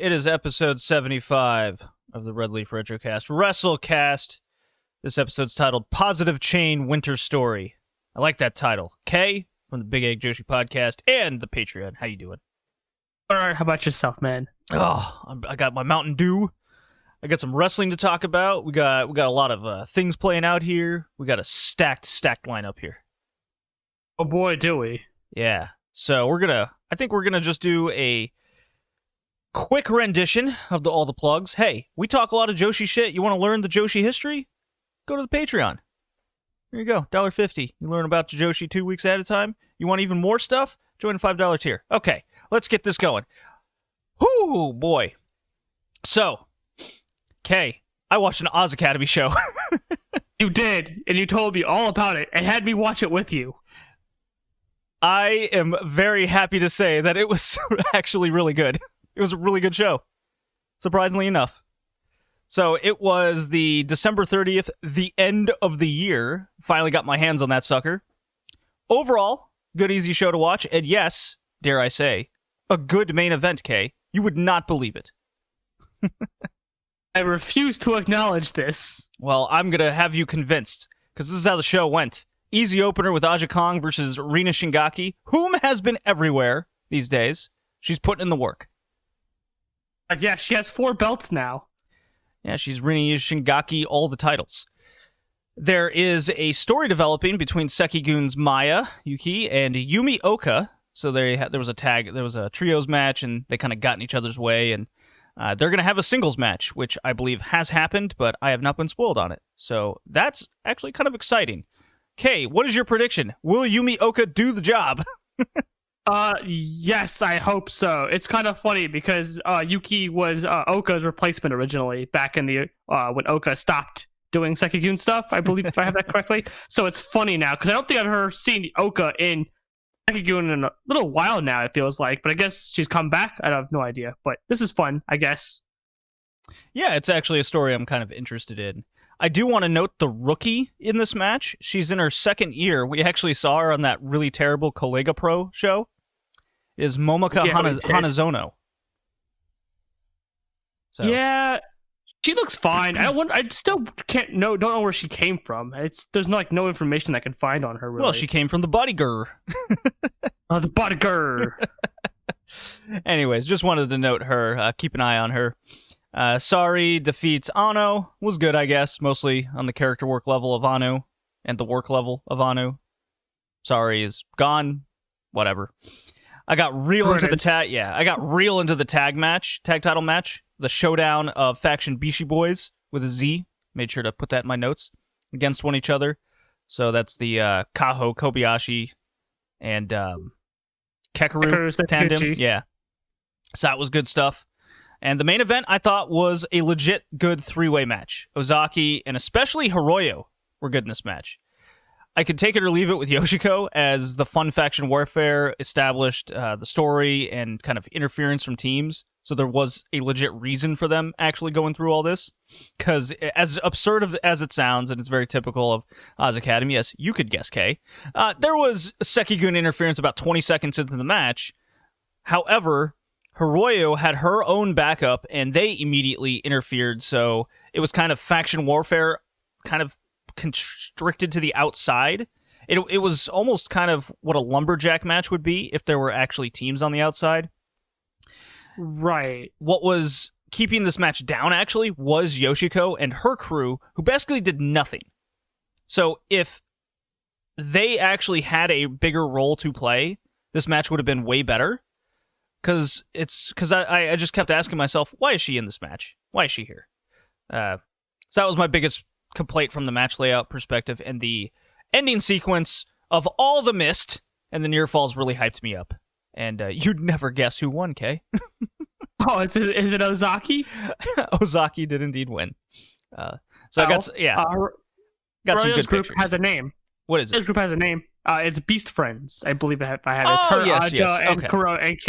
It is episode 75 of the Red Leaf Retrocast Wrestlecast. This episode's titled Positive Chain Winter Story. I like that title. Kay from the Big Egg Joshi Podcast and the Patreon. How you doing? All right, how about yourself, man? Oh, I got my Mountain Dew. I got some wrestling to talk about. We got a lot of things playing out here. We got a stacked lineup here. Oh boy, do we. Yeah. So I think we're gonna just do a quick rendition of all the plugs. Hey, we talk a lot of Joshi shit. You want to learn the Joshi history? Go to the Patreon. There you go, $1.50. You learn about Joshi 2 weeks at a time. You want even more stuff? Join the $5 tier. Okay, let's get this going. Whoo, boy. So, Kay, I watched an Oz Academy show. You did, and you told me all about it and had me watch it with you. I am very happy to say that it was actually really good. It was a really good show, surprisingly enough. So it was the December 30th, the end of the year. Finally got my hands on that sucker. Overall, good, easy show to watch. And yes, dare I say, a good main event, Kay. You would not believe it. I refuse to acknowledge this. Well, I'm going to have you convinced, because this is how the show went. Easy opener with Aja Kong versus Rina Shingaki, whom has been everywhere these days. She's putting in the work. Yeah, she has 4 belts now. Yeah, she's Rina Shingaki all the titles. There is a story developing between Sekigun's Maya Yuki and Yumi Oka. So there was a trios match, and they kind of got in each other's way, and they're going to have a singles match, which I believe has happened, but I have not been spoiled on it. So that's actually kind of exciting. Kay, what is your prediction? Will Yumi Oka do the job? Yes, I hope so. It's kind of funny because Yuki was Oka's replacement originally back in the when Oka stopped doing Sekigun stuff, I believe, if I have that correctly. So it's funny now because I don't think I've ever seen Oka in Sekigun in a little while now, it feels like. But I guess she's come back. I have no idea. But this is fun, I guess. Yeah, it's actually a story I'm kind of interested in. I do want to note the rookie in this match. She's in her second year. We actually saw her on that really terrible Collega Pro show. Is Momoko Hanazono. So. Yeah, she looks fine. I still don't know where she came from. There's no information I can find on her. Really. Well, she came from the Bodygur. The Bodygur. Anyways, just wanted to note her. Keep an eye on her. Sari defeats Anu. Was good, I guess. Mostly on the character work level of Anu and the work level of Anu. Sari is gone. Whatever. I got real into the tag. Yeah, I got real into the tag title match, the showdown of faction Bishi Boys with a Z. Made sure to put that in my notes against one each other. So that's the Kaho Kobayashi and Kekeru tandem. Yeah, so that was good stuff. And the main event I thought was a legit good 3-way match. Ozaki and especially Hiroyo were good in this match. I could take it or leave it with Yoshiko as the fun faction warfare established the story and kind of interference from teams. So there was a legit reason for them actually going through all this. Because as absurd as it sounds, and it's very typical of Oz Academy, yes, you could guess, Kay, there was Sekigun interference about 20 seconds into the match. However, Hiroyo had her own backup, and they immediately interfered. So it was kind of faction warfare, kind of constricted to the outside. It was almost kind of what a lumberjack match would be if there were actually teams on the outside. Right. What was keeping this match down actually was Yoshiko and her crew, who basically did nothing. So if they actually had a bigger role to play, this match would have been way better. Because I just kept asking myself, why is she in this match? Why is she here? So that was my biggest complaint from the match layout perspective, and the ending sequence of all the mist and the near falls really hyped me up. And you'd never guess who won, Kay. Oh, is it Ozaki? Ozaki did indeed win. I got some good group pictures. Has a name. What is it? His group has a name. It's Beast Friends, I believe I have. It's Oh, her, yes, Aja, yes. and Okay. Kuro, and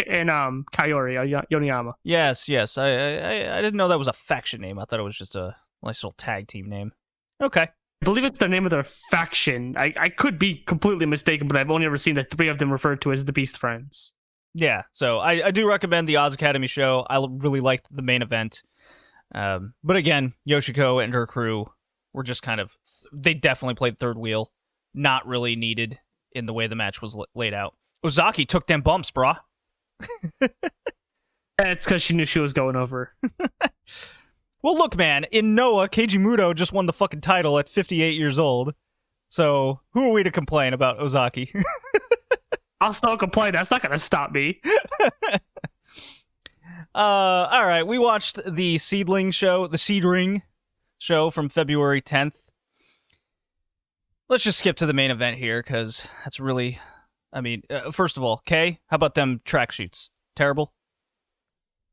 Kayori, Yoniyama. Yes. I didn't know that was a faction name. I thought it was just a nice little tag team name. Okay. I believe it's the name of their faction. I could be completely mistaken, but I've only ever seen the 3 of them referred to as the Beast Friends. Yeah, so I do recommend the Oz Academy show. I really liked the main event. But again, Yoshiko and her crew were just they definitely played third wheel. Not really needed in the way the match was laid out. Ozaki took them bumps, brah. It's because she knew she was going over. Well, look, man, in Noah, Keiji Muto just won the fucking title at 58 years old. So who are we to complain about Ozaki? I'll still complain. That's not going to stop me. All right, we watched the Seed Ring show from February 10th. Let's just skip to the main event here, because that's really, first of all, Kay, how about them track shoots? Terrible?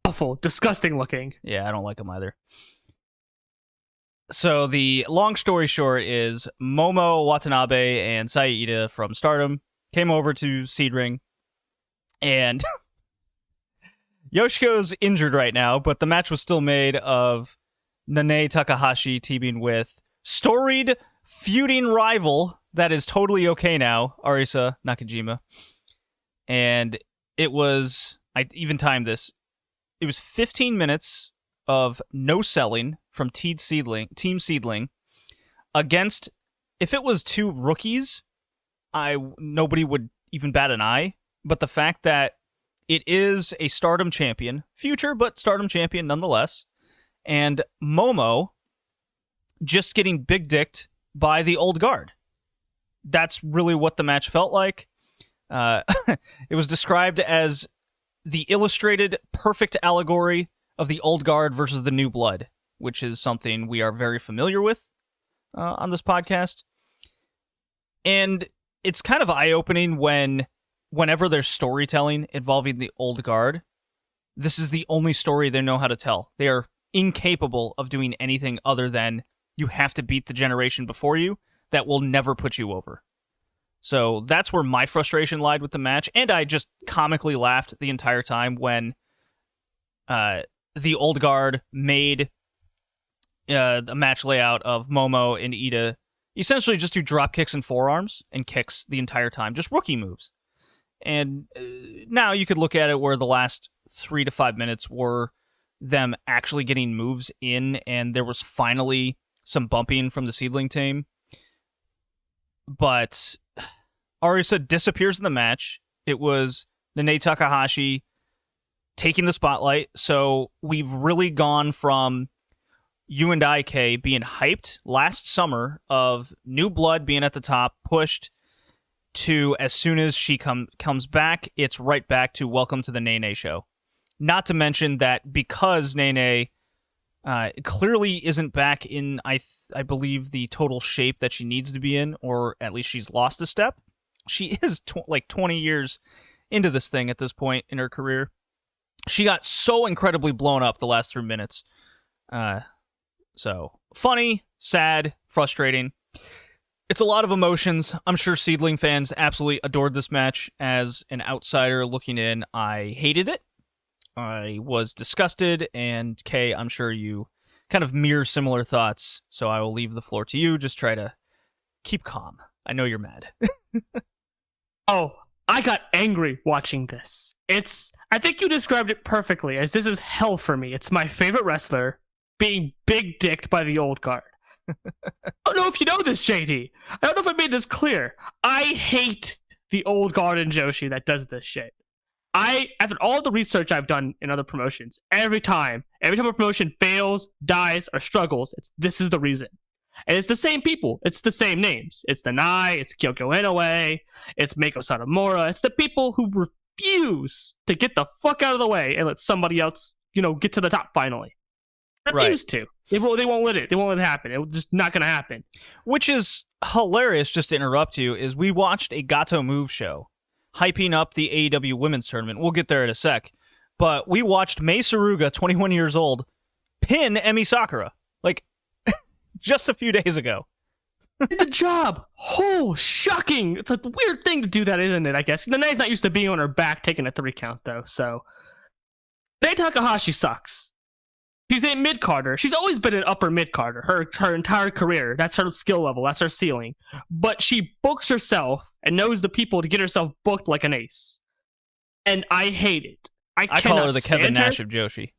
Awful, disgusting looking. Yeah, I don't like them either. So the long story short is Momo Watanabe and Saya from Stardom came over to Seed Ring, and Yoshiko's injured right now, but the match was still made of Nanae Takahashi teaming with storied feuding rival that is totally okay now, Arisa Nakajima. And it was, I even timed this, it was 15 minutes of no selling from Team Seedling against, if it was two rookies, nobody would even bat an eye. But the fact that it is a Stardom champion, future, but Stardom champion nonetheless, and Momo just getting big dicked by the old guard. That's really what the match felt like. It was described as the illustrated perfect allegory of the old guard versus the new blood, which is something we are very familiar with on this podcast. And it's kind of eye-opening whenever there's storytelling involving the old guard, this is the only story they know how to tell. They are incapable of doing anything other than you have to beat the generation before you that will never put you over. So that's where my frustration lied with the match, and I just comically laughed the entire time when the old guard made a match layout of Momo and Ida essentially just do drop kicks and forearms and kicks the entire time, just rookie moves. And now you could look at it where the last 3 to 5 minutes were them actually getting moves in, and there was finally some bumping from the Seedling team. But Arisa disappears in the match. It was Nanae Takahashi taking the spotlight. So we've really gone from you and I, Kay, being hyped last summer of new blood being at the top, pushed, to as soon as she comes back, it's right back to welcome to the Nene show. Not to mention that because Nene clearly isn't back in, I believe, the total shape that she needs to be in, or at least she's lost a step. She is 20 years into this thing at this point in her career. She got so incredibly blown up the last 3 minutes. So funny, sad, frustrating. It's a lot of emotions. I'm sure Seedling fans absolutely adored this match. As an outsider looking in, I hated it. I was disgusted, and Kay, I'm sure you kind of mirror similar thoughts, so I will leave the floor to you. Just try to keep calm. I know you're mad. Oh, I got angry watching this. I think you described it perfectly, as this is hell for me. It's my favorite wrestler being big dicked by the old guard. I don't know if you know this, JD. I don't know if I made this clear. I hate the old guard in Joshi that does this shit. After all the research I've done in other promotions, every time a promotion fails, dies, or struggles, this is the reason. And it's the same people. It's the same names. It's Nanai, it's Kyoko Inoue, it's Meiko Satomura. It's the people who refuse to get the fuck out of the way and let somebody else, get to the top finally. Refuse to. They won't let it. They won't let it happen. It's just not going to happen. Which is hilarious, just to interrupt you, is we watched a Gato Move show hyping up the AEW Women's Tournament. We'll get there in a sec. But we watched Mei Suruga, 21 years old, pin Emi Sakura. Just a few days ago. Did the job. Oh, shocking. It's a weird thing to do that, isn't it, I guess? Nanae's not used to being on her back taking a 3 count, though, so. Nanae Takahashi sucks. She's a mid-carder. She's always been an upper mid-carder her entire career. That's her skill level. That's her ceiling. But she books herself and knows the people to get herself booked like an ace. and I hate it. I call her the Kevin Nash of Joshi.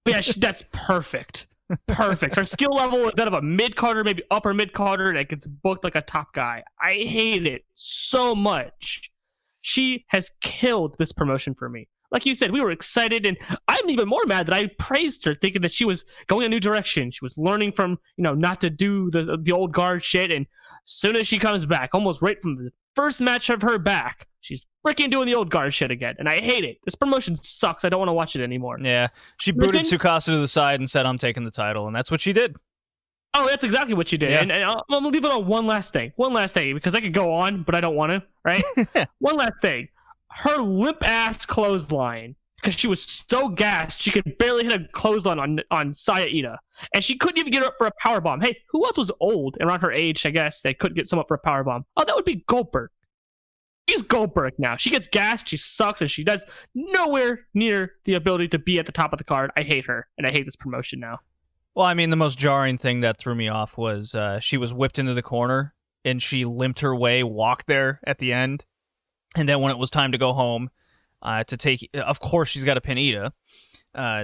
Yeah, that's perfect. Perfect. Her skill level is that of a mid-carder, maybe upper mid-carder, that gets booked like a top guy. I hate it so much. She has killed this promotion for me. Like you said, we were excited, and I'm even more mad that I praised her, thinking that she was going a new direction. She was learning from, not to do the old guard shit, and as soon as she comes back, almost right from the first match of her back, she's freaking doing the old guard shit again, and I hate it. This promotion sucks. I don't want to watch it anymore. Yeah, she booted Tsukasa to the side and said, "I'm taking the title," and that's what she did. Oh, that's exactly what she did. Yeah. And I'm going to leave it on one last thing, because I could go on, but I don't want to, right? One last thing. Her limp-ass clothesline, because she was so gassed, she could barely hit a clothesline on Saya Ida. And she couldn't even get her up for a powerbomb. Hey, who else was old around her age, I guess, they couldn't get someone up for a powerbomb? Oh, that would be Goldberg. She's Goldberg now. She gets gassed, she sucks, and she does nowhere near the ability to be at the top of the card. I hate her, and I hate this promotion now. Well, I mean, the most jarring thing that threw me off was she was whipped into the corner, and she limped her way, walked there at the end. And then when it was time to go home to take, of course, she's got to pin Ida,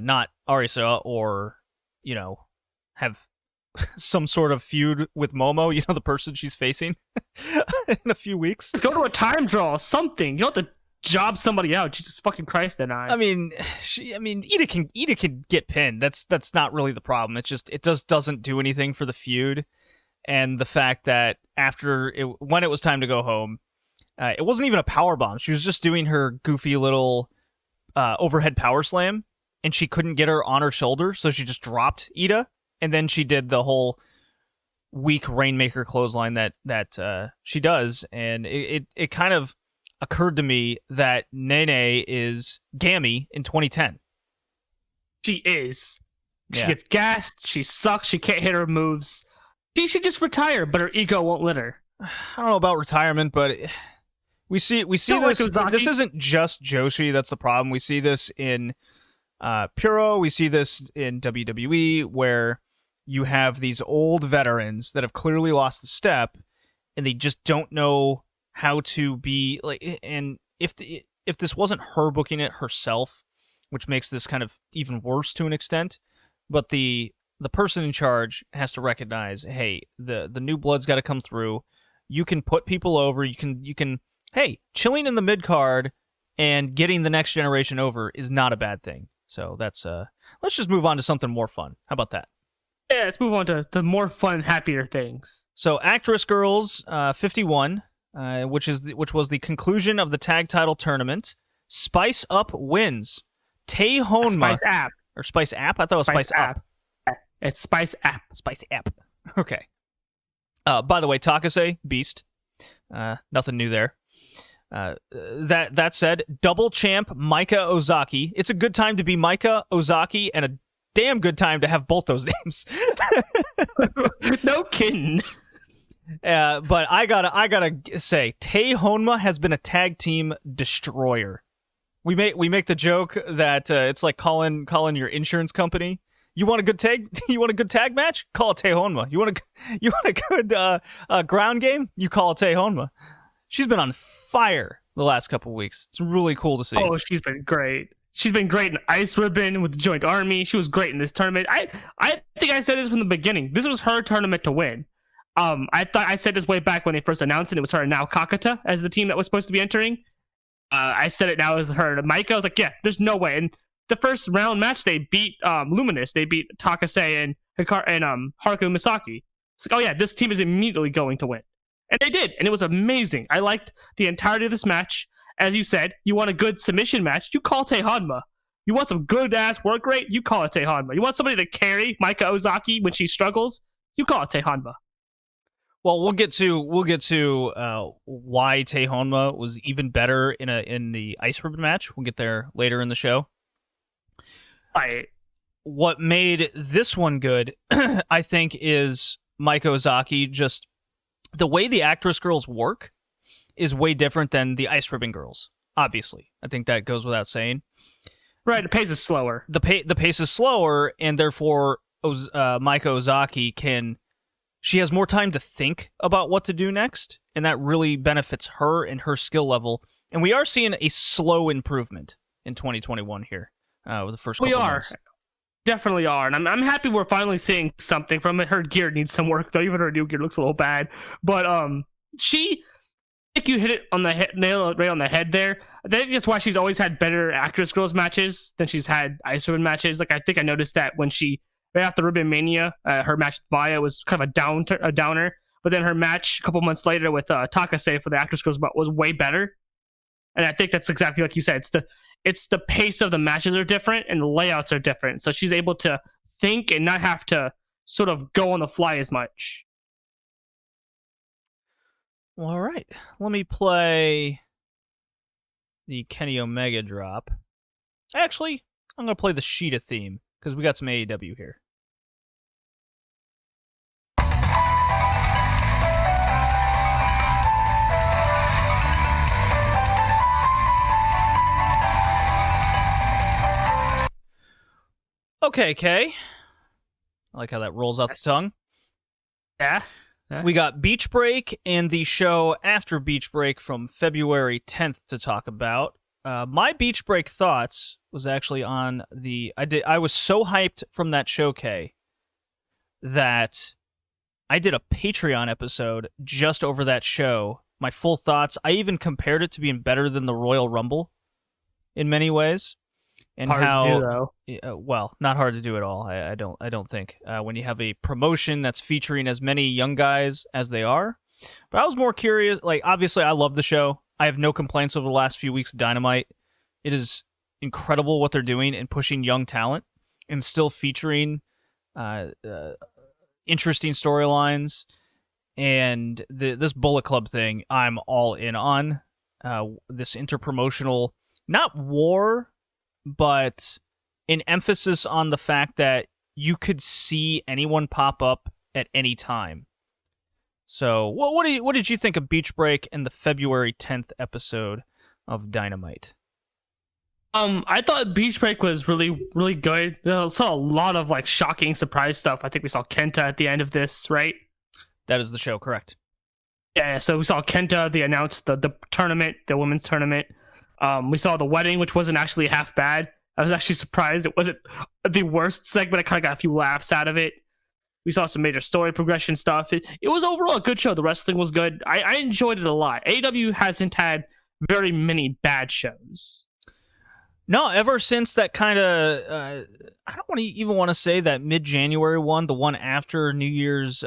not Arisa, or, have some sort of feud with Momo, the person she's facing in a few weeks. Just go to a time draw, something. You don't have to job somebody out. Jesus fucking Christ, then I mean, Ida can get pinned. That's not really the problem. It's just it just doesn't do anything for the feud, and the fact that when it was time to go home. It wasn't even a powerbomb. She was just doing her goofy little overhead power slam, and she couldn't get her on her shoulder, so she just dropped Ida, and then she did the whole weak Rainmaker clothesline that she does, and it kind of occurred to me that Nene is Gammy in 2010. She is. She gets gassed, she sucks, she can't hit her moves. She should just retire, but her ego won't let her. I don't know about retirement, but... We see this. Like this isn't just Joshi. That's the problem. We see this in Puro. We see this in WWE, where you have these old veterans that have clearly lost the step, and they just don't know how to be like. And if this wasn't her booking it herself, which makes this kind of even worse to an extent, but the person in charge has to recognize, hey, the new blood's got to come through. You can put people over. You can. Hey, chilling in the mid-card and getting the next generation over is not a bad thing. So that's let's just move on to something more fun. How about that? Yeah, let's move on to more fun, happier things. So Actress Girls 51, which was the conclusion of the tag title tournament. Spice Up wins. Tei Honma. Spice App. Or Spice App? I thought it was Spice Up. It's Spice App. Spice App. Okay. By the way, Takase, beast. Nothing new there. That said, double champ Maika Ozaki. It's a good time to be Maika Ozaki, and a damn good time to have both those names. No kidding. But I gotta say, Tei Honma has been a tag team destroyer. We make the joke that it's like calling your insurance company. You want a good tag? You want a good tag match? Call it Tei Honma. You want a good ground game? You call it Tei Honma. She's been on fire the last couple weeks. It's really cool to see. Oh, she's been great. She's been great in Ice Ribbon with the Joint Army. She was great in this tournament. I think I said this from the beginning. This was her tournament to win. I thought I said this way back when they first announced it. It was her and now Kakata as the team that was supposed to be entering. I said it now as her and Maika. I was like, yeah, there's no way. And the first round match, they beat Luminous. They beat Takase and Haruka Misaki. It's like, oh yeah, this team is immediately going to win. And they did, and it was amazing. I liked the entirety of this match. As you said, you want a good submission match, you call Tei Honma. You want some good-ass work rate, you call it Tei Honma. You want somebody to carry Maika Ozaki when she struggles, you call it Tei Honma. Well, we'll get to why Tei Honma was even better in the Ice Ribbon match. We'll get there later in the show. What made this one good, I think, is Maika Ozaki just... The way the Actress Girls work is way different than the Ice Ribbon Girls, obviously. I think that goes without saying. Right, the pace is slower. The pace is slower, and therefore Maika Ozaki she has more time to think about what to do next, and that really benefits her and her skill level And we are seeing a slow improvement in 2021 here with the first couple We are. months. Definitely are. And I'm happy we're finally seeing something from it. Her gear needs some work, though. Even her new gear looks a little bad. But I think you hit it on the head, nail it right on the head there. I think that's why she's always had better actress girls matches than she's had Ice Ribbon matches. Like, I think I noticed that when right after Ribbon Mania, her match with Maya was kind of a downer. But then her match a couple months later with Takase for the actress girls was way better. And I think that's exactly like you said. It's the pace of the matches are different and the layouts are different. So she's able to think and not have to sort of go on the fly as much. Well, all right. Let me play the Kenny Omega drop. Actually, I'm going to play the Sheeta theme because we got some AEW here. Okay, Kay. I like how that rolls off the tongue. Yeah. We got Beach Break and the show after Beach Break from February 10th to talk about. My Beach Break thoughts was actually on I was so hyped from that show, Kay, that I did a Patreon episode just over that show. My full thoughts. I even compared it to being better than the Royal Rumble in many ways. And hard to do, though. Well, not hard to do at all. I don't think when you have a promotion that's featuring as many young guys as they are. But I was more curious. Like, obviously, I love the show. I have no complaints over the last few weeks of Dynamite. It is incredible what they're doing and pushing young talent and still featuring interesting storylines. And this Bullet Club thing, I'm all in on. This interpromotional, not war, but an emphasis on the fact that you could see anyone pop up at any time. So, what did you think of Beach Break and the February 10th episode of Dynamite? I thought Beach Break was really, really good. I saw a lot of shocking surprise stuff. I think we saw Kenta at the end of this, right? That is the show, correct? Yeah. So we saw Kenta. They announced the tournament, the women's tournament. We saw the wedding, which wasn't actually half bad. I was actually surprised it wasn't the worst segment. I kind of got a few laughs out of it. We saw some major story progression stuff. It was overall a good show. The wrestling was good. I enjoyed it a lot. AEW hasn't had very many bad shows. No, ever since that kind of, I don't even want to say that mid-January one, the one after New Year's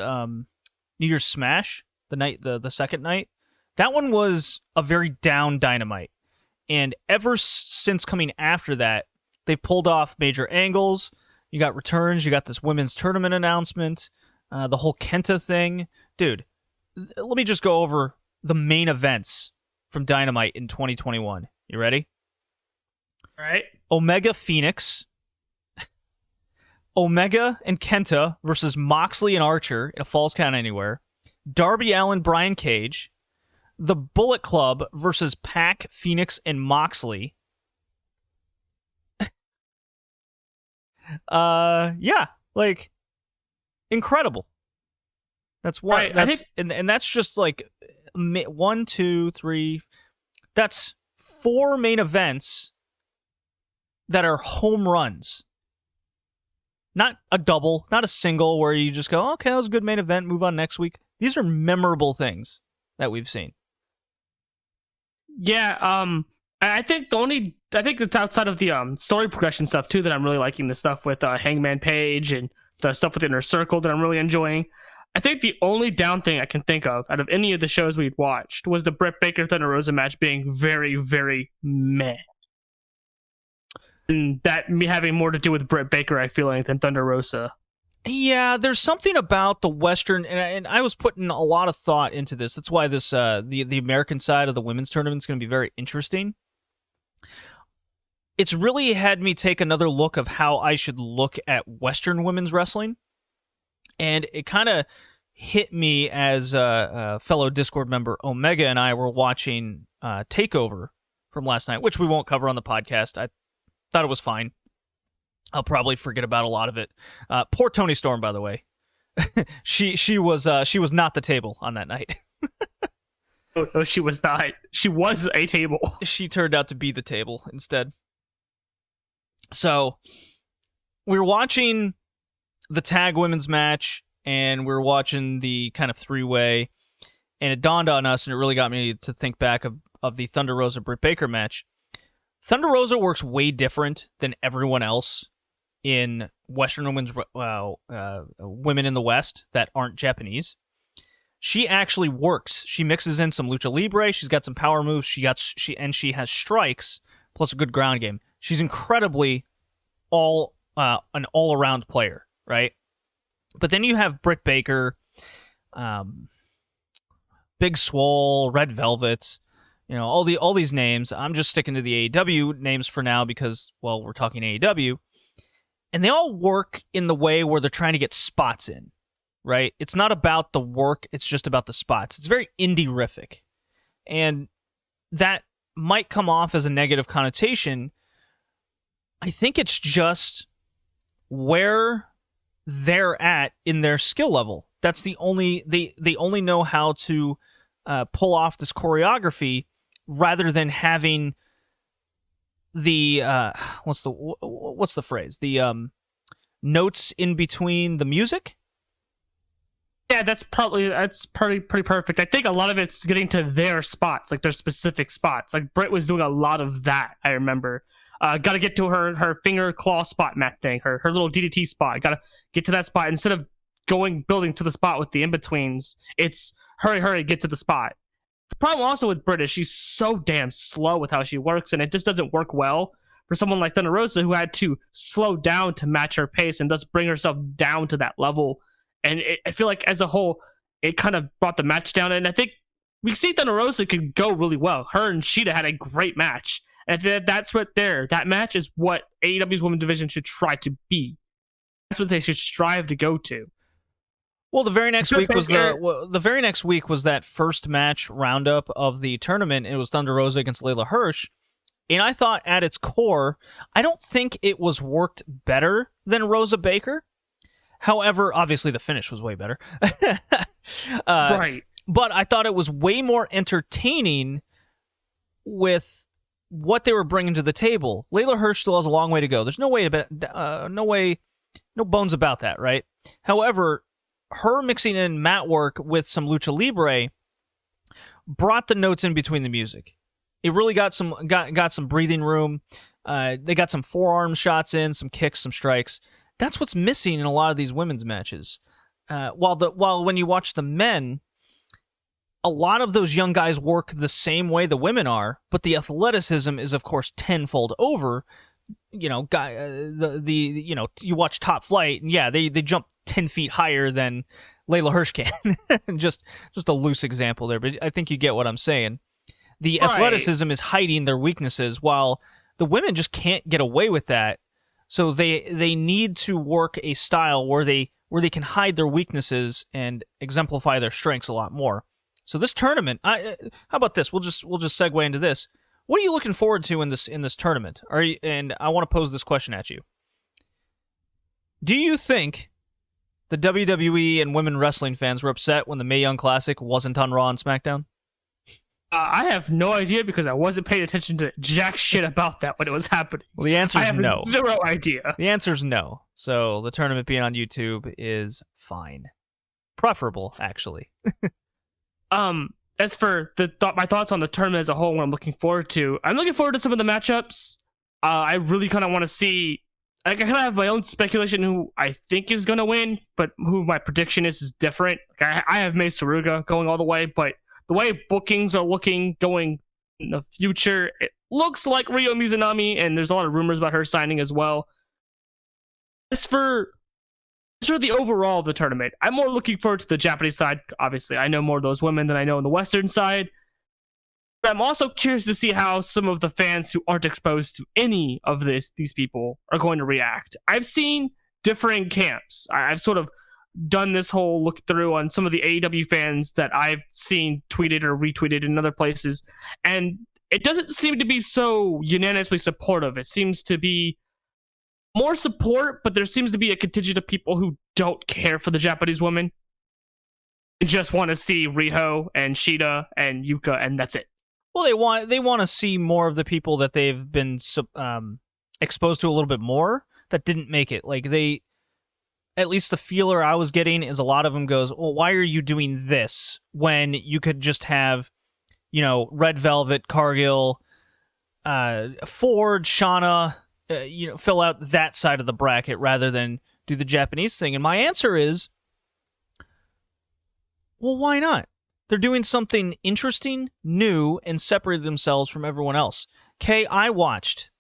Smash, the second night, that one was a very down Dynamite. And ever since coming after that, they've pulled off major angles. You got returns. You got this women's tournament announcement. The whole Kenta thing. Dude, let me just go over the main events from Dynamite in 2021. You ready? All right. Omega Phoenix. Omega and Kenta versus Moxley and Archer in a Falls Count Anywhere. Darby Allin, Brian Cage. The Bullet Club versus Pac, Phoenix, and Moxley. Yeah, incredible. That's one. Right, and that's just 1, 2, 3. That's 4 main events that are home runs. Not a double, not a single where you just go, okay, that was a good main event, move on next week. These are memorable things that we've seen. Yeah, I think that's outside of the story progression stuff too that I'm really liking, the stuff with Hangman Page and the stuff with Inner Circle that I'm really enjoying. I think the only down thing I can think of out of any of the shows we'd watched was the Britt Baker Thunder Rosa match being very, very meh. And that me having more to do with Britt Baker, I feel like, than Thunder Rosa. Yeah, there's something about the Western, and I was putting a lot of thought into this. That's why this the American side of the women's tournament is going to be very interesting. It's really had me take another look of how I should look at Western women's wrestling, and it kind of hit me as a fellow Discord member Omega and I were watching TakeOver from last night, which we won't cover on the podcast. I thought it was fine. I'll probably forget about a lot of it. Poor Toni Storm, by the way. she was not the table on that night. Oh, no, she was not. She was a table. She turned out to be the table instead. So we were watching the tag women's match, and we were watching the kind of three-way, and it dawned on us, and it really got me to think back of the Thunder Rosa Britt Baker match. Thunder Rosa works way different than everyone else in Western women's women in the West that aren't Japanese. She actually works. She mixes in some lucha libre. She's got some power moves. She has strikes plus a good ground game. She's incredibly an all-around player, right? But then you have Britt Baker, Big Swole, Red Velvet, all these names. I'm just sticking to the AEW names for now because, well, we're talking AEW. And they all work in the way where they're trying to get spots in, right? It's not about the work, it's just about the spots. It's very indie-rific. And that might come off as a negative connotation. I think it's just where they're at in their skill level. That's the only they only know how to pull off this choreography rather than having the what's the phrase? The notes in between the music. Yeah, that's pretty perfect. I think a lot of it's getting to their spots, like their specific spots. Like Britt was doing a lot of that. I remember. Got to get to her finger claw spot mat thing, her little DDT spot. Got to get to that spot instead of building to the spot with the in-betweens. It's hurry, get to the spot. The problem also with Britt is she's so damn slow with how she works, and it just doesn't work well for someone like Thunder Rosa who had to slow down to match her pace and thus bring herself down to that level. And I feel like as a whole, it kind of brought the match down. And I think we see Thunder Rosa could go really well. Her and Shida had a great match. And that's what that match is what AEW's women's division should try to be. That's what they should strive to go to. Well, the very next week was that first match roundup of the tournament. It was Thunder Rosa against Layla Hirsch, and I thought at its core, I don't think it was worked better than Rosa Baker. However, obviously the finish was way better. Right. But I thought it was way more entertaining with what they were bringing to the table. Layla Hirsch still has a long way to go. There's no bones about that, right? However, her mixing in mat work with some lucha libre brought the notes in between the music. It really got some breathing room. They got some forearm shots in, some kicks, some strikes. That's what's missing in a lot of these women's matches. While when you watch the men, a lot of those young guys work the same way the women are, but the athleticism is of course tenfold over. You watch Top Flight, and yeah, they jump 10 feet higher than Layla Hirsch can. just a loose example there, but I think you get what I'm saying. The athleticism is hiding their weaknesses, while the women just can't get away with that. So they need to work a style where they can hide their weaknesses and exemplify their strengths a lot more. So this tournament, how about this? We'll just segue into this. What are you looking forward to in this tournament? And I want to pose this question at you. Do you think the WWE and women wrestling fans were upset when the Mae Young Classic wasn't on Raw and SmackDown? I have no idea because I wasn't paying attention to jack shit about that when it was happening. Well, the answer is no. Zero idea. The answer is no. So the tournament being on YouTube is fine. Preferable, actually. As for my thoughts on the tournament as a whole, what I'm looking forward to some of the matchups. I really kind of want to see. I kind of have my own speculation who I think is going to win, but who my prediction is different. I have Mai Saruga going all the way, but the way bookings are looking going in the future, it looks like Ryo Mizunami, and there's a lot of rumors about her signing as well. As for the overall of the tournament, I'm more looking forward to the Japanese side. Obviously, I know more of those women than I know on the Western side. But I'm also curious to see how some of the fans who aren't exposed to any of these people are going to react. I've seen differing camps. I've sort of done this whole look through on some of the AEW fans that I've seen tweeted or retweeted in other places, and it doesn't seem to be so unanimously supportive. It seems to be more support, but there seems to be a contingent of people who don't care for the Japanese women. just want to see Riho and Shida and Yuka, and that's it. Well, they want to see more of the people that they've been exposed to a little bit more that didn't make it. Like at least the feeler I was getting is a lot of them goes, well, why are you doing this when you could just have, Red Velvet, Cargill, Ford, Shauna, fill out that side of the bracket rather than do the Japanese thing. And my answer is, well, why not? They're doing something interesting, new, and separated themselves from everyone else. I watched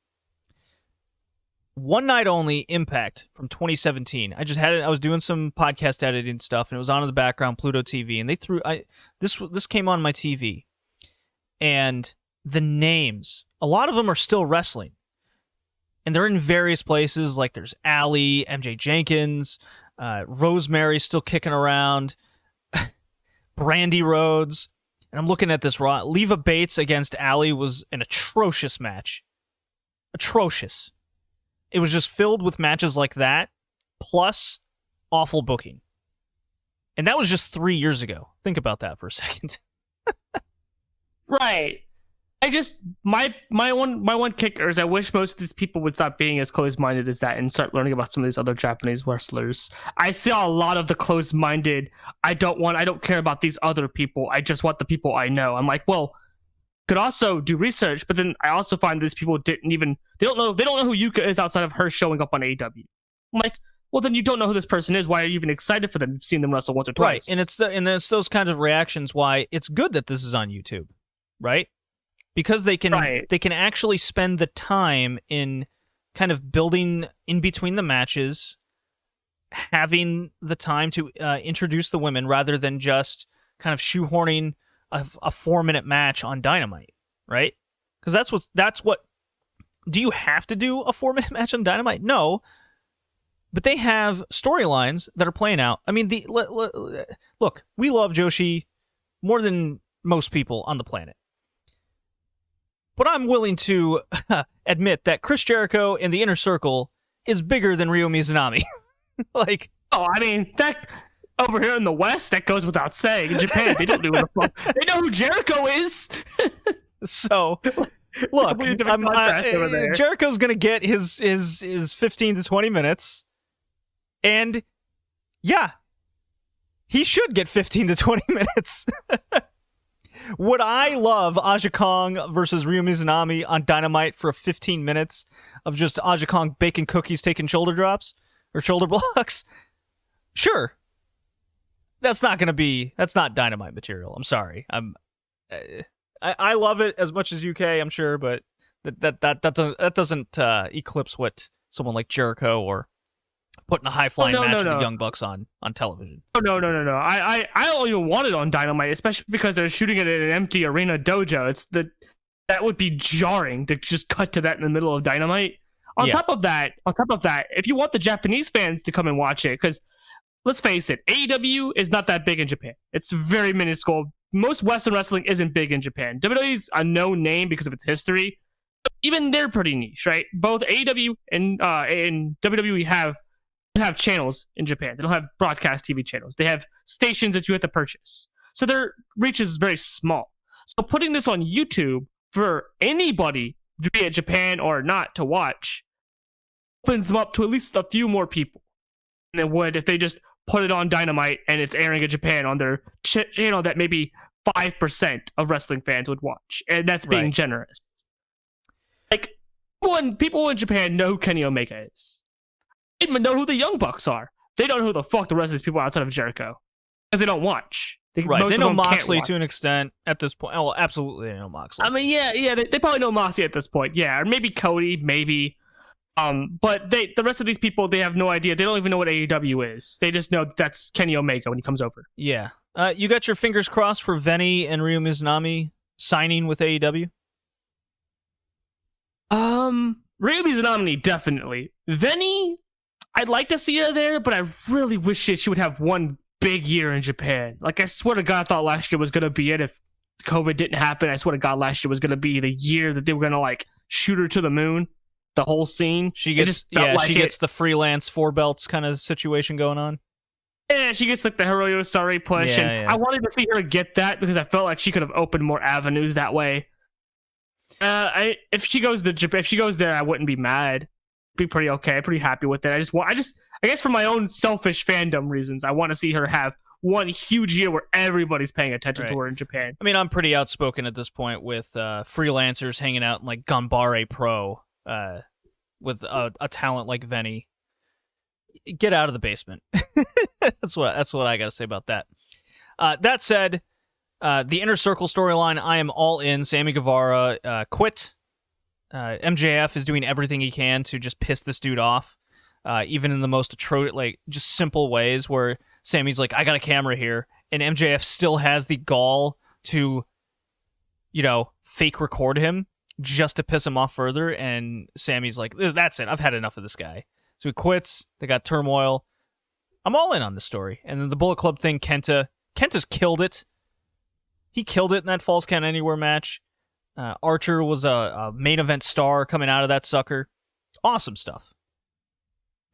One Night Only Impact from 2017. I just had it. I was doing some podcast editing stuff, and it was on in the background, Pluto TV, and they threw. This came on my TV, and the names. A lot of them are still wrestling, and they're in various places. Like there's Allie, MJ Jenkins, Rosemary still kicking around. Brandy Rhodes, and I'm looking at this Raw. Leva Bates against Allie was an atrocious match. Atrocious. It was just filled with matches like that, plus awful booking. And that was just 3 years ago. Think about that for a second. Right. My one kicker is I wish most of these people would stop being as closed-minded as that and start learning about some of these other Japanese wrestlers. I see a lot of the closed-minded, I don't care about these other people, I just want the people I know. I'm like, well, could also do research, but then I also find these people they don't know who Yuka is outside of her showing up on AEW. I'm like, well, then you don't know who this person is. Why are you even excited for them? You've seen them wrestle once or twice. Right, and it's those kinds of reactions why it's good that this is on YouTube, right? Because they can actually spend the time in kind of building in between the matches, having the time to introduce the women rather than just kind of shoehorning a 4-minute match on Dynamite, right? Because that's what. Do you have to do a 4-minute match on Dynamite? No, but they have storylines that are playing out. I mean, look, we love Joshi more than most people on the planet. But I'm willing to admit that Chris Jericho in the Inner Circle is bigger than Ryo Mizunami. I mean, that over here in the West, that goes without saying. In Japan, they don't do what the fuck. They know who Jericho is. So, look, Jericho's going to get his 15 to 20 minutes. And, yeah, he should get 15 to 20 minutes. Would I love Aja Kong versus Ryo Mizunami on Dynamite for 15 minutes of just Aja Kong baking cookies, taking shoulder drops or shoulder blocks? Sure. That's not Dynamite material. I'm sorry. I love it as much as UK, I'm sure, but that doesn't eclipse what someone like Jericho or putting a high-flying match with the Young Bucks on television. No. I don't even want it on Dynamite, especially because they're shooting it in an empty arena dojo. That would be jarring to just cut to that in the middle of Dynamite. On top of that, if you want the Japanese fans to come and watch it, because let's face it, AEW is not that big in Japan. It's very minuscule. Most Western wrestling isn't big in Japan. WWE's a known name because of its history. Even they're pretty niche, right? Both AEW and WWE have channels in Japan. They don't have broadcast TV channels. They have stations that you have to purchase. So their reach is very small. So putting this on YouTube for anybody, be it Japan or not, to watch opens them up to at least a few more people than it would if they just put it on Dynamite and it's airing in Japan on their channel that maybe 5% of wrestling fans would watch. And that's being generous. Like, people in Japan know who Kenny Omega is. They don't even know who the Young Bucks are. They don't know who the fuck the rest of these people are outside of Jericho. Because they don't watch. They know Moxley to an extent at this point. Oh, absolutely they know Moxley. I mean, yeah, they probably know Moxley at this point. Yeah, or maybe Cody, maybe. But the rest of these people, they have no idea. They don't even know what AEW is. They just know that's Kenny Omega when he comes over. Yeah. You got your fingers crossed for Venny and Ryo Mizunami signing with AEW? Ryo Mizunami, definitely. Venny, I'd like to see her there, but I really wish she would have one big year in Japan. Like, I swear to God, I thought last year was going to be it. If COVID didn't happen, I swear to God, last year was going to be the year that they were going to, like, shoot her to the moon. The whole scene. She gets the freelance 4 belts kind of situation going on. Yeah, she gets like the Hiroyo Sorry push, Yeah, and yeah. I wanted to see her get that because I felt like she could have opened more avenues that way. If she goes to Japan, if she goes there, I wouldn't be mad. Be pretty okay, pretty happy with it. I guess for my own selfish fandom reasons, I want to see her have one huge year where everybody's paying attention to her in Japan. I mean, I'm pretty outspoken at this point with freelancers hanging out in like Ganbare Pro with a talent like Veni. Get out of the basement. That's what I gotta say about that. That said, the Inner Circle storyline, I am all in. Sammy Guevara quit. MJF is doing everything he can to just piss this dude off, even in the most just simple ways where Sammy's like, I got a camera here, and MJF still has the gall to, fake record him just to piss him off further, and Sammy's like, that's it, I've had enough of this guy. So he quits, they got turmoil. I'm all in on this story. And then the Bullet Club thing, Kenta's killed it. He killed it in that Falls Count Anywhere match. Archer was a main event star coming out of that sucker. Awesome stuff.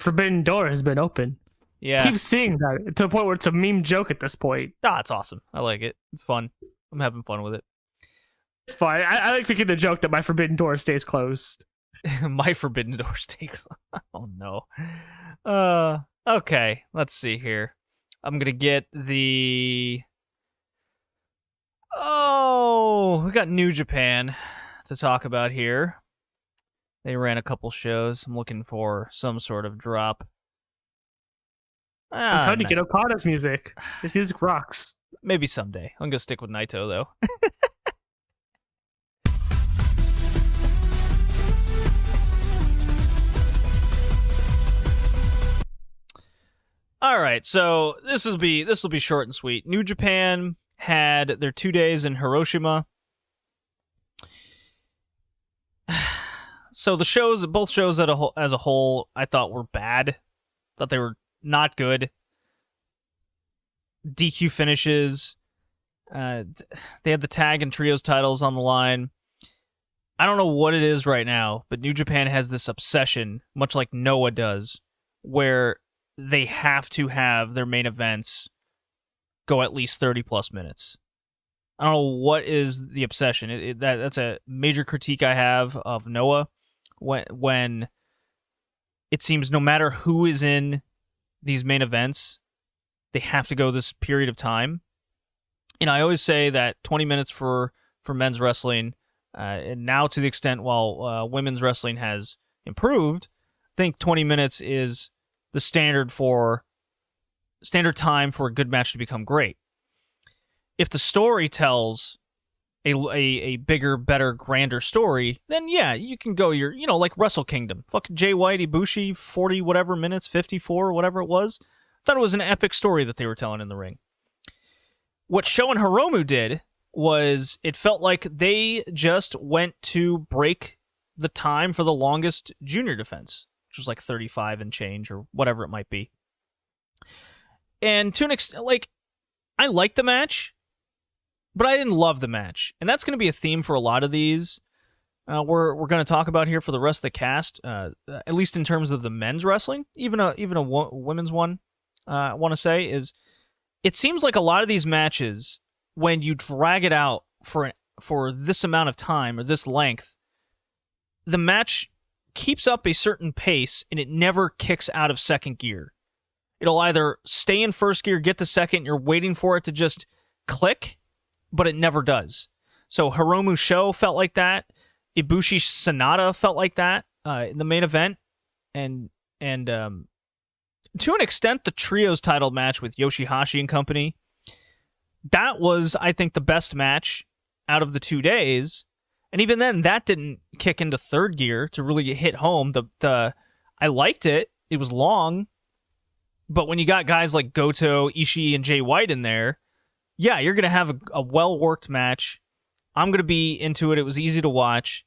Forbidden Door has been open. Yeah. Keep seeing that to the point where it's a meme joke at this point. It's awesome. I like it. It's fun. I'm having fun with it. It's fine. I like making the joke that my Forbidden Door stays closed. My Forbidden Door stays closed. Oh, no. Okay. Let's see here. I'm going to get the... Oh, we got New Japan to talk about here. They ran a couple shows. I'm looking for some sort of drop. I'm trying to get Okada's music. His music rocks. Maybe someday. I'm going to stick with Naito, though. All right, so this will be short and sweet. New Japan had their 2 days in Hiroshima. So both shows as a whole, I thought were bad. Thought they were not good. DQ finishes. They had the tag and trios titles on the line. I don't know what it is right now, but New Japan has this obsession, much like Noah does, where they have to have their main events go at least 30 plus minutes. I don't know what is the obsession. That's a major critique I have of Noah when it seems no matter who is in these main events, they have to go this period of time. And I always say that 20 minutes for men's wrestling, and now to the extent while women's wrestling has improved, I think 20 minutes is the standard time for a good match to become great. If the story tells a bigger, better, grander story, then yeah, you can go like Wrestle Kingdom. Fucking Jay White, Ibushi, 40 whatever minutes, 54, whatever it was. Thought it was an epic story that they were telling in the ring. What Sho and Hiromu did was it felt like they just went to break the time for the longest junior defense, which was like 35 and change or whatever it might be. And to an extent, I liked the match, but I didn't love the match. And that's going to be a theme for a lot of these we're going to talk about here for the rest of the cast, at least in terms of the men's wrestling. Even a women's one, I want to say, is it seems like a lot of these matches, when you drag it out for this amount of time or this length, the match keeps up a certain pace and it never kicks out of second gear. It'll either stay in first gear, get to second, you're waiting for it to just click, but it never does. So Hiromu Sho felt like that. Ibushi Sonata felt like that in the main event. And to an extent, the trios title match with Yoshihashi and company, that was, I think, the best match out of the 2 days. And even then, that didn't kick into third gear to really hit home. I liked it. It was long. But when you got guys like Goto, Ishii, and Jay White in there, yeah, you're going to have a well-worked match. I'm going to be into it. It was easy to watch.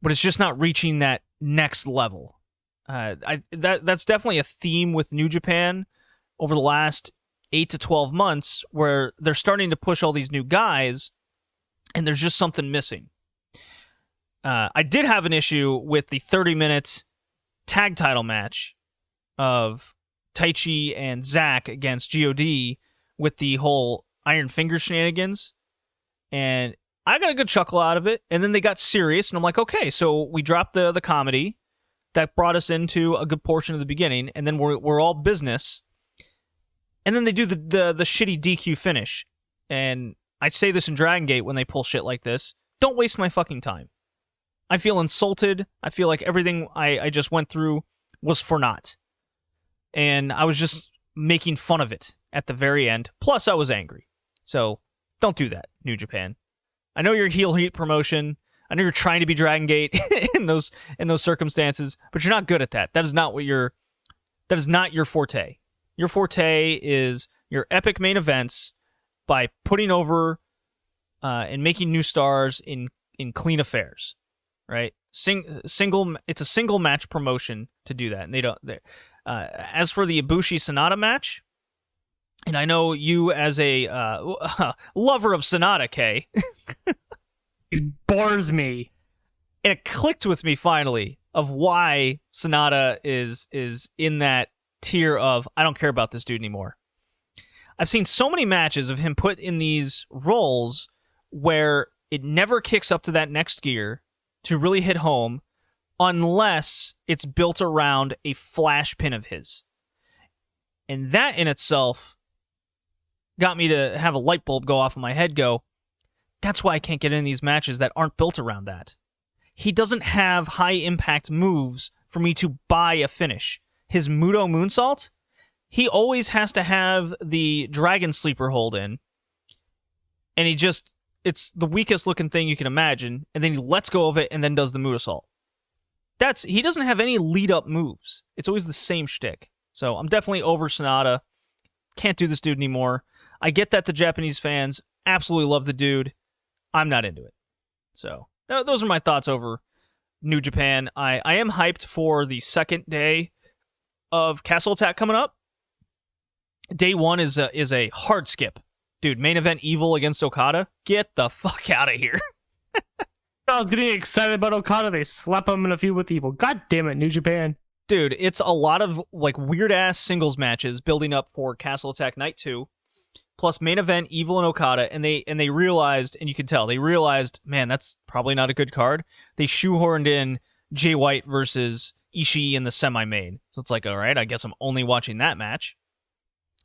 But it's just not reaching that next level. That's definitely a theme with New Japan over the last 8 to 12 months, where they're starting to push all these new guys, and there's just something missing. I did have an issue with the 30-minute tag title match of Taichi and Zack against God with the whole Iron Finger shenanigans. And I got a good chuckle out of it. And then they got serious, and I'm like, okay, so we dropped the comedy that brought us into a good portion of the beginning, and then we're all business. And then they do the shitty DQ finish. And I say this in Dragon Gate when they pull shit like this. Don't waste my fucking time. I feel insulted. I feel like everything I just went through was for naught. And I was just making fun of it at the very end. Plus, I was angry. So, don't do that, New Japan. I know you're a heel heat promotion. I know you're trying to be Dragon Gate in those circumstances, but you're not good at that. That is not your forte. Your forte is your epic main events by putting over and making new stars in clean affairs, right? It's a single match promotion to do that, and they don't. As for the Ibushi Sonata match, and I know you as a lover of Sonata, Kay. It bores me. And it clicked with me finally of why Sonata is in that tier of I don't care about this dude anymore. I've seen so many matches of him put in these roles where it never kicks up to that next gear to really hit home unless it's built around a flash pin of his. And that in itself got me to have a light bulb go off in my head go, that's why I can't get in these matches that aren't built around that. He doesn't have high-impact moves for me to buy a finish. His Muto Moonsault, he always has to have the Dragon Sleeper hold in, and it's the weakest-looking thing you can imagine, and then he lets go of it and then does the Mutosault. He doesn't have any lead-up moves. It's always the same shtick. So I'm definitely over Sonata. Can't do this dude anymore. I get that the Japanese fans absolutely love the dude. I'm not into it. So, those are my thoughts over New Japan. I am hyped for the second day of Castle Attack coming up. Day one is a hard skip. Dude, main event Evil against Okada. Get the fuck out of here. I was getting excited about Okada. They slap him in a feud with Evil. God damn it, New Japan. Dude, it's a lot of like weird-ass singles matches building up for Castle Attack Night 2. Plus main event, Evil and Okada, and they realized, and you can tell, they realized, man, that's probably not a good card. They shoehorned in Jay White versus Ishii in the semi-main. So it's like, all right, I guess I'm only watching that match.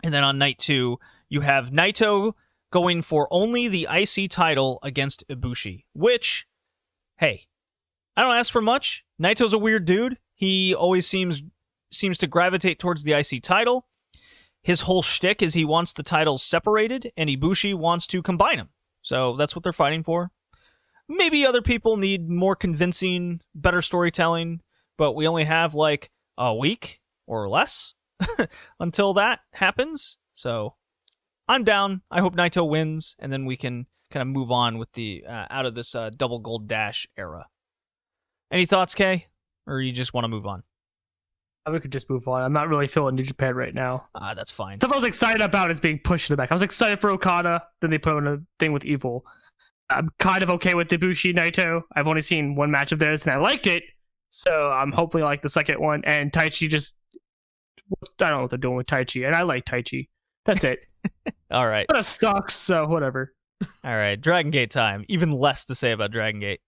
And then on night 2, you have Naito going for only the IC title against Ibushi, which, hey, I don't ask for much. Naito's a weird dude. He always seems to gravitate towards the IC title. His whole shtick is he wants the titles separated, and Ibushi wants to combine them. So that's what they're fighting for. Maybe other people need more convincing, better storytelling, but we only have like a week or less until that happens. So I'm down. I hope Naito wins, and then we can kind of move on with the out of this double gold dash era. Any thoughts, Kay? Or you just want to move on? We could just move on. I'm not really feeling New Japan right now. That's fine. Something I was excited about is being pushed to the back. I was excited for Okada, then they put him in a thing with Evil. I'm kind of okay with Ibushi Naito. I've only seen one match of theirs, and I liked it. So I'm hopefully like the second one. And Taichi just... I don't know what they're doing with Taichi, and I like Taichi. That's it. All right. But it sucks, so whatever. All right, Dragon Gate time. Even less to say about Dragon Gate.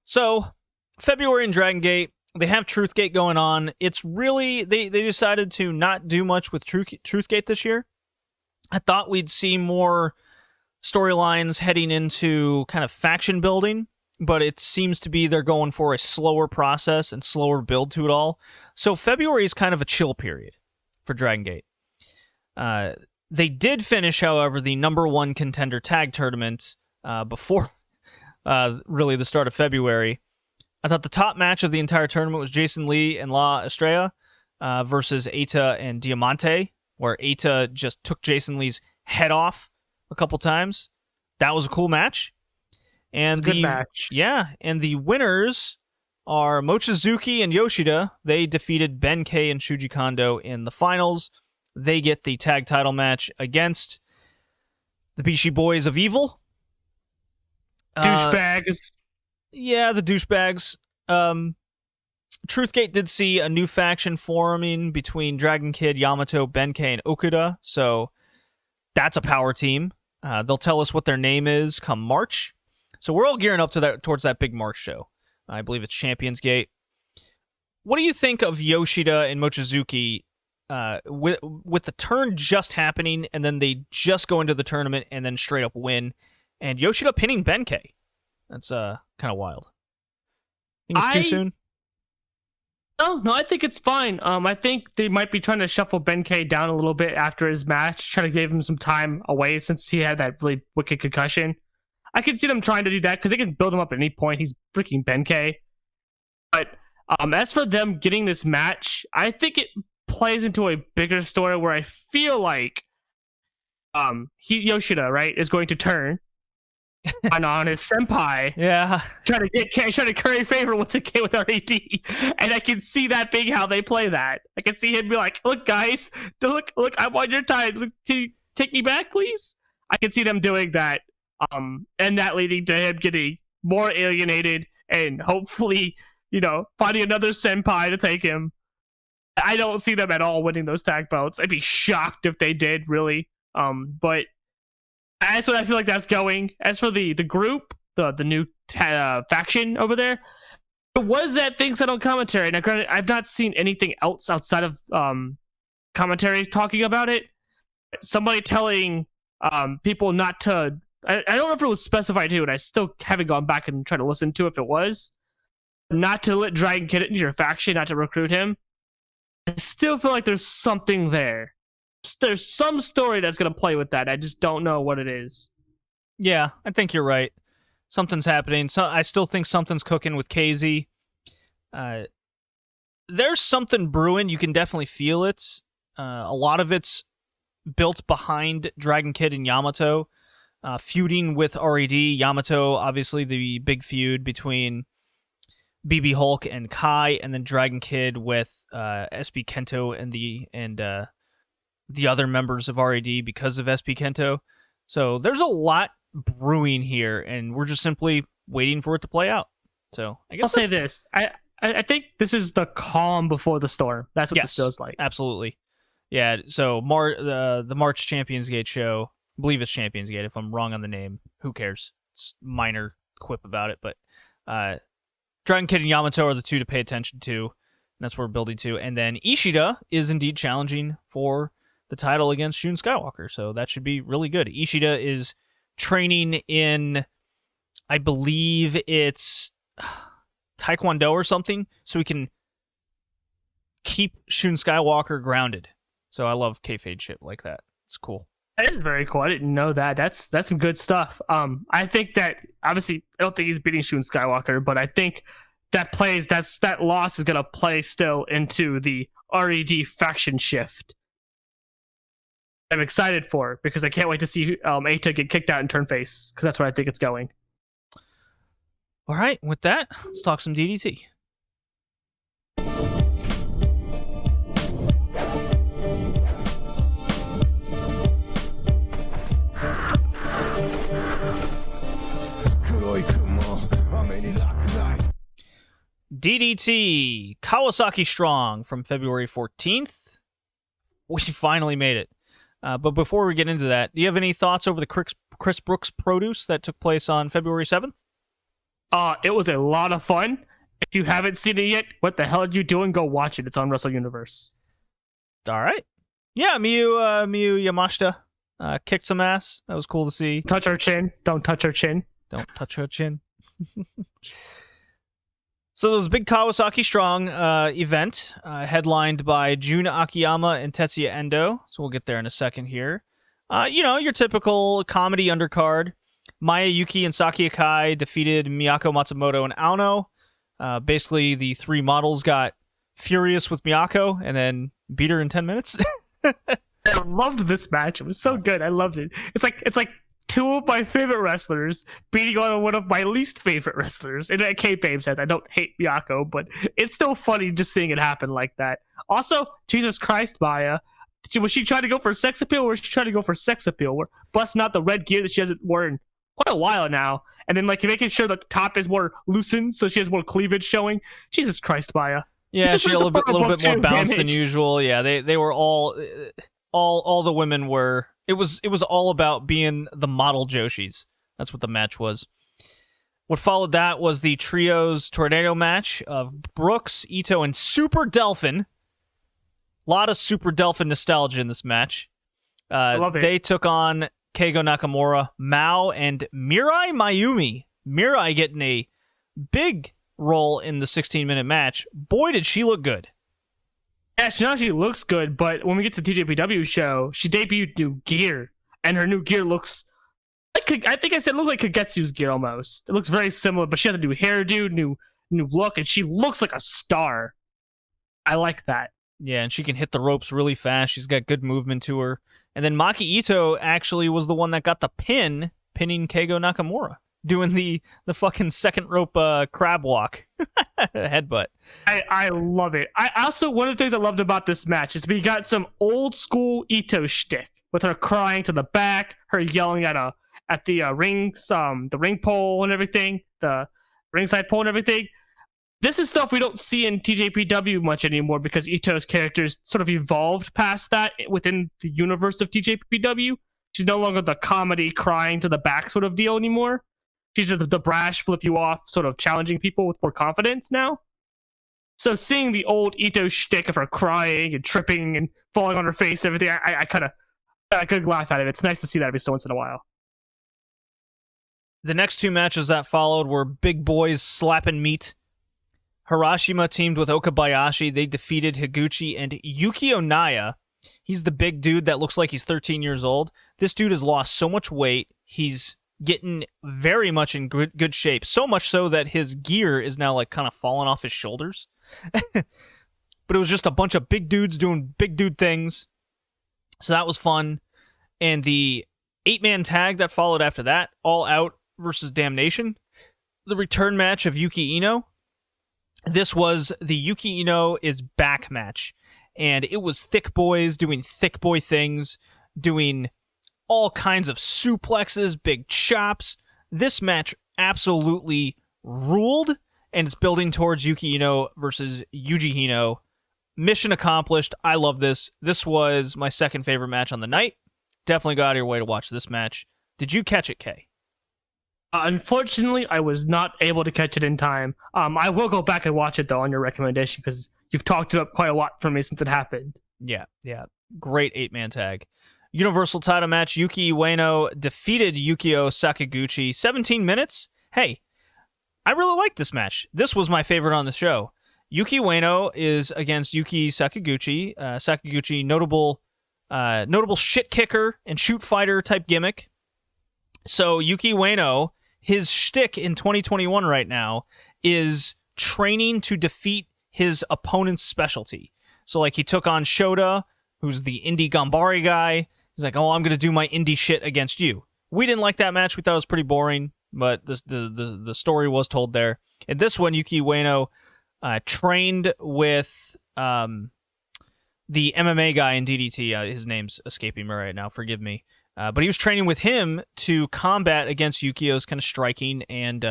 So, February in Dragon Gate, they have Truth Gate going on. It's really, they decided to not do much with Truth Gate this year. I thought we'd see more storylines heading into kind of faction building, but it seems to be they're going for a slower process and slower build to it all. So February is kind of a chill period for Dragon Gate. They did finish, however, the number one contender tag tournament before really the start of February. I thought the top match of the entire tournament was Jason Lee and La Estrella versus Eita and Diamante, where Eita just took Jason Lee's head off a couple times. That was a cool match. And good match. Yeah, and the winners are Mochizuki and Yoshida. They defeated Ben K and Shuji Kondo in the finals. They get the tag title match against the Bishi Boys of Evil. Douchebags. Yeah, the douchebags. Truthgate did see a new faction forming between Dragon Kid, Yamato, Benkei, and Okuda, so that's a power team. They'll tell us what their name is come March. So we're all gearing up to that towards that big March show. I believe it's Champions Gate. What do you think of Yoshida and Mochizuki with the turn just happening, and then they just go into the tournament and then straight up win, and Yoshida pinning Benkei? That's kind of wild. Think it's too soon? No, I think it's fine. I think they might be trying to shuffle Benkei down a little bit after his match, trying to give him some time away since he had that really wicked concussion. I can see them trying to do that because they can build him up at any point. He's freaking Benkei. But as for them getting this match, I think it plays into a bigger story where I feel like Yoshida, right, is going to turn on his senpai. Yeah. Trying to curry favor once again with RAD. And I can see that being how they play that. I can see him be like, look, guys, look, I want your time. Look, can you take me back, please? I can see them doing that. And that leading to him getting more alienated and hopefully, finding another senpai to take him. I don't see them at all winning those tag belts. I'd be shocked if they did, really. But that's what I feel like that's going. As for the group, the new faction over there, it was that thing said on commentary. Now, granted, I've not seen anything else outside of commentary talking about it. Somebody telling people not to. I don't know if it was specified too, and I still haven't gone back and tried to listen to if it was. Not to let Dragon Kid into your faction, not to recruit him. I still feel like there's something there. There's some story that's going to play with that. I just don't know what it is. Yeah, I think you're right. Something's happening. So I still think something's cooking with KZ. There's something brewing. You can definitely feel it. A lot of it's built behind Dragon Kid and Yamato. Feuding with RAD. Yamato, obviously the big feud between BB Hulk and Kai, and then Dragon Kid with SB Kento and the other members of RAD because of SB Kento. So there's a lot brewing here, and we're just simply waiting for it to play out. So I guess I'll say this. I think this is the calm before the storm. That's what this feels like. Absolutely. Yeah, so the March Champions Gate show, I believe it's Champions Gate. If I'm wrong on the name, who cares? It's a minor quip about it, but Dragon Kid and Yamato are the two to pay attention to. And that's what we're building to. And then Ishida is indeed challenging for the title against Shun Skywalker, so that should be really good. Ishida is training in, I believe it's Taekwondo or something, so we can keep Shun Skywalker grounded. So I love kayfabe shit like that. It's cool. That is very cool. I didn't know that. That's some good stuff. I think that obviously I don't think he's beating Shun Skywalker, but I think that loss is gonna play still into the RED faction shift. I'm excited for it because I can't wait to see Eita get kicked out and turn face, because that's where I think it's going. All right, with that, let's talk some DDT. DDT Kawasaki Strong from February 14th. We finally made it. But before we get into that, do you have any thoughts over the Chris Brooks produce that took place on February 7th? It was a lot of fun. If you haven't seen it yet, what the hell are you doing? Go watch it. It's on Wrestle Universe. All right. Yeah, Miyu Yamashita kicked some ass. That was cool to see. Touch her chin. Don't touch her chin. Don't touch her chin. So there was a big Kawasaki Strong event, headlined by Jun Akiyama and Tetsuya Endo. So we'll get there in a second here. Your typical comedy undercard. Maya Yuki and Saki Akai defeated Miyako Matsumoto and Aono. Basically, the three models got furious with Miyako and then beat her in 10 minutes. I loved this match. It was so good. I loved it. It's like two of my favorite wrestlers beating on one of my least favorite wrestlers. In a kayfabe sense, I don't hate Miyako, but it's still funny just seeing it happen like that. Also, Jesus Christ, Maya, Was she trying to go for sex appeal, or was she trying to go for sex appeal? We're busting out the red gear that she hasn't worn quite a while now, and then like making sure that the top is more loosened so she has more cleavage showing. Jesus Christ, Maya. Yeah, she had a little bit more bounce than usual. Yeah, they were all the women were. It was all about being the model Joshis. That's what the match was. What followed that was the trios tornado match of Brooks, Ito, and Super Delphin. A lot of Super Delphin nostalgia in this match. I love it. They took on Keigo Nakamura, Mao, and Mirai Mayumi. Mirai getting a big role in the 16-minute match. Boy, did she look good. Yeah, she not only looks good, but when we get to the TJPW show, she debuted new gear, and her new gear looks like, I think I said it looks like Kagetsu's gear almost. It looks very similar, but she had a new hairdo, new look, and she looks like a star. I like that. Yeah, and she can hit the ropes really fast. She's got good movement to her. And then Maki Ito actually was the one that got the pinning Keigo Nakamura, doing the fucking second rope crab walk headbutt. I love it. I also, one of the things I loved about this match is we got some old school Ito shtick with her crying to the back, her yelling at the the ring pole and everything, the ringside pole and everything. This is stuff we don't see in TJPW much anymore because Ito's characters sort of evolved past that within the universe of TJPW. She's no longer the comedy crying to the back sort of deal anymore. She's just the brash, flip you off, sort of challenging people with more confidence now. So seeing the old Ito shtick of her crying and tripping and falling on her face and everything, I kind of could laugh at it. It's nice to see that every so once in a while. The next two matches that followed were big boys slapping meat. Hiroshima teamed with Okabayashi. They defeated Higuchi and Yuki Onaya. He's the big dude that looks like he's 13 years old. This dude has lost so much weight. He's getting very much in good shape. So much so that his gear is now like kind of falling off his shoulders. But it was just a bunch of big dudes doing big dude things. So that was fun. And the 8-man tag that followed after that, All Out versus Damnation. The return match of Yuki Ino. This was the Yuki Ino is back match. And it was thick boys doing thick boy things, doing all kinds of suplexes, big chops. This match absolutely ruled, and it's building towards Yuki Ino versus Yuji Hino. Mission accomplished. I love this. This was my second favorite match on the night. Definitely go out of your way to watch this match. Did you catch it, Kay? Unfortunately, I was not able to catch it in time. I will go back and watch it, though, on your recommendation, because you've talked it up quite a lot for me since it happened. Yeah. Great 8-man tag. Universal title match, Yuki Ueno defeated Yukio Sakaguchi. 17 minutes? Hey, I really like this match. This was my favorite on the show. Yuki Ueno is against Yuki Sakaguchi. Sakaguchi, notable shit kicker and shoot fighter type gimmick. So Yuki Ueno, his shtick in 2021 right now is training to defeat his opponent's specialty. So like he took on Shota, who's the indie Gambari guy. He's like, oh, I'm going to do my indie shit against you. We didn't like that match. We thought it was pretty boring, but the story was told there. In this one, Yuki Ueno trained with the MMA guy in DDT. His name's escaping me right now. Forgive me. But he was training with him to combat against Yukio's kind of striking and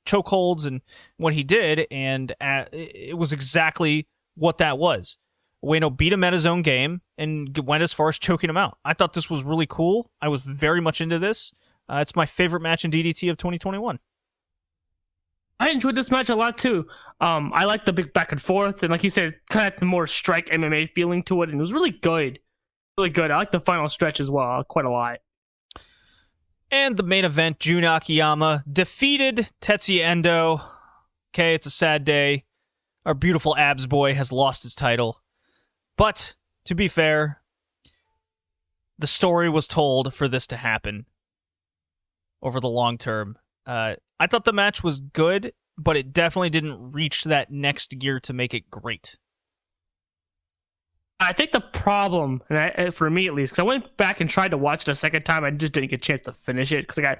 chokeholds and what he did, and it was exactly what that was. Ueno beat him at his own game and went as far as choking him out. I thought this was really cool. I was very much into this. It's my favorite match in DDT of 2021. I enjoyed this match a lot too. I liked the big back and forth, and like you said, kind of had the more strike MMA feeling to it, and it was really good. Really good. I like the final stretch as well, quite a lot. And the main event, Jun Akiyama defeated Tetsuya Endo. Okay, it's a sad day. Our beautiful abs boy has lost his title. But, to be fair, the story was told for this to happen over the long term. I thought the match was good, but it definitely didn't reach that next gear to make it great. I think the problem, for me at least, because I went back and tried to watch it a second time, I just didn't get a chance to finish it because I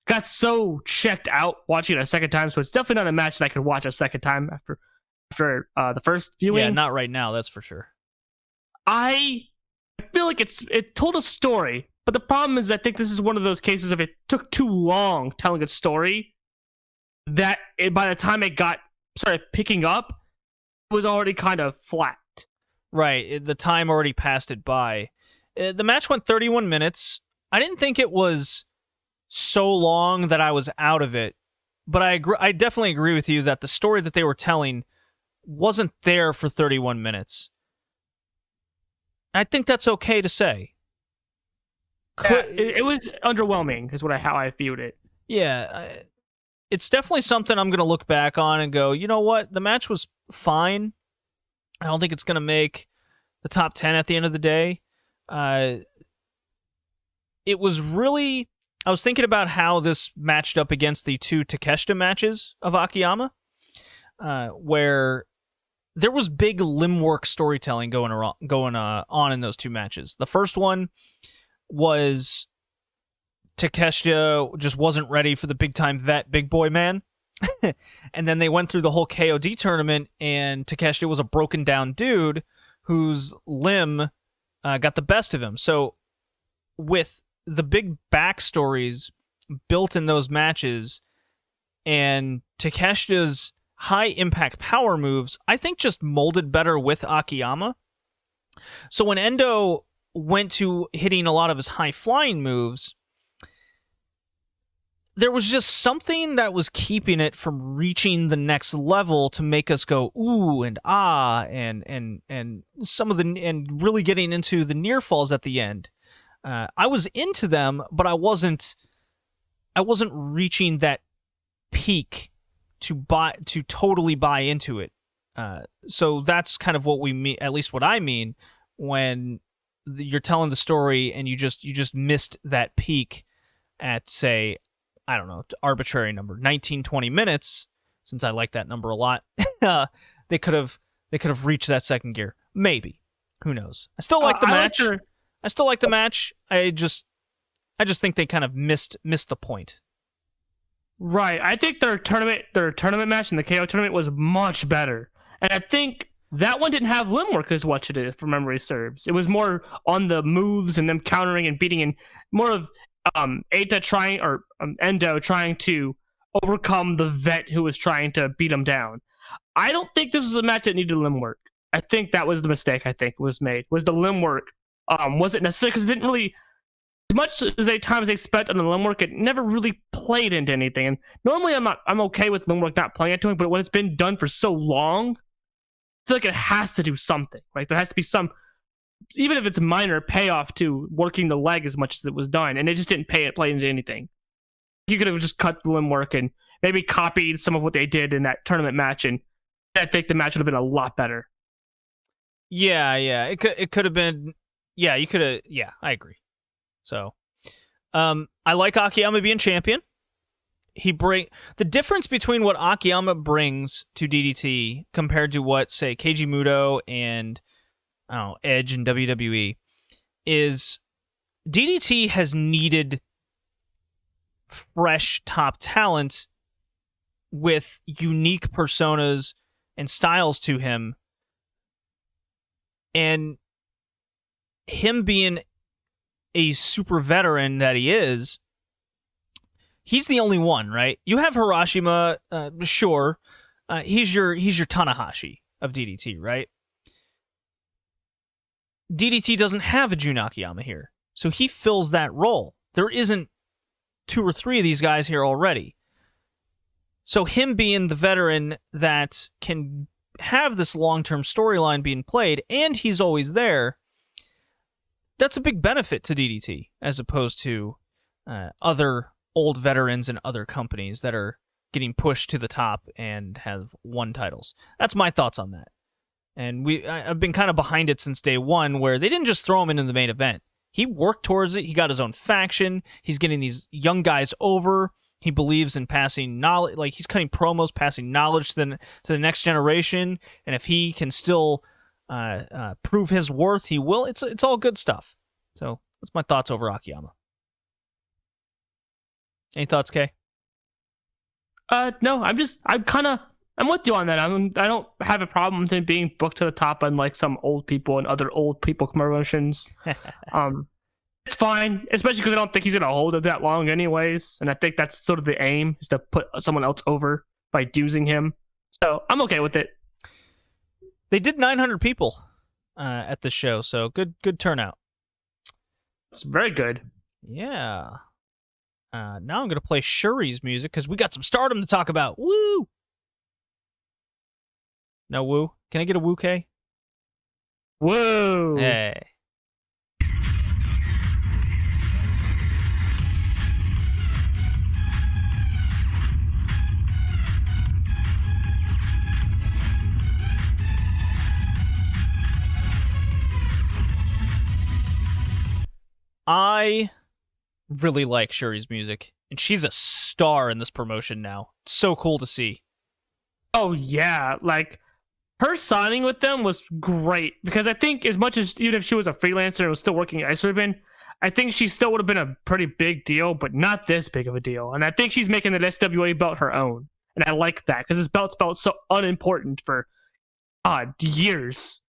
got so checked out watching it a second time. So it's definitely not a match that I could watch a second time after the first viewing. Yeah, not right now, that's for sure. I I feel like it told a story, but the problem is I think this is one of those cases of it took too long telling its story that by the time it started picking up, it was already kind of flat. Right, the time already passed it by. The match went 31 minutes. I didn't think it was so long that I was out of it, but I definitely agree with you that the story that they were telling wasn't there for 31 minutes. I think that's okay to say. It was underwhelming, is how I viewed it. Yeah, it's definitely something I'm going to look back on and go, you know what? The match was fine. I don't think it's going to make the top 10 at the end of the day. It was really... I was thinking about how this matched up against the 2 Takeshita matches of Akiyama, where there was big limb work storytelling going on in those 2 matches. The first one was Takeshita just wasn't ready for the big-time vet, big boy man. And then they went through the whole KOD tournament, and Takeshita was a broken-down dude whose limb got the best of him. So with the big backstories built in those matches and Takeshita's high-impact power moves, I think just molded better with Akiyama. So when Endo went to hitting a lot of his high-flying moves, there was just something that was keeping it from reaching the next level to make us go ooh and ah and some of the and really getting into the near falls at the end. I was into them, but I wasn't reaching that peak to totally buy into it. So that's kind of what we mean, at least what I mean, when you're telling the story and you just missed that peak at, say, I don't know, arbitrary number, 19, 20 minutes, since I like that number a lot. They could have reached that second gear. Maybe. Who knows? I still like the match. I still like the match. I just think they kind of missed the point. Right. I think their tournament match in the KO tournament was much better. And I think that one didn't have limb work as much as it is, if memory serves. It was more on the moves and them countering and beating, and more of Endo trying to overcome the vet who was trying to beat him down. I don't think this was a match that needed limb work. I think that was the mistake was made. Was the limb work wasn't necessary, because it didn't really, as much as times they spent on the limb work, it never really played into anything. And normally I'm okay with limb work not playing into it, but when it's been done for so long, I feel like it has to do something. Like there has to be some, even if it's minor, payoff to working the leg as much as it was done, and it just didn't play into anything. You could have just cut the limb work and maybe copied some of what they did in that tournament match, and I think the match would have been a lot better. Yeah, it could have been. Yeah, you could have. Yeah, I agree. So, I like Akiyama being champion. The difference between what Akiyama brings to DDT compared to what, say, Keiji Muto and Edge and WWE is DDT has needed fresh top talent with unique personas and styles to him, and him being a super veteran that he is, he's the only one, right? You have Hiroshima, sure. He's your Tanahashi of DDT, right? DDT doesn't have a Jun Akiyama here, so he fills that role. There isn't 2 or 3 of these guys here already. So him being the veteran that can have this long-term storyline being played, and he's always there, that's a big benefit to DDT, as opposed to other old veterans and other companies that are getting pushed to the top and have won titles. That's my thoughts on that. And I've been kind of behind it since day one, where they didn't just throw him into the main event. He worked towards it. He got his own faction. He's getting these young guys over. He believes in passing knowledge, like he's cutting promos, passing knowledge to the next generation. And if he can still prove his worth, he will. It's all good stuff. So that's my thoughts over Akiyama. Any thoughts, Kay? No, I'm kind of I'm with you on that. I don't have a problem with him being booked to the top, unlike some old people and other old people promotions. It's fine, especially because I don't think he's gonna hold it that long, anyways. And I think that's sort of the aim, is to put someone else over by using him. So I'm okay with it. They did 900 people at the show, so good turnout. It's very good. Yeah. Now I'm gonna play Shuri's music because we got some Stardom to talk about. Woo! No woo? Can I get a woo, K? Woo! Hey. I really like Shuri's music, and she's a star in this promotion now. It's so cool to see. Oh yeah, like her signing with them was great, because I think as much as, even if she was a freelancer and was still working at Ice Ribbon, I think she still would have been a pretty big deal, but not this big of a deal. And I think she's making the SWA belt her own, and I like that, because this belt's felt so unimportant for years.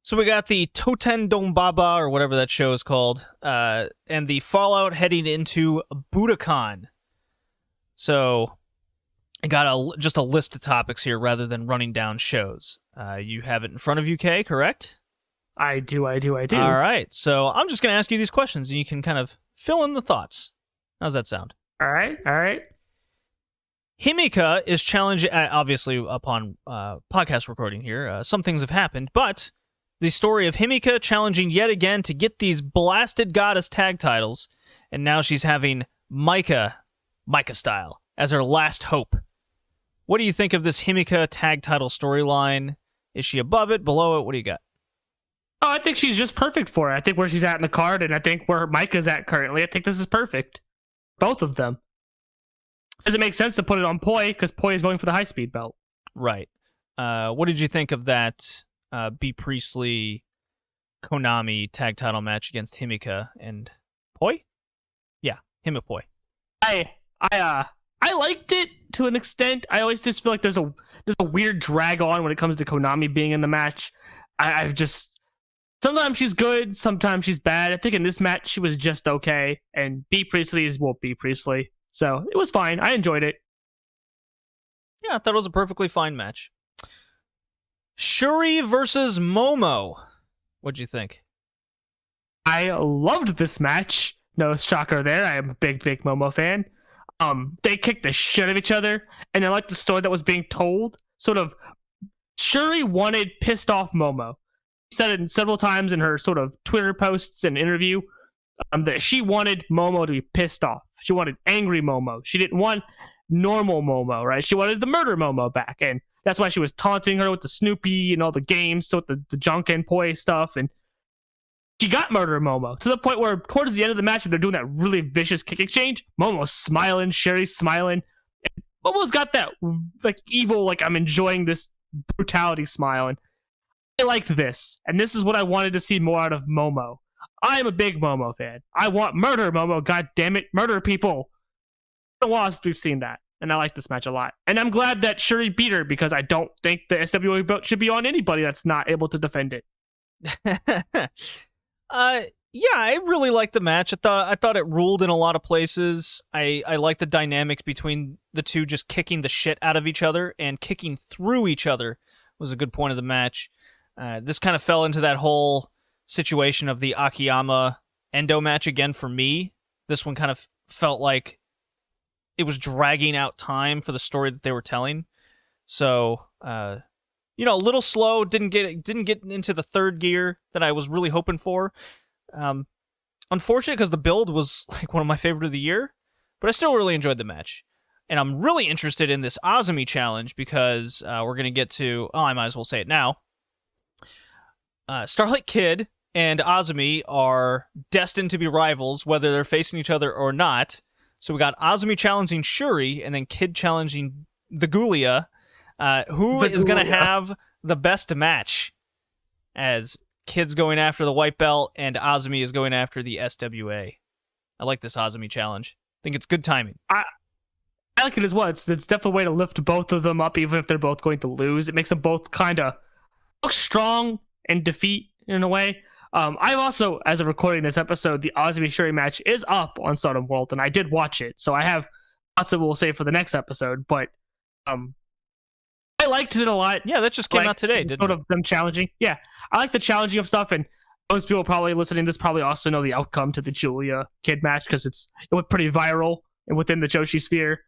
So we got the Toten Donbaba, or whatever that show is called, and the Fallout heading into Budokan. So I got just a list of topics here rather than running down shows. You have it in front of you, Kay, correct? I do. All right, so I'm just going to ask you these questions, and you can kind of fill in the thoughts. How's that sound? All right. Himika is challenging, obviously upon podcast recording here, some things have happened, but the story of Himika challenging yet again to get these blasted goddess tag titles, and now she's having Micah style, as her last hope. What do you think of this Himika tag title storyline? Is she above it, below it? What do you got? Oh, I think she's just perfect for it. I think where she's at in the card, and I think where Micah's at currently, I think this is perfect. Both of them. Does it make sense to put it on Poi, because Poi is going for the high-speed belt? Right. What did you think of that B. Priestley Konami tag title match against Himika and Poi? Yeah, him and Poi. I liked it to an extent. I always just feel like there's a weird drag on when it comes to Konami being in the match. I've just, sometimes she's good, sometimes she's bad. I think in this match she was just okay, and B. Priestley is B. Priestley, so it was fine. I enjoyed it. Yeah, I thought it was a perfectly fine match. Shuri versus Momo. What'd you think? I loved this match. No shocker there. I am a big Momo fan. They kicked the shit out of each other, and I liked the story that was being told. Sort of, Shuri wanted pissed off Momo. She said it several times in her sort of Twitter posts and interview, that she wanted Momo to be pissed off. She wanted angry Momo. She didn't want normal Momo, right? She wanted the murder Momo back, and that's why she was taunting her with the Snoopy and all the games, so with the junk and Poi stuff, and she got murder Momo to the point where towards the end of the match, when they're doing that really vicious kick exchange, Momo's smiling, Sherry's smiling, and Momo's got that like evil, like I'm enjoying this brutality smile, and I liked this, and this is what I wanted to see more out of Momo. I am a big Momo fan. I want murder Momo, god damn it, murder people. The Wasp, we've seen that, and I like this match a lot, and I'm glad that Shuri beat her, because I don't think the SWA belt should be on anybody that's not able to defend it. Yeah, I really liked the match. I thought it ruled in a lot of places. I liked the dynamic between the two just kicking the shit out of each other, and kicking through each other was a good point of the match. This kind of fell into that whole situation of the Akiyama Endo match again for me. This one kind of felt like it was dragging out time for the story that they were telling. So, a little slow, didn't get into the third gear that I was really hoping for. Unfortunate, because the build was like one of my favorite of the year, but I still really enjoyed the match. And I'm really interested in this Azumi challenge, because we're going to get to, I might as well say it now. Starlight Kid and Azumi are destined to be rivals, whether they're facing each other or not. So we got Azumi challenging Shuri, and then Kid challenging the Ghoulia. Who is going to have the best match, as Kid's going after the white belt and Azumi is going after the SWA? I like this Azumi challenge. I think it's good timing. I like it as well. It's definitely a way to lift both of them up, even if they're both going to lose. It makes them both kind of look strong and defeat in a way. I've also, as of recording this episode, the Azumi Shuri match is up on Stardom World, and I did watch it, so I have lots that we'll say for the next episode. But I liked it a lot. Yeah, that just came out today, didn't sort it? of them challenging. Yeah, I like the challenging of stuff, and most people probably listening to this probably also know the outcome to the Julia Kid match because it went pretty viral within the Joshi sphere.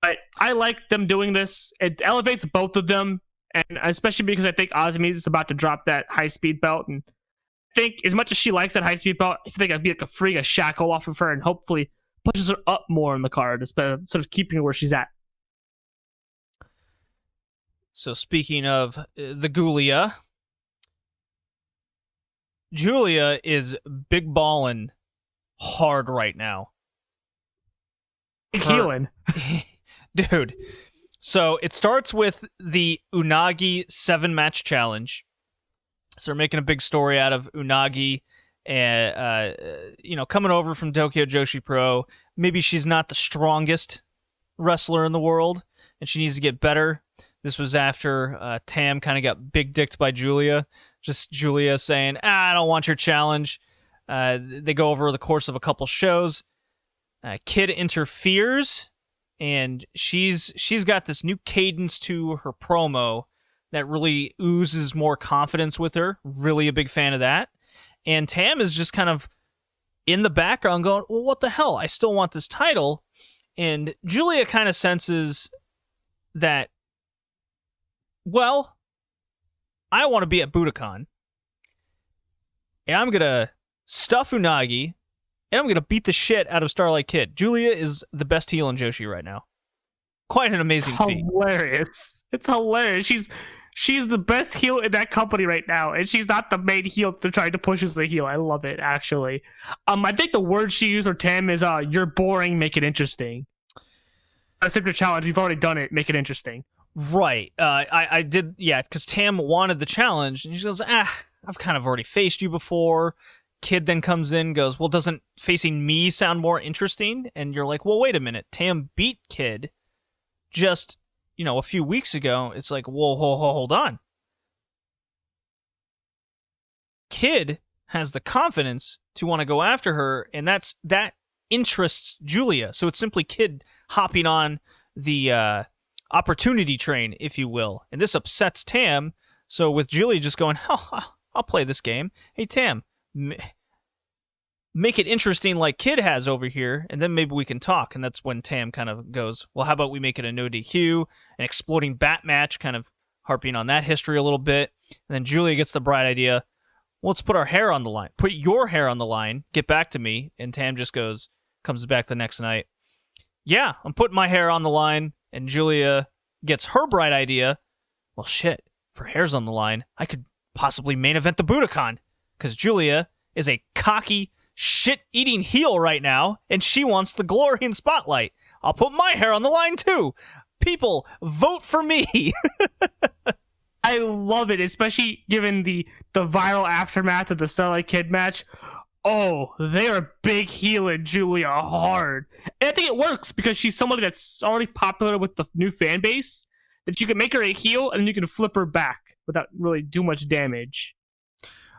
But I like them doing this. It elevates both of them, and especially because I think Azumi is about to drop that high-speed belt, and I think as much as she likes that high-speed belt, I think I'd be like freeing a shackle off of her and hopefully pushes her up more in the card instead of sort of keeping her where she's at. So speaking of the Ghoulia, Julia is big ballin' hard right now. Healing. Dude. So it starts with the Unagi 7-match challenge. So they're making a big story out of Unagi and coming over from Tokyo Joshi Pro. Maybe she's not the strongest wrestler in the world and she needs to get better. This was after Tam kind of got big dicked by Julia. Just Julia saying, I don't want your challenge. They go over the course of a couple shows. Kid interferes, and she's got this new cadence to her promo that really oozes more confidence with her. Really a big fan of that. And Tam is just kind of in the background going, well, what the hell? I still want this title. And Julia kind of senses that, well, I want to be at Budokan, and I'm going to stuff Unagi, and I'm going to beat the shit out of Starlight Kid. Julia is the best heel in Joshi right now. Quite an amazing feat. Hilarious. It's hilarious. She's the best heel in that company right now, and she's not the main heel they're trying to push as the heel. I love it, actually. I think the word she used, or Tam, is you're boring, make it interesting. Accept your challenge. We've already done it. Make it interesting. Right. I did, yeah, because Tam wanted the challenge, and she goes, I've kind of already faced you before. Kid then comes in, goes, well, doesn't facing me sound more interesting? And you're like, well, wait a minute. Tam beat Kid just, a few weeks ago. It's like, whoa, hold on. Kid has the confidence to want to go after her, and that interests Julia. So it's simply Kid hopping on the opportunity train, if you will. And this upsets Tam. So with Julia just going, I'll play this game. Hey, Tam, make it interesting like Kid has over here, and then maybe we can talk. And that's when Tam kind of goes, well, how about we make it a no DQ, an exploding bat match, kind of harping on that history a little bit. And then Julia gets the bright idea, well, let's put our hair on the line. Put your hair on the line. Get back to me. And Tam just comes back the next night. Yeah, I'm putting my hair on the line. And Julia gets her bright idea. Well, shit, if her hair's on the line, I could possibly main event the Budokan. Because Julia is a cocky, shit-eating heel right now, and she wants the glory and spotlight. I'll put my hair on the line, too. People, vote for me. I love it, especially given the viral aftermath of the Starlight Kid match. Oh, they are big healing Julia hard. And I think it works because she's somebody that's already popular with the new fan base, that you can make her a heel and you can flip her back without really too much damage.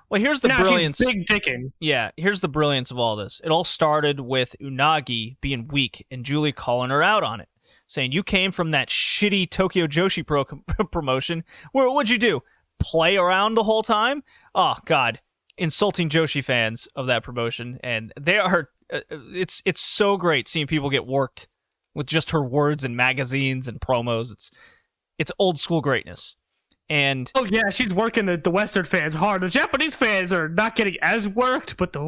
Well, here's the brilliance. She's big dickin'. Yeah, here's the brilliance of all this. It all started with Unagi being weak and Julie calling her out on it, saying, you came from that shitty Tokyo Joshi Pro promotion. What'd you do? Play around the whole time? Oh, God. Insulting Joshi fans of that promotion, and they are it's so great seeing people get worked with just her words in magazines and promos. It's old school greatness. And oh yeah, she's working the Western fans hard. The Japanese fans are not getting as worked, but the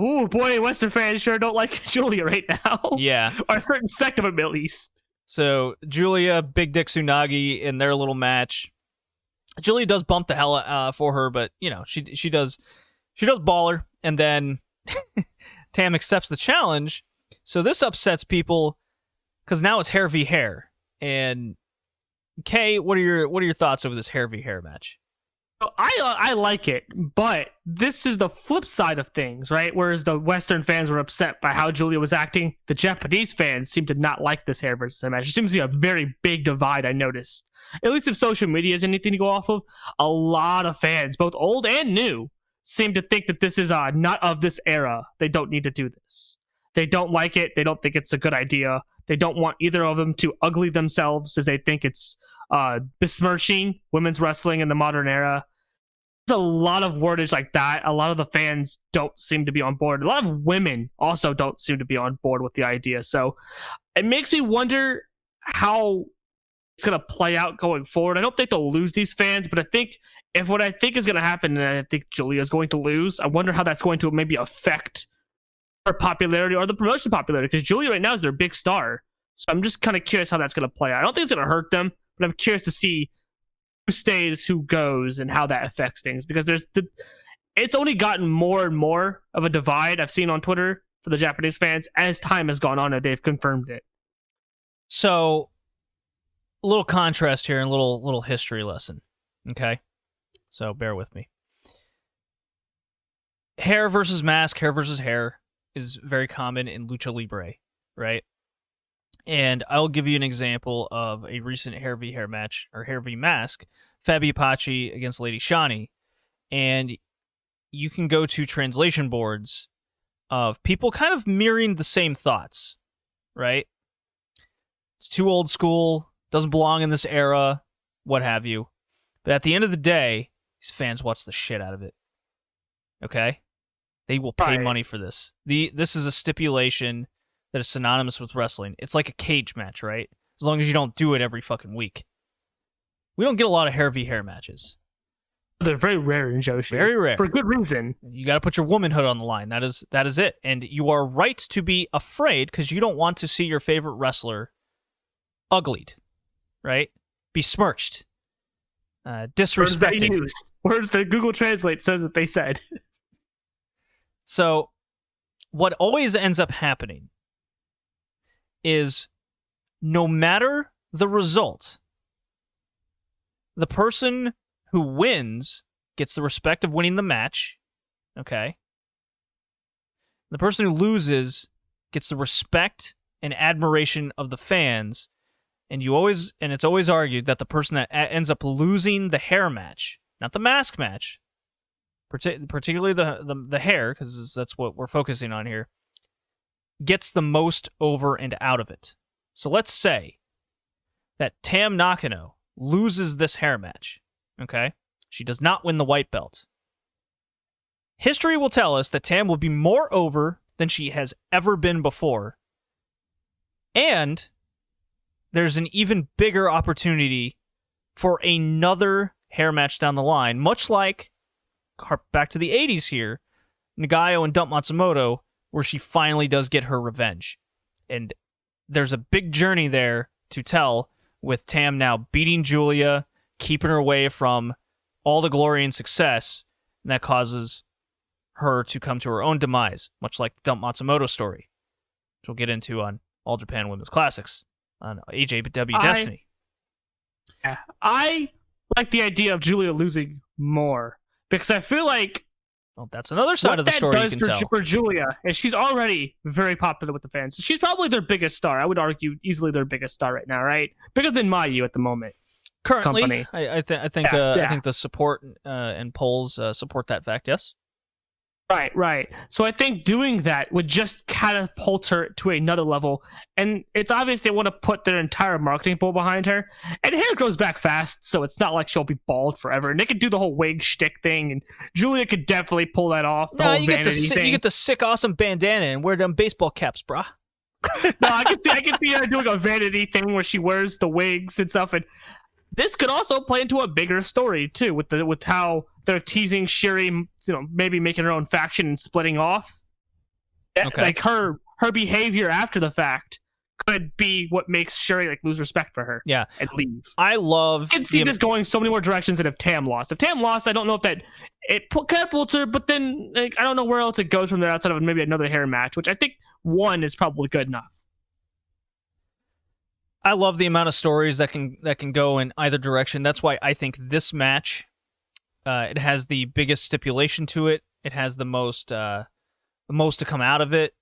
Western fans sure don't like Julia right now. Yeah. Or a certain sect of them at least. So Julia, Big Dick Tsunagi in their little match. Julia does bump the hell for her, but she does ball her, and then Tam accepts the challenge. So this upsets people because now it's hair v hair. And Kay, what are your thoughts over this hair v hair match? I like it, but this is the flip side of things, right? Whereas the Western fans were upset by how Julia was acting, the Japanese fans seem to not like this hair versus hair match. There seems to be a very big divide, I noticed. At least if social media is anything to go off of, a lot of fans, both old and new, seem to think that this is not of this era. They don't need to do this. They don't like it. They don't think it's a good idea. They don't want either of them to ugly themselves, as they think it's besmirching women's wrestling in the modern era. There's a lot of wordage like that. A lot of the fans don't seem to be on board. A lot of women also don't seem to be on board with the idea. So it makes me wonder how it's going to play out going forward. I don't think they'll lose these fans, but I think if what I think is going to happen, and I think Julia's going to lose, I wonder how that's going to maybe affect her popularity or the promotion popularity, because Julia right now is their big star. So I'm just kind of curious how that's going to play out. I don't think it's going to hurt them, but I'm curious to see who stays, who goes, and how that affects things, because it's only gotten more and more of a divide I've seen on Twitter for the Japanese fans as time has gone on and they've confirmed it. So, a little contrast here and a little history lesson, okay? So bear with me. Hair versus mask, hair versus hair is very common in Lucha Libre, right? And I'll give you an example of a recent hair v hair match, or hair v mask, Fabi Apache against Lady Shani. And you can go to translation boards of people kind of mirroring the same thoughts, right? It's too old school, doesn't belong in this era, what have you. But at the end of the day, these fans watch the shit out of it. Okay? They will pay money for this. This is a stipulation that is synonymous with wrestling. It's like a cage match, right? As long as you don't do it every fucking week. We don't get a lot of hair v hair matches. They're very rare in Joshi. Very rare. For good reason. You got to put your womanhood on the line. That is it. And you are right to be afraid, because you don't want to see your favorite wrestler uglied, right? Besmirched. Disrespected. Words that Google Translate says that they said. So, what always ends up happening is, no matter the result, the person who wins gets the respect of winning the match, okay? The person who loses gets the respect and admiration of the fans, and it's always argued that the person that ends up losing the hair match, not the mask match, particularly the hair, because that's what we're focusing on here, gets the most over and out of it. So let's say that Tam Nakano loses this hair match, okay? She does not win the white belt. History will tell us that Tam will be more over than she has ever been before. And there's an even bigger opportunity for another hair match down the line, much like, back to the 80s here, Nagayo and Dump Matsumoto, where she finally does get her revenge. And there's a big journey there to tell, with Tam now beating Julia, keeping her away from all the glory and success, and that causes her to come to her own demise, much like the Dump Matsumoto story, which we'll get into on All Japan Women's Classics, on AJPW Destiny. I like the idea of Julia losing more, because I feel like, well, that's another side of the story you can tell. For Julia, is she's already very popular with the fans. She's probably their biggest star. I would argue easily their biggest star right now, right? Bigger than Mayu at the moment. Currently, I think the support and polls support that fact. Yes. Right. So I think doing that would just catapult her to another level. And it's obvious they want to put their entire marketing pool behind her. And hair grows back fast, so it's not like she'll be bald forever. And they could do the whole wig shtick thing, and Julia could definitely pull that off. You get the sick, awesome bandana and wear them baseball caps, brah. No, I can see her doing a vanity thing where she wears the wigs and stuff. And this could also play into a bigger story too, with how they're teasing Shiri, maybe making her own faction and splitting off. Okay. Like her behavior after the fact could be what makes Shiri lose respect for her. Yeah, and leave. I can see this going so many more directions than if Tam lost. If Tam lost, I don't know if that it catapults her, but then I don't know where else it goes from there outside of maybe another hair match, which I think one is probably good enough. I love the amount of stories that can go in either direction. That's why I think this match It has the biggest stipulation to it. It has the most to come out of it,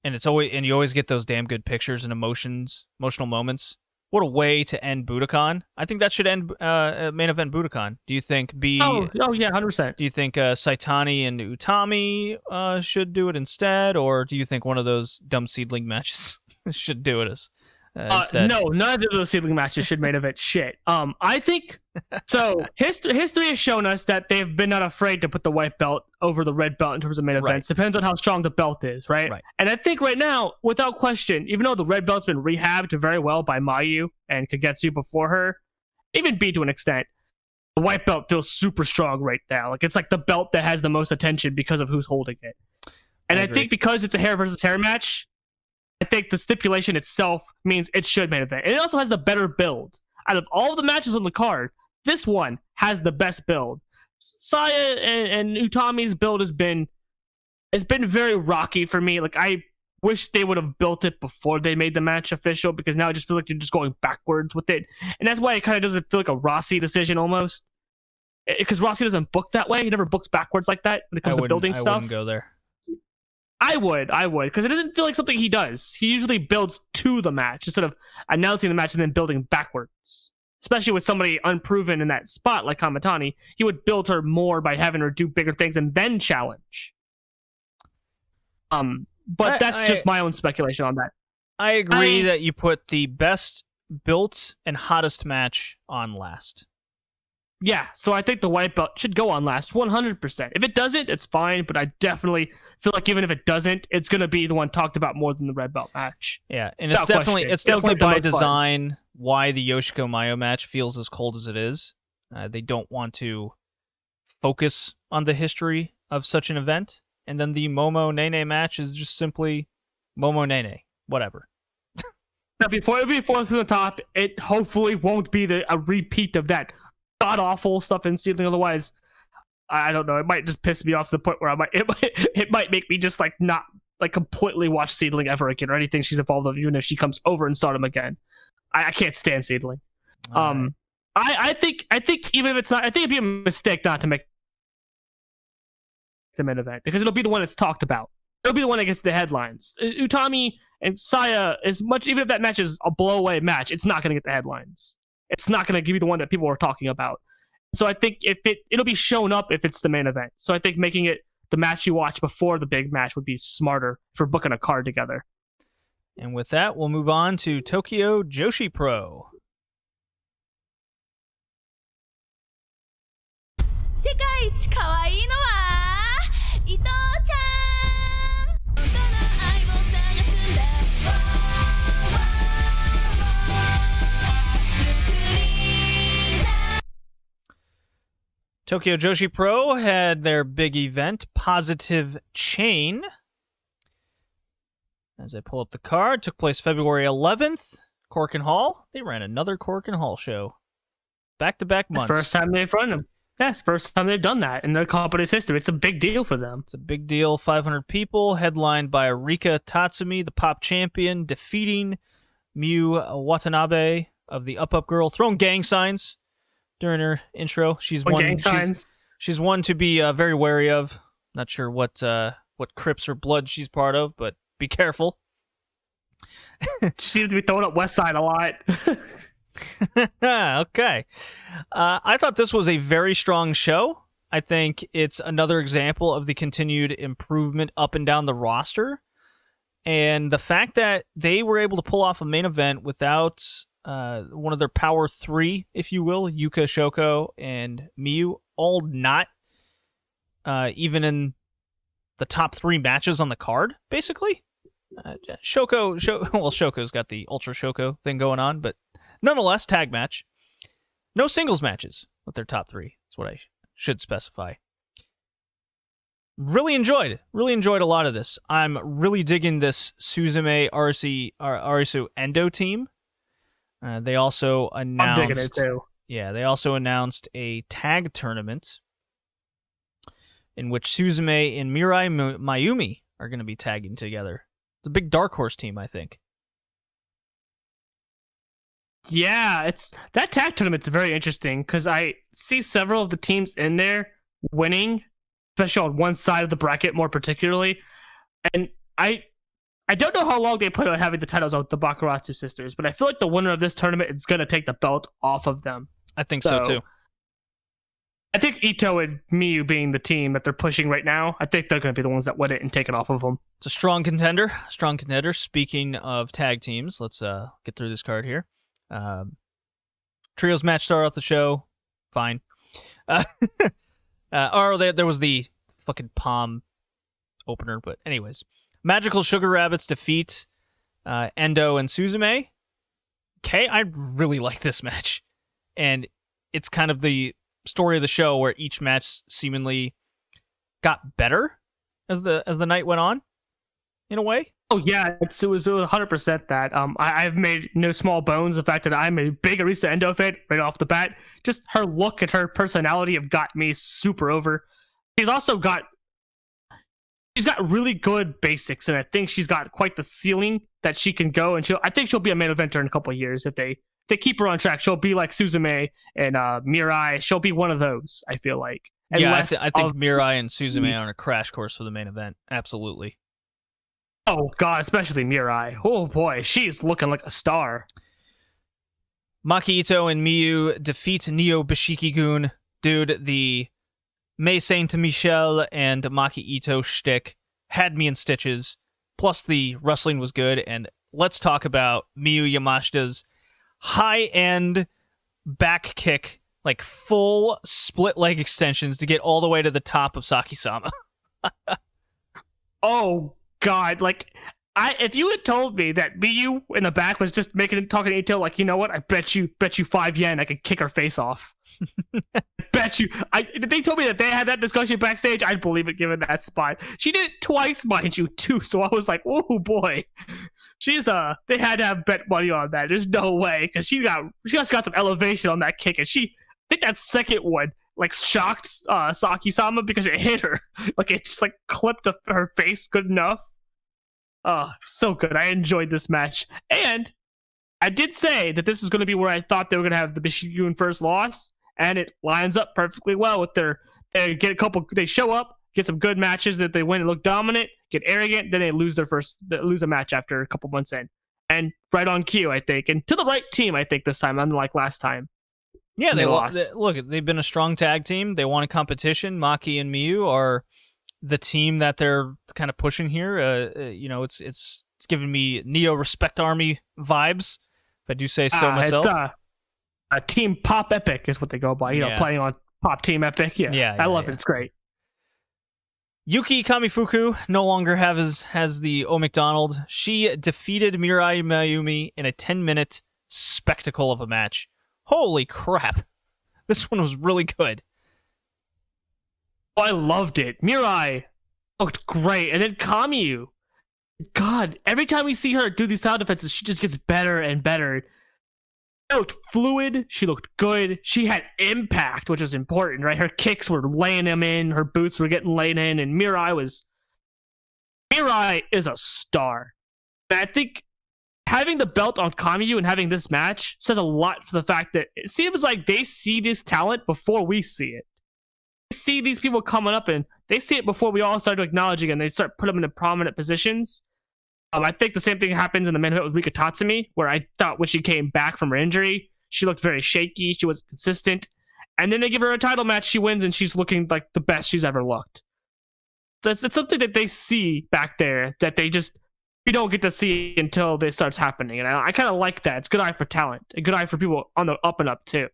and you always get those damn good pictures and emotional moments. What a way to end Budokan. I think that should end main event Budokan. Do you think Oh yeah, 100%. Do you think Saitani and Utami should do it instead, or do you think one of those dumb seedling matches should do it instead? No, none of those seedling matches should main event shit. I think so. History has shown us that they've been not afraid to put the white belt over the red belt in terms of main events. Depends on how strong the belt is, right? And I think right now, without question, even though the red belt's been rehabbed very well by Mayu and Kagetsu before her, even B to an extent, the white belt feels super strong right now. Like it's like the belt that has the most attention because of who's holding it. And I think because it's a hair versus hair match, I think the stipulation itself means it should main event. And it also has the better build. Out of all the matches on the card, this one has the best build. Saya and Utami's build has been very rocky for me. Like I wish they would have built it before they made the match official, because now it just feels like you're just going backwards with it. And that's why it kind of doesn't feel like a Rossi decision almost. Because Rossi doesn't book that way. He never books backwards like that when it comes to building stuff. I wouldn't go there. I would, because it doesn't feel like something he does. He usually builds to the match instead of announcing the match and then building backwards. Especially with somebody unproven in that spot like Kamatani, he would build her more by having her do bigger things and then challenge. But that's just my own speculation on that. I agree that you put the best built and hottest match on last. Yeah, so I think the white belt should go on last 100%. If it doesn't, it's fine, but I definitely feel like even if it doesn't, it's going to be the one talked about more than the red belt match. Yeah, and it's definitely by design why the Yoshiko Mayo match feels as cold as it is. They don't want to focus on the history of such an event, and then the Momo Nene match is just simply Momo Nene, whatever. Now, before it be fourth from the top, it hopefully won't be a repeat of that god-awful stuff in Seedling. Otherwise, I don't know, it might just piss me off to the point where it might make me just like not like completely watch Seedling ever again or anything she's involved in, even if she comes over and Stardom again. I can't stand Seedling. I think even if it's not, I think it'd be a mistake not to make the main event, because it'll be the one that's talked about. It'll be the one that gets the headlines. Utami and Saya, as much, even if that match is a blow-away match, it's not going to get the headlines. It's not going to give you the one that people are talking about. So I think if it'll be shown up if it's the main event. So I think making it the match you watch before the big match would be smarter for booking a card together. And with that, we'll move on to Tokyo Joshi Pro. 世界一可愛いのは伊藤ちゃん。本当の愛を探すんだ。Tokyo Joshi Pro had their big event, Positive Chain. As I pull up the card, took place February 11th, Corkin Hall. They ran another Corkin Hall show. Back-to-back months. First time they've run them. Yes, first time they've done that in their company's history. It's a big deal for them. It's a big deal. 500 people, headlined by Rika Tatsumi, the pop champion, defeating Miyu Watanabe of the Up Girl, throwing gang signs during her intro. She's one to be very wary of. Not sure what Crips or Blood she's part of, but be careful. She seems to be throwing up West Side a lot. Okay. I thought this was a very strong show. I think it's another example of the continued improvement up and down the roster. And the fact that they were able to pull off a main event without one of their power three, if you will, Yuka, Shoko, and Miyu, all not even in the top three matches on the card, basically. Shoko's got the Ultra Shoko thing going on, but nonetheless, tag match. No singles matches with their top three. That's what I should specify. Really enjoyed a lot of this. I'm really digging this Suzume Arisu Endo team. They also announced. I'm digging it too. Yeah, they also announced a tag tournament in which Suzume and Mirai Mayumi are going to be tagging together. It's a big dark horse team, I think. Yeah, it's that tag tournament's very interesting because I see several of the teams in there winning, especially on one side of the bracket more particularly. And I don't know how long they plan on having the titles out with the Bakuratsu sisters, but I feel like the winner of this tournament is going to take the belt off of them. I think so too. I think Ito and Miyu being the team that they're pushing right now, I think they're going to be the ones that win it and take it off of them. It's a strong contender. Strong contender. Speaking of tag teams, let's get through this card here. Trios match start off the show. Fine. There was the fucking Palm opener, but anyways. Magical Sugar Rabbits defeat Endo and Suzume. Okay, I really like this match. And it's kind of the story of the show where each match seemingly got better as the night went on, in a way. Oh yeah, it was 100% that. I've made no small bones the fact that I'm a big Arisa Endo fan right off the bat. Just her look and her personality have got me super over. She's got really good basics, and I think she's got quite the ceiling that she can go. And I think she'll be a main eventer in a couple of years if they keep her on track. She'll be like Suzume and Mirai. She'll be one of those, I feel like. And yeah, I think Mirai and Suzume are on a crash course for the main event. Absolutely. Oh, God, especially Mirai. Oh, boy, she's looking like a star. Maki Ito and Miyu defeat Neo Bishiki-gun. Dude, the Mei Saint Michel and Maki Ito shtick had me in stitches. Plus, the wrestling was good. And let's talk about Miyu Yamashita's high-end back kick, like full split leg extensions to get all the way to the top of Saki-sama. Oh, God, like, if you had told me that Miyu in the back was just talking to Ito, like, you know what, I bet you 5 yen I could kick her face off. Bet you. If they told me that they had that discussion backstage, I'd believe it given that spot. She did it twice, mind you, too, so I was like, oh boy. They had to have bet money on that. There's no way, because she just got some elevation on that kick, and I think that second one, like, shocked Saki-sama because it hit her. Like, it just, like, clipped her face good enough. Oh, so good. I enjoyed this match. And I did say that this is going to be where I thought they were going to have the Bishiki-gun first loss, and it lines up perfectly well with they show up, get some good matches that they win and look dominant, get arrogant, then they lose a match after a couple months in. And right on cue, I think. And to the right team, I think, this time, unlike last time. Yeah, they lost. Look, they've been a strong tag team. They won a competition. Maki and Miyu are the team that they're kind of pushing here. It's giving me Neo Respect Army vibes, if I do say so myself. It's a Team Pop Epic is what they go by. Playing on Pop Team Epic. Yeah, I love it. It's great. Yuki Kamifuku no longer has the O McDonald. She defeated Mirai Mayumi in a 10-minute spectacle of a match. Holy crap. This one was really good. Oh, I loved it. Mirai looked great. And then Kamiyu. God, every time we see her do these sound defenses, she just gets better and better. She looked fluid. She looked good. She had impact, which is important, right? Her kicks were laying them in. Her boots were getting laid in. And Mirai is a star. And I think having the belt on Kamiyu and having this match says a lot for the fact that it seems like they see this talent before we see it. They see these people coming up and they see it before we all start acknowledging it, and they start putting them in prominent positions. I think the same thing happens in the main event with Rika Tatsumi, where I thought when she came back from her injury, she looked very shaky. She wasn't consistent. And then they give her a title match. She wins, and she's looking like the best she's ever looked. So it's something that they see back there that we don't get to see until this starts happening. And I kind of like that. It's good eye for talent. A good eye for people on the up and up, too.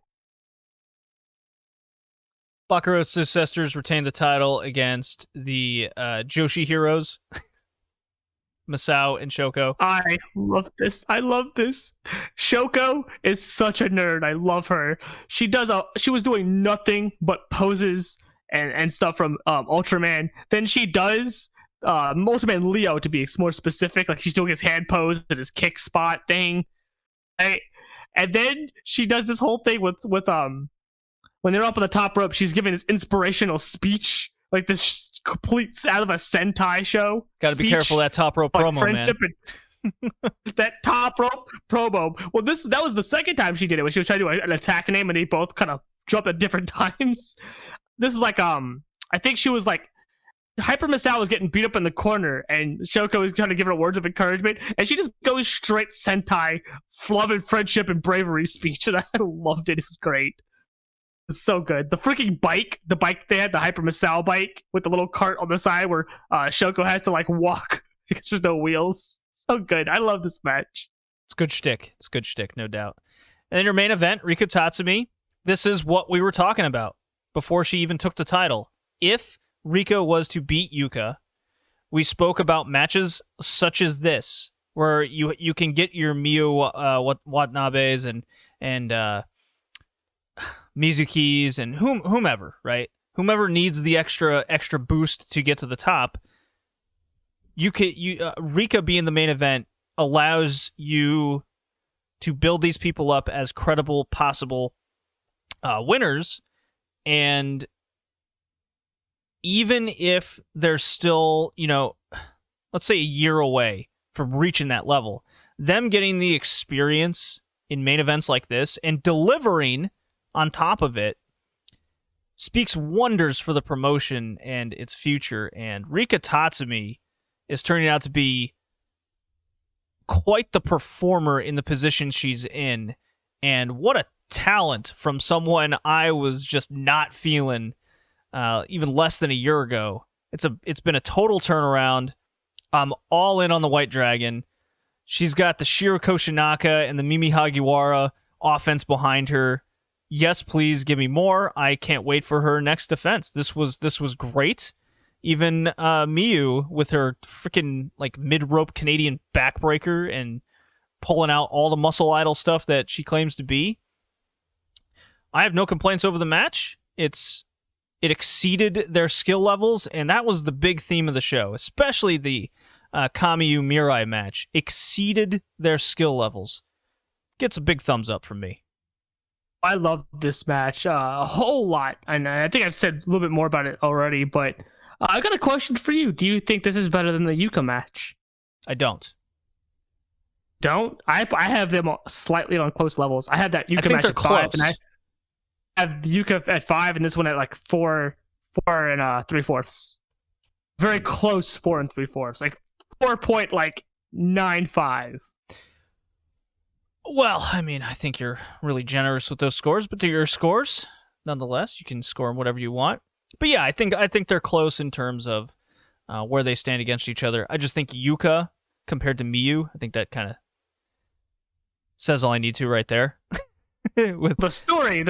Bakuratsu sisters retain the title against the Joshi Heroes, Masao and Shoko. I love this. Shoko is such a nerd. I love her. She was doing nothing but poses and stuff from Ultraman. Then she does Ultraman Leo, to be more specific. Like, she's doing his hand pose and his kick spot thing. Right? And then she does this whole thing with when they're up on the top rope, she's giving this inspirational speech, like this complete out of a Sentai show. Gotta be careful of that top rope promo, man. That top rope promo. Well, that was the second time she did it when she was trying to do an attack name, and they both kind of jumped at different times. This is like I think she was like Hyper Misao was getting beat up in the corner, and Shoko is trying to give her words of encouragement, and she just goes straight Sentai, love and friendship and bravery speech, and I loved it. It was great. It's so good. The freaking bike, they had, the Hyper Misao bike with the little cart on the side where Shoko has to like walk because there's no wheels. So good. I love this match. It's good shtick. It's good shtick, no doubt. And then your main event, Rika Tatsumi. This is what we were talking about before she even took the title. If Rika was to beat Yuka, we spoke about matches such as this, where you can get your Miyu Watanabes and Mizukis and whomever, right? Whomever needs the extra boost to get to the top. Rika being the main event allows you to build these people up as credible possible winners, and even if they're still, let's say a year away from reaching that level, them getting the experience in main events like this and delivering on top of it speaks wonders for the promotion and its future. And Rika Tatsumi is turning out to be quite the performer in the position she's in. And what a talent from someone I was just not feeling even less than a year ago. It's been a total turnaround. I'm all in on the White Dragon. She's got the Shiro Koshinaka and the Mimi Hagiwara offense behind her. Yes, please give me more. I can't wait for her next defense. This was great. Even Miyu with her freaking like mid-rope Canadian backbreaker and pulling out all the muscle idol stuff that she claims to be. I have no complaints over the match. It exceeded their skill levels, and that was the big theme of the show, especially the Kamiyu Mirai match. Exceeded their skill levels. Gets a big thumbs up from me. I loved this match a whole lot, and I think I've said a little bit more about it already, but I got a question for you. Do you think this is better than the Yuka match? I don't. Don't? I have them slightly on close levels. I have that Yuka match at close. 5, and I have the Yuka at 5, and this one at like 4 and 3/4. Very close 4 and 3/4, like 4.95. Well, I mean, I think you're really generous with those scores, but they're your scores. Nonetheless, you can score them whatever you want. But yeah, I think they're close in terms of where they stand against each other. I just think Yuka compared to Miyu, I think that kind of says all I need to right there. With the story in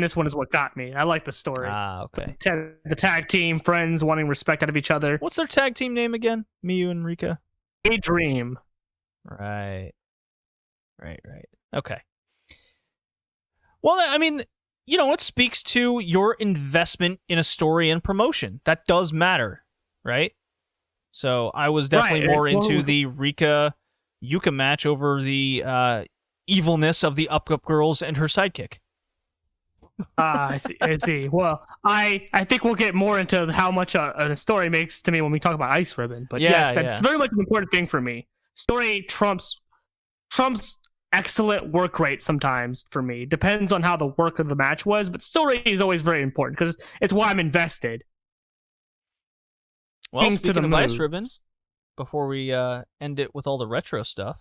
this one is what got me. I like the story. Ah, okay. The tag team, friends wanting respect out of each other. What's their tag team name again? Miyu and Rika? A Dream. Right. Okay. Well, I mean, it speaks to your investment in a story and promotion. That does matter, right? So I was definitely more into the Rika Yuka match over the evilness of the Up Girls and her sidekick. I see. Well, I think we'll get more into how much a story makes to me when we talk about Ice Ribbon. But yes, that's very much an important thing for me. Story trumps excellent work rate sometimes for me. Depends on how the work of the match was, but story is always very important because it's why I'm invested. Well, speaking of Ice Ribbon, before we end it with all the retro stuff,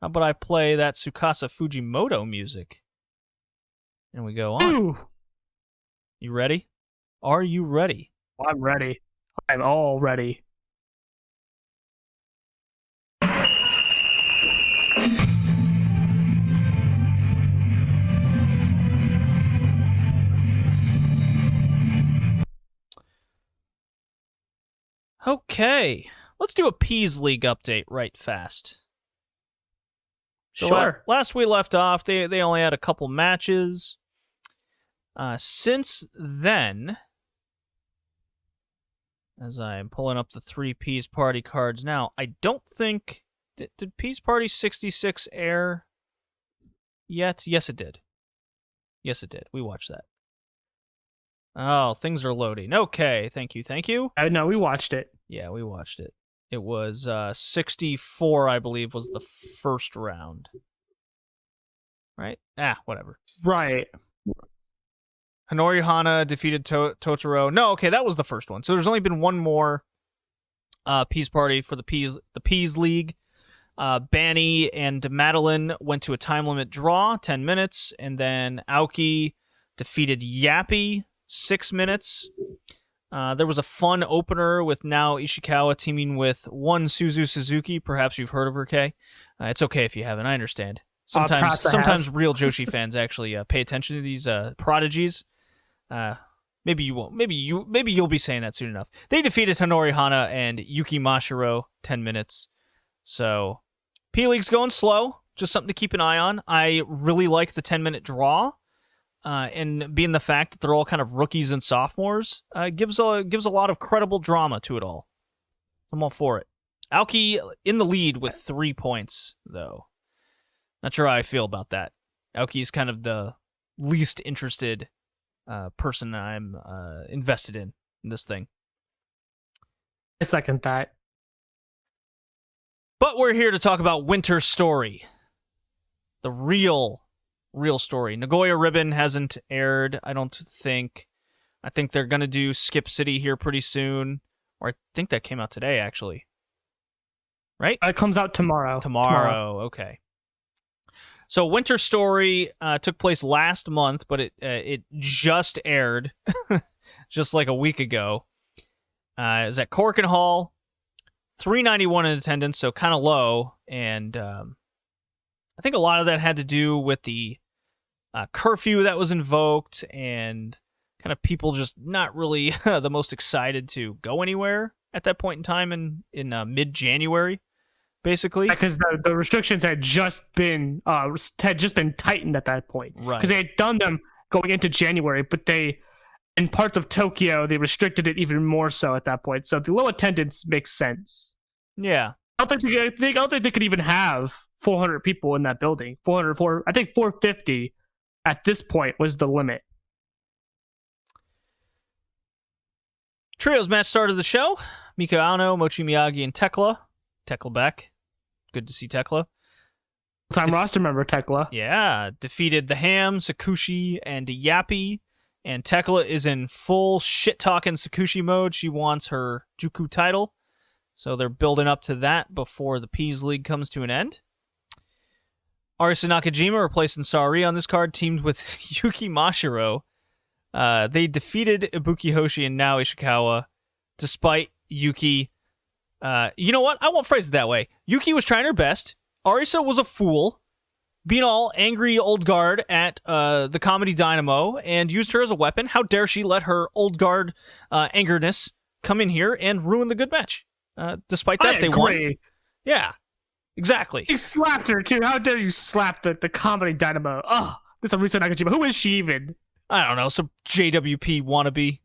how about I play that Tsukasa Fujimoto music? And we go on. Ooh. You ready? Are you ready? I'm ready. I'm all ready. Okay, let's do a Peas League update right fast. So Sure. Last we left off, they only had a couple matches. Since then, as I'm pulling up the 3 Peas Party cards now, I don't think... Did Peas Party 66 air yet? Yes, it did. We watched that. Oh, things are loading. Okay, thank you. No, we watched it. Yeah, we watched it. It was 64, I believe, was the first round. Right? Whatever. Right. Honori Hana defeated Totoro. No, okay, that was the first one. So there's only been one more Peas Party for the Peas League. Banny and Madeline went to a time limit draw, 10 minutes, and then Aoki defeated Yappy, 6 minutes. There was a fun opener with now Ishikawa teaming with one Suzu Suzuki. Perhaps you've heard of her, Kay. It's okay if you haven't. I understand. Sometimes real Joshi fans actually pay attention to these prodigies. Maybe you won't. Maybe you'll be saying that soon enough. They defeated Honori Hana and Yuki Mashiro, 10 minutes. So P-League's going slow. Just something to keep an eye on. I really like the 10-minute draw. And being the fact that they're all kind of rookies and sophomores, gives a lot of credible drama to it all. I'm all for it. Aoki in the lead with 3 points, though. Not sure how I feel about that. Aoki's kind of the least interested person I'm invested in this thing. I second that. But we're here to talk about Winter Story. The real story. Nagoya Ribbon hasn't aired, I don't think. I think they're going to do Skip City here pretty soon. Or I think that came out today, actually. Right? It comes out tomorrow. Tomorrow. Okay. So Winter Story took place last month, but it just aired just like a week ago. It was at Corkin Hall. 391 in attendance, so kind of low. And I think a lot of that had to do with the curfew that was invoked and kind of people just not really the most excited to go anywhere at that point in time in mid-January, basically. Because the restrictions had just been tightened at that point. Right. Because they had done them going into January, but in parts of Tokyo, they restricted it even more so at that point. So the low attendance makes sense. Yeah. I don't think they could even have 400 people in that building. 404, I think 450 at this point was the limit. Trios match started the show. Mika Ano, Mochi Miyagi, and Tekla. Tekla back. Good to see Tekla. Time roster member Tekla. Yeah. Defeated the Ham, Sakushi, and Yappy. And Tekla is in full shit-talking Sakushi mode. She wants her Juku title. So they're building up to that before the Peas League comes to an end. Arisa Nakajima replacing Sari on this card, teamed with Yuki Mashiro. They defeated Ibuki Hoshi and Nao Ishikawa, despite Yuki. You know what? I won't phrase it that way. Yuki was trying her best. Arisa was a fool, being all angry old guard at the Comedy Dynamo, and used her as a weapon. How dare she let her old guard angerness come in here and ruin the good match? Despite that, they won. Yeah, exactly. He slapped her, too. How dare you slap the Comedy Dynamo? Oh, this is Arisa Nakajima. Who is she even? I don't know, some JWP wannabe.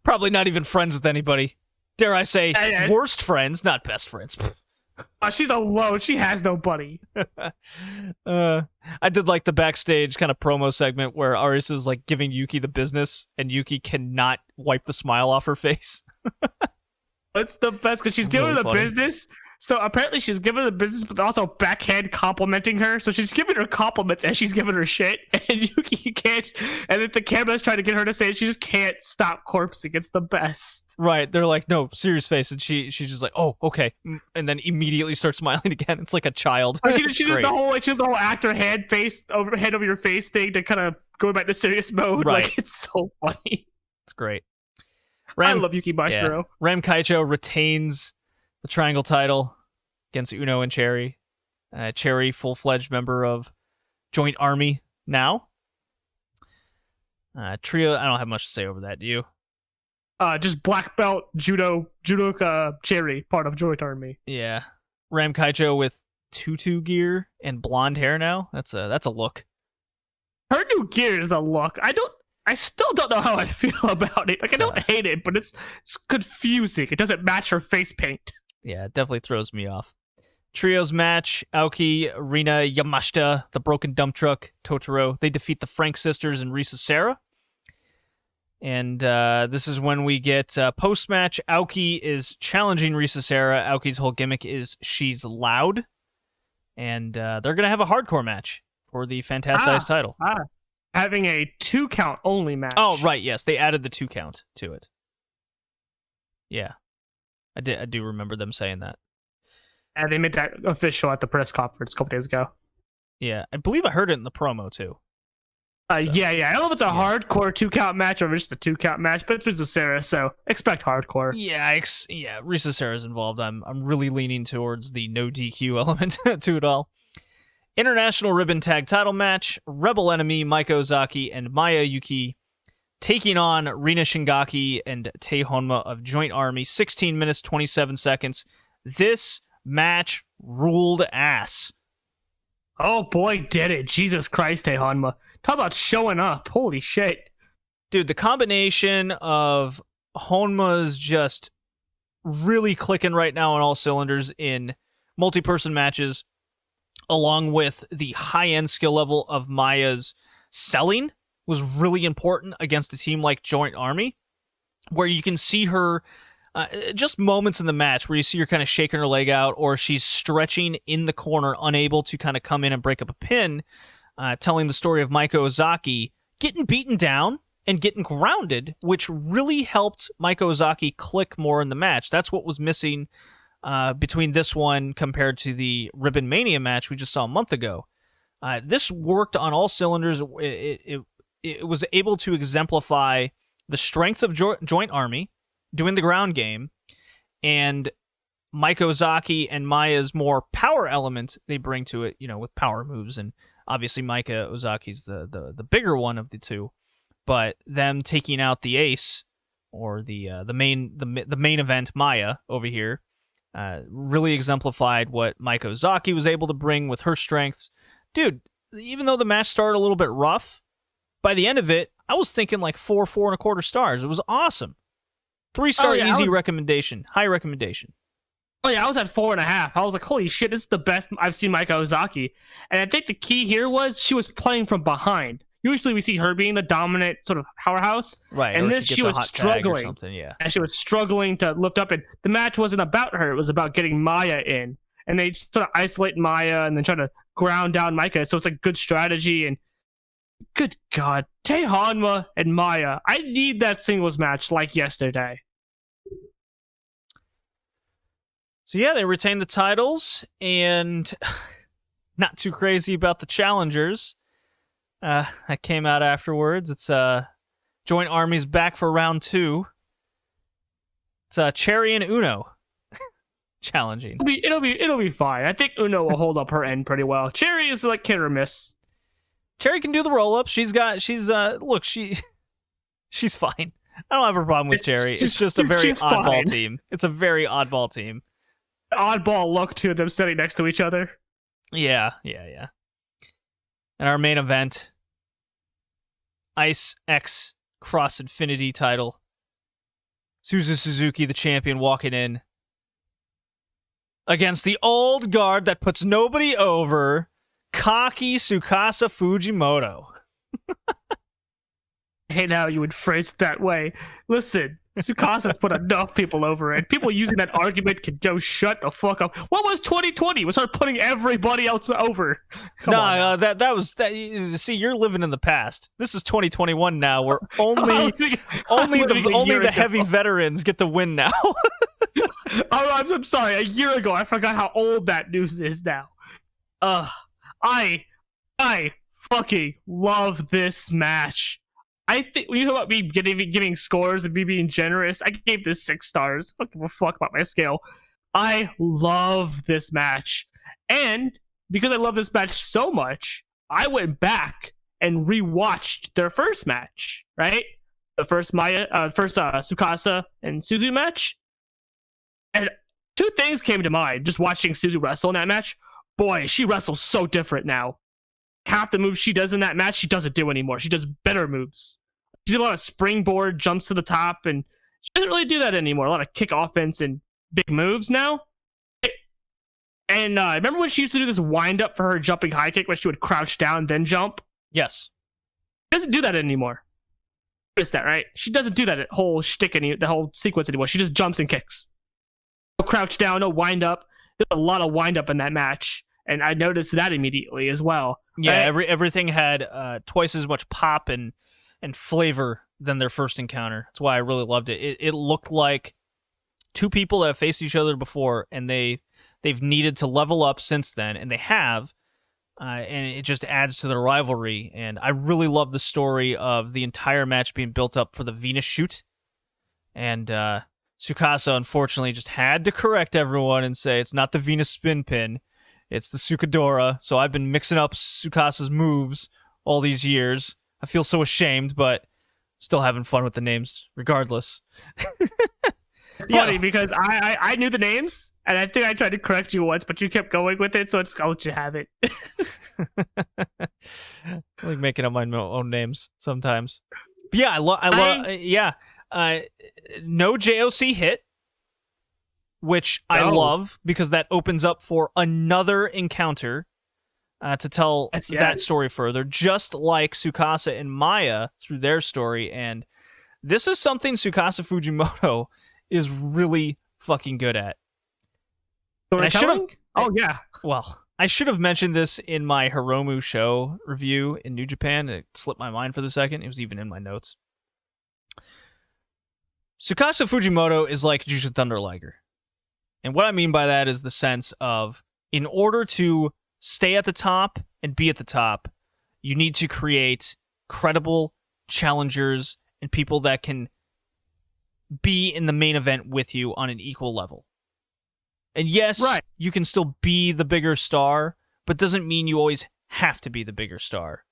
Probably not even friends with anybody. Dare I say, worst friends, not best friends. She's alone. She has nobody. I did like the backstage kind of promo segment where Arisa's like giving Yuki the business, and Yuki cannot wipe the smile off her face. It's the best because she's giving her the business. So apparently she's giving her the business, but also backhand complimenting her. So she's giving her compliments and she's giving her shit. And Yuki can't. And then the camera's trying to get her to say it. She just can't stop corpsing. It's the best. Right. They're like, no, serious face. And she's just like, oh, okay. And then immediately starts smiling again. It's like a child. She does the whole actor hand over your face thing to kind of go back to serious mode. Right. Like, it's so funny. It's great. I love Yuki Mashiro. Yeah. Ram Kaicho retains the Triangle title against Uno and Cherry. Cherry, full-fledged member of Joint Army now. Trio, I don't have much to say over that. Do you? Just black belt judoka Cherry, part of Joint Army. Yeah. Ram Kaicho with tutu gear and blonde hair now. That's a look. Her new gear is a look. I still don't know how I feel about it. Like, I don't hate it, but it's confusing. It doesn't match her face paint. Yeah, it definitely throws me off. Trios match, Aoki, Rina, Yamashita, the Broken Dump Truck, Totoro. They defeat the Frank sisters and Risa Sarah. And this is when we get post-match. Aoki is challenging Risa Sera. Aoki's whole gimmick is she's loud. And they're going to have a hardcore match for the Fantastic title. Having a 2 count only match. Oh, right, yes. They added the 2 count to it. Yeah. I do remember them saying that. And they made that official at the press conference a couple days ago. Yeah, I believe I heard it in the promo, too. Yeah. I don't know if it's a hardcore 2 count match or just a 2 count match, but it's Risa Sera, so expect hardcore. Yeah, Risa Sera's involved. I'm really leaning towards the no DQ element to it all. International Ribbon Tag Title match: Rebel Enemy Maiko Ozaki and Maya Yuki taking on Rina Shingaki and Tei Honma of Joint Army. 16 minutes 27 seconds. This match ruled ass. Oh boy, did it. Jesus Christ, Tei Honma. Talk about showing up. Holy shit. Dude, the combination of Honma's just really clicking right now on all cylinders in multi-person matches, along with the high-end skill level of Maya's selling, was really important against a team like Joint Army, where you can see her just moments in the match where you see her kind of shaking her leg out, or she's stretching in the corner, unable to kind of come in and break up a pin, telling the story of Maiko Ozaki getting beaten down and getting grounded, which really helped Maiko Ozaki click more in the match. That's what was missing between this one compared to the Ribbon Mania match we just saw a month ago. This worked on all cylinders. It was able to exemplify the strength of Joint Army doing the ground game, and Maiko Ozaki and Maya's more power element they bring to it, with power moves, and obviously Maiko Ozaki's the bigger one of the two, but them taking out the ace, or the main event Maya over here, really exemplified what Maiko Ozaki was able to bring with her strengths. Dude, even though the match started a little bit rough, by the end of it, I was thinking like 4.25 stars. It was awesome. 3-star easy recommendation. High recommendation. Oh yeah, I was at 4.5. I was like, holy shit, this is the best I've seen Maiko Ozaki. And I think the key here was she was playing from behind. Usually we see her being the dominant sort of powerhouse. Right. And this she was struggling. Or something, yeah. And she was struggling to lift up, and the match wasn't about her, it was about getting Maya in. And they just sort of isolate Maya and then try to ground down Maika. So it's a good strategy, and good God, Tei Honma and Maya. I need that singles match like yesterday. So yeah, they retained the titles, and not too crazy about the challengers. That came out afterwards. It's Joint Army's back for round 2. It's Cherry and Uno challenging. It'll be fine. I think Uno will hold up her end pretty well. Cherry is like hit or miss. Cherry can do the roll up. She's fine. I don't have a problem with Cherry. It's just a very oddball team. It's a very oddball team. Oddball look to them sitting next to each other. Yeah. And our main event, Ice X Cross Infinity title. Suzu Suzuki, the champion, walking in against the old guard that puts nobody over, cocky Tsukasa Fujimoto. I hate how you would phrase it that way. Listen, Tsukasa's put enough people over, and people using that argument can go shut the fuck up. What was 2020? Was her putting everybody else over? That was that. See, you're living in the past. This is 2021 now, where only the heavy veterans get to win now. I'm sorry. A year ago, I forgot how old that news is now. I fucking love this match. I think when you talk about me giving scores and me being generous, I gave this 6 stars. I don't give a fuck about my scale. I love this match. And because I love this match so much, I went back and rewatched their first match, right? The first Tsukasa and Suzu match. And 2 things came to mind just watching Suzu wrestle in that match. Boy, she wrestles so different now. Half the moves she does in that match, she doesn't do anymore. She does better moves. She did a lot of springboard jumps to the top, and she doesn't really do that anymore. A lot of kick offense and big moves now. And remember when she used to do this wind up for her jumping high kick where she would crouch down then jump? Yes. She doesn't do that anymore. Notice that, right? She doesn't do that whole shtick the whole sequence anymore. She just jumps and kicks. No crouch down, no wind up. There's a lot of wind up in that match, and I noticed that immediately as well. Yeah, right? everything had twice as much pop and flavor than their first encounter. That's why I really loved it. It looked like two people that have faced each other before, and they've needed to level up since then, and they have. And it just adds to their rivalry. And I really love the story of the entire match being built up for the Venus shoot. And Tsukasa, unfortunately, just had to correct everyone and say it's not the Venus spin pin, it's the Sukadora. So I've been mixing up Tsukasa's moves all these years. I feel so ashamed, but still having fun with the names regardless. Funny because I knew the names, and I think I tried to correct you once, but you kept going with it, so I'll let you have it. I like making up my own names sometimes. But yeah, I love. No JOC hit, which I love because that opens up for another encounter to tell that story further, just like Tsukasa and Maya through their story. And this is something Tsukasa Fujimoto is really fucking good at. Storytelling? Oh, yeah. Well, I should have mentioned this in my Hiromu show review in New Japan. It slipped my mind for the second. It was even in my notes. Tsukasa Fujimoto is like Jushin Thunder Liger. And what I mean by that is the sense of, in order to stay at the top and be at the top, you need to create credible challengers and people that can be in the main event with you on an equal level. And yes, you can still be the bigger star, but doesn't mean you always have to be the bigger star.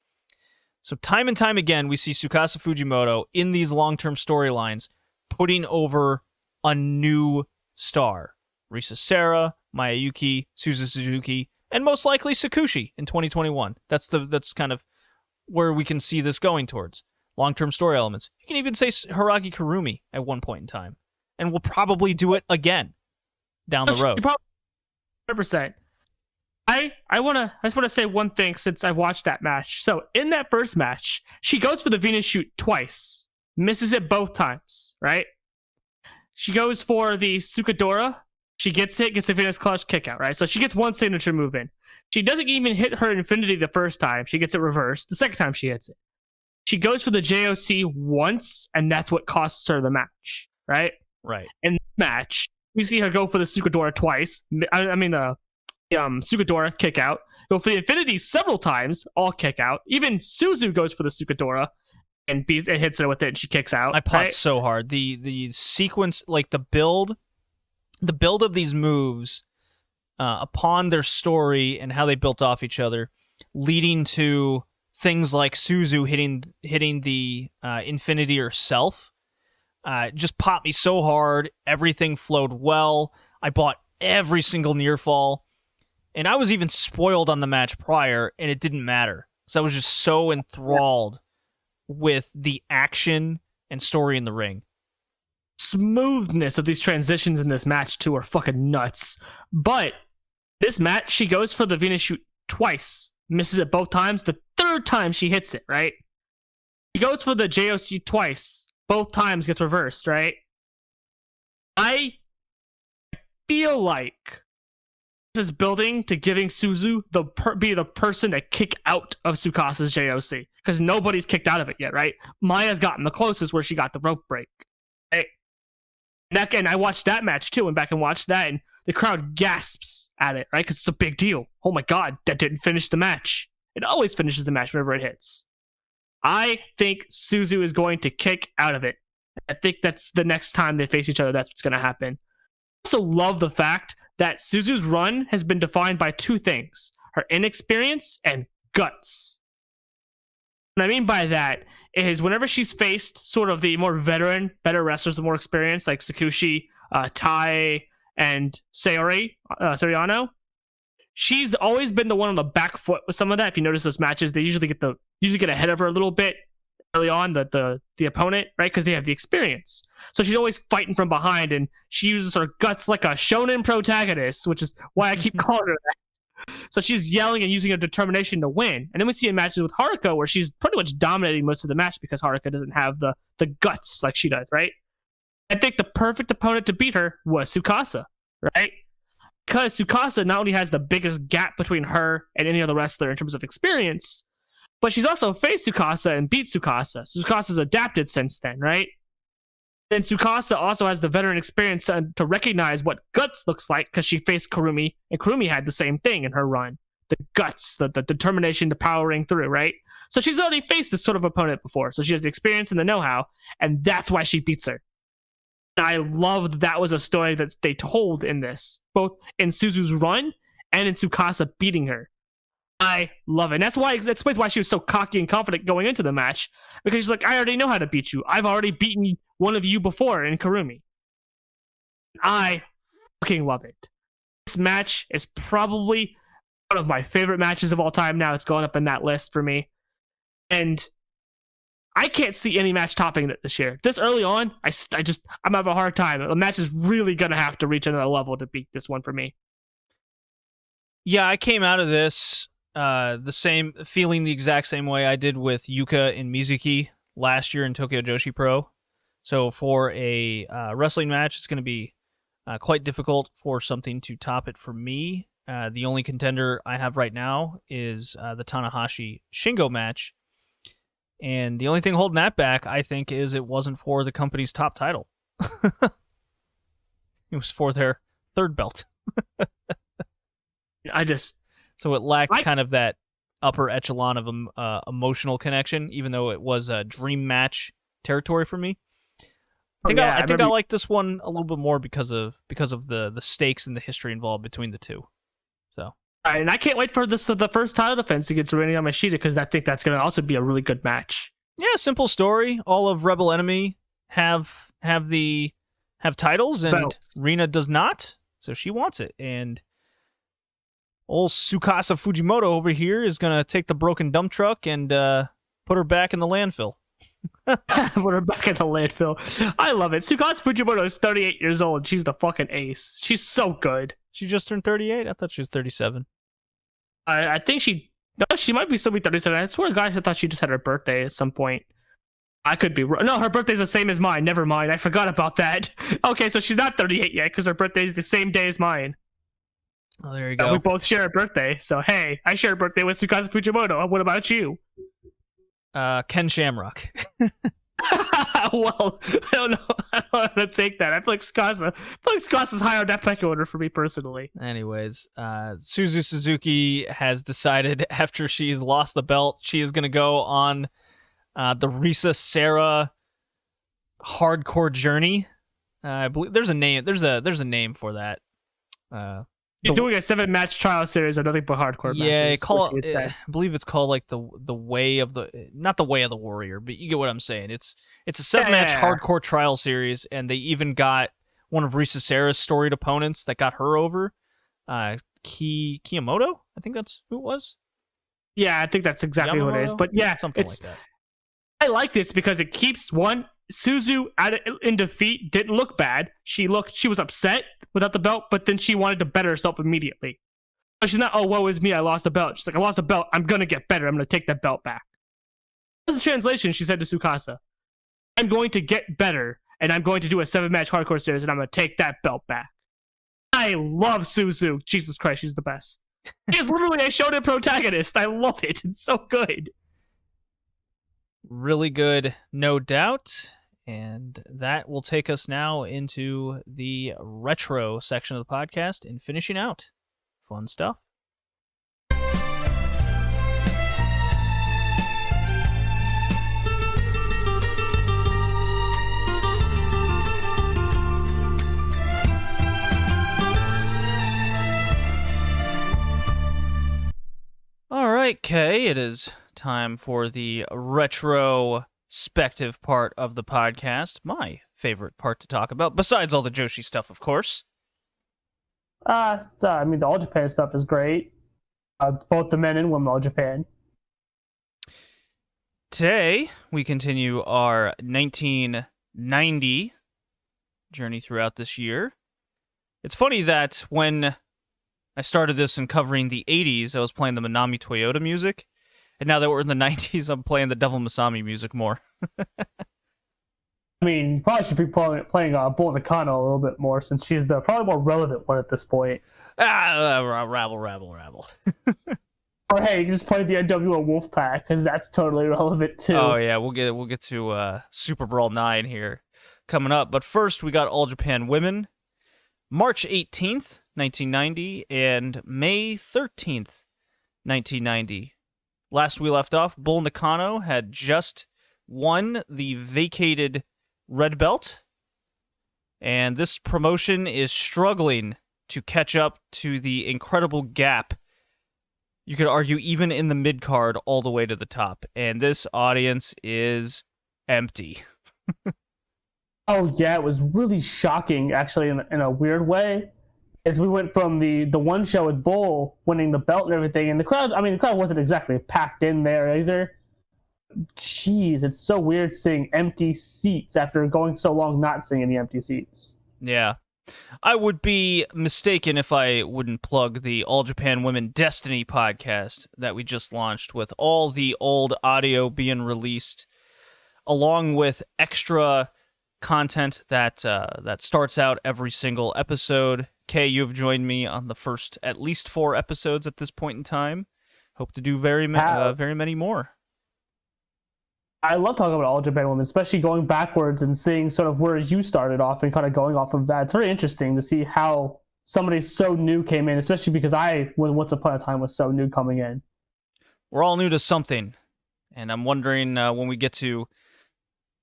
So time and time again, we see Tsukasa Fujimoto in these long-term storylines putting over a new star. Risa Sera, Mayuki, Suzu Suzuki, and most likely Sakushi in 2021. That's kind of where we can see this going towards. Long-term story elements. You can even say Hiragi Kurumi at one point in time. And we'll probably do it again down the road. 100%. I just want to say one thing since I've watched that match. So in that first match, she goes for the Venus shoot twice. Misses it both times, right? She goes for the Sukadora. She gets it, gets the Venus clutch kick out, right? So she gets one signature move in. She doesn't even hit her infinity the first time. She gets it reversed. The second time she hits it. She goes for the JOC once, and that's what costs her the match, right? Right. In this match, we see her go for the Sukadora twice. Sukadora kick out. Go for the Infinity several times, all kick out. Even Suzu goes for the Sukadora and hits her with it, and she kicks out. I popped so hard. The sequence, like the build of these moves upon their story and how they built off each other, leading to things like Suzu hitting the Infinity herself, just popped me so hard. Everything flowed well. I bought every single near fall, and I was even spoiled on the match prior, and it didn't matter. So I was just so enthralled with the action and story in the ring. Smoothness of these transitions in this match too are fucking nuts. But this match, she goes for the Venus shoot twice, misses it both times. The third time she hits it, right? She goes for the JOC twice, both times gets reversed, right? I feel like this is building to giving Suzu be the person to kick out of Tsukasa's JOC, because nobody's kicked out of it yet, right? Maya's gotten the closest where she got the rope break. Right? And I watched that match too, went back and watched that, and the crowd gasps at it, right? Because it's a big deal. Oh my god, that didn't finish the match. It always finishes the match whenever it hits. I think Suzu is going to kick out of it. I think that's the next time they face each other, that's what's going to happen. I also love the fact that Suzu's run has been defined by two things: her inexperience and guts. What I mean by that is whenever she's faced sort of the more veteran, better wrestlers with more experience, like Sakushi, Tai, and Soriano, she's always been the one on the back foot with some of that. If you notice those matches, they usually get ahead of her a little bit early on, the opponent, right? Because they have the experience. So she's always fighting from behind, and she uses her guts like a shonen protagonist, which is why I keep calling her that. So she's yelling and using her determination to win. And then we see in matches with Haruka where she's pretty much dominating most of the match because Haruka doesn't have the guts like she does, right? I think the perfect opponent to beat her was Tsukasa, right? Because Tsukasa not only has the biggest gap between her and any other wrestler in terms of experience, but she's also faced Tsukasa and beat Tsukasa. Tsukasa's adapted since then, right? Then Tsukasa also has the veteran experience to recognize what guts looks like because she faced Kurumi, and Kurumi had the same thing in her run. The guts, the determination to powering through, right? So she's already faced this sort of opponent before, so she has the experience and the know-how, and that's why she beats her. And I love that was a story that they told in this, both in Suzu's run and in Tsukasa beating her. I love it. And that explains why she was so cocky and confident going into the match. Because she's like, I already know how to beat you. I've already beaten one of you before in Kurumi. I fucking love it. This match is probably one of my favorite matches of all time now. It's going up in that list for me. And I can't see any match topping it this year. This early on, I'm having a hard time. The match is really going to have to reach another level to beat this one for me. Yeah, I came out of this feeling the exact same way I did with Yuka and Mizuki last year in Tokyo Joshi Pro. So for a wrestling match, it's going to be quite difficult for something to top it for me. The only contender I have right now is the Tanahashi Shingo match. And the only thing holding that back, I think, is it wasn't for the company's top title. It was for their third belt. So it lacked kind of that upper echelon of emotional connection, even though it was a dream match territory for me. I think I like this one a little bit more because of the stakes and the history involved between the two. So, all right, and I can't wait for the first title defense against Rena Yamashita because I think that's going to also be a really good match. Yeah, simple story. All of Rebel Enemy have titles, and belts. Rena does not, so she wants it. And old Tsukasa Fujimoto over here is going to take the broken dump truck and put her back in the landfill. Put her back in the landfill. I love it. Tsukasa Fujimoto is 38 years old. She's the fucking ace. She's so good. She just turned 38? I thought she was 37. I think she might be still be 37. I swear to God, I thought she just had her birthday at some point. I could be wrong. No, her birthday's the same as mine. Never mind. I forgot about that. Okay, so she's not 38 yet because her birthday's the same day as mine. Oh, there you go. We both share a birthday. So, hey, I share a birthday with Tsukasa Fujimoto. What about you? Ken Shamrock. Well, I don't know. I don't know how to take that. I feel like Tsukasa's higher on that pecking order for me personally. Anyways, Suzu Suzuki has decided after she's lost the belt, she is going to go on the Risa Sera hardcore journey. I believe there's a name. There's a name for that. You're doing a 7-match trial series of nothing but hardcore matches. Yeah, I believe it's called like the way of the, not the way of the warrior, but you get what I'm saying. It's a 7-match hardcore trial series, and they even got one of Risa Sera's storied opponents that got her over. Kiyomoto, I think that's who it was. Yeah, I think that's exactly what it is. But yeah, something like that. I like this because it keeps Suzu in defeat didn't look bad. She was upset without the belt, but then she wanted to better herself immediately. So she's not, oh, woe is me, I lost a belt. She's like, I lost a belt, I'm gonna get better, I'm gonna take that belt back. As a translation, she said to Tsukasa, I'm going to get better, and I'm going to do a 7-match hardcore series, and I'm gonna take that belt back. I love Suzu. Jesus Christ, she's the best. She is literally a shonen protagonist. I love it. It's so good. Really good, no doubt. And that will take us now into the retro section of the podcast and finishing out. Fun stuff. All right, Kay, it is time for the retrospective part of the podcast. My favorite part to talk about, besides all the Joshi stuff, of course. I mean, the All Japan stuff is great. Both the men and women All Japan. Today, we continue our 1990 journey throughout this year. It's funny that when I started this in covering the 80s. I was playing the Manami Toyota music. And now that we're in the 90s, I'm playing the Devil Masami music more. I mean, you probably should be playing Budokan a little bit more, since she's the probably more relevant one at this point. Rabble. Or hey, you just play the NWO Wolfpack, because that's totally relevant too. Oh yeah, we'll get to Superbrawl 9 here coming up. But first, we got All Japan Women, March 18th, 1990, and May 13th, 1990. Last we left off, Bull Nakano had just won the vacated red belt, and this promotion is struggling to catch up to the incredible gap, you could argue, even in the mid-card all the way to the top, and this audience is empty. Oh yeah, it was really shocking, actually, in a weird way, as we went from the one show with Bull winning the belt and everything, and the crowd wasn't exactly packed in there either. Jeez, it's so weird seeing empty seats after going so long not seeing any empty seats. Yeah. I would be mistaken if I wouldn't plug the All Japan Women Destiny podcast that we just launched, with all the old audio being released, along with extra content that starts out every single episode. Kay, you have joined me on the first at least 4 episodes at this point in time. Hope to do very many more. I love talking about All Japan Women, especially going backwards and seeing sort of where you started off and kind of going off of that. It's very interesting to see how somebody so new came in, especially because once upon a time, was so new coming in. We're all new to something, and I'm wondering when we get to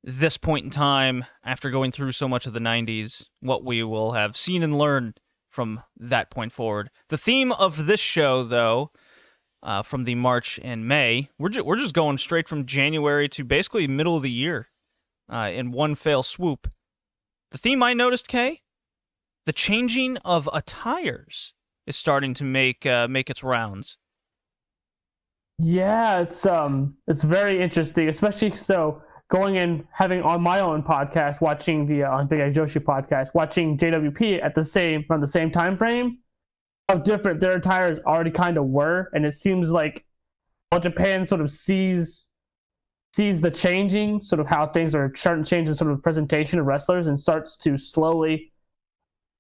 this point in time, after going through so much of the 90s, what we will have seen and learned from that point forward. The theme of this show, though, from the March and May, we're just going straight from January to basically middle of the year in one fell swoop. The theme I noticed, Kay, the changing of attires is starting to make its rounds. Yeah, it's very interesting, especially so going in, having on my own podcast, watching the on Big Egg Joshi Podcast, watching JWP around the same time frame. How different their attires already kind of were, and it seems like All Japan sort of sees the changing, sort of how things are starting to change in sort of presentation of wrestlers, and starts to slowly,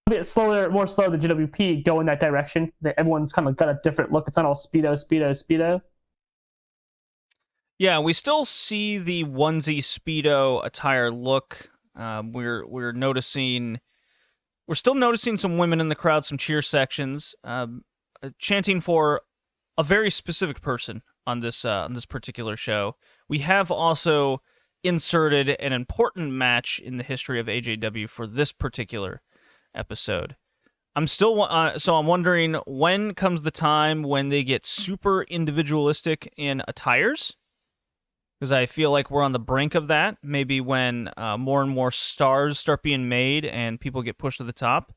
a bit slower, more slow than JWP, go in that direction. That everyone's kind of got a different look. It's not all speedo. Yeah, we still see the onesie Speedo attire look. We're noticing. We're still noticing some women in the crowd, some cheer sections, chanting for a very specific person on this particular show. We have also inserted an important match in the history of AJW for this particular episode. I'm wondering, when comes the time when they get super individualistic in attires? Because I feel like we're on the brink of that. Maybe when more and more stars start being made and people get pushed to the top.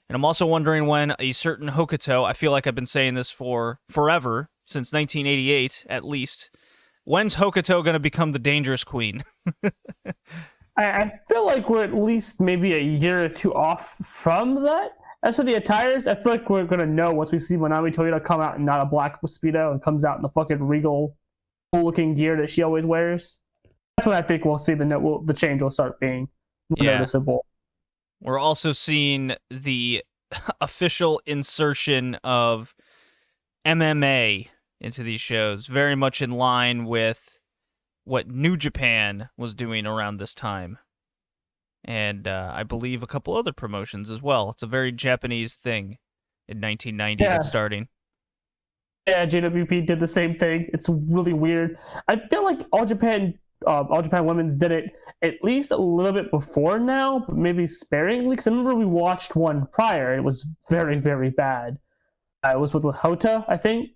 And I'm also wondering when a certain Hokuto, I feel like I've been saying this for forever, since 1988 at least, when's Hokuto going to become the dangerous queen? I feel like we're at least maybe a year or two off from that. As for the attires, I feel like we're going to know once we see Manami Toyota come out in not a black Speedo and comes out in the fucking regal looking gear that she always wears. That's when I think we'll see the change will start being noticeable. We're also seeing the official insertion of MMA into these shows, very much in line with what New Japan was doing around this time. And I believe a couple other promotions as well. It's a very Japanese thing in 1990 that's starting. Yeah, JWP did the same thing. It's really weird. I feel like All Japan Women's did it at least a little bit before now, but maybe sparingly. Because I remember we watched one prior. It was very, very bad. It was with Hota, I think.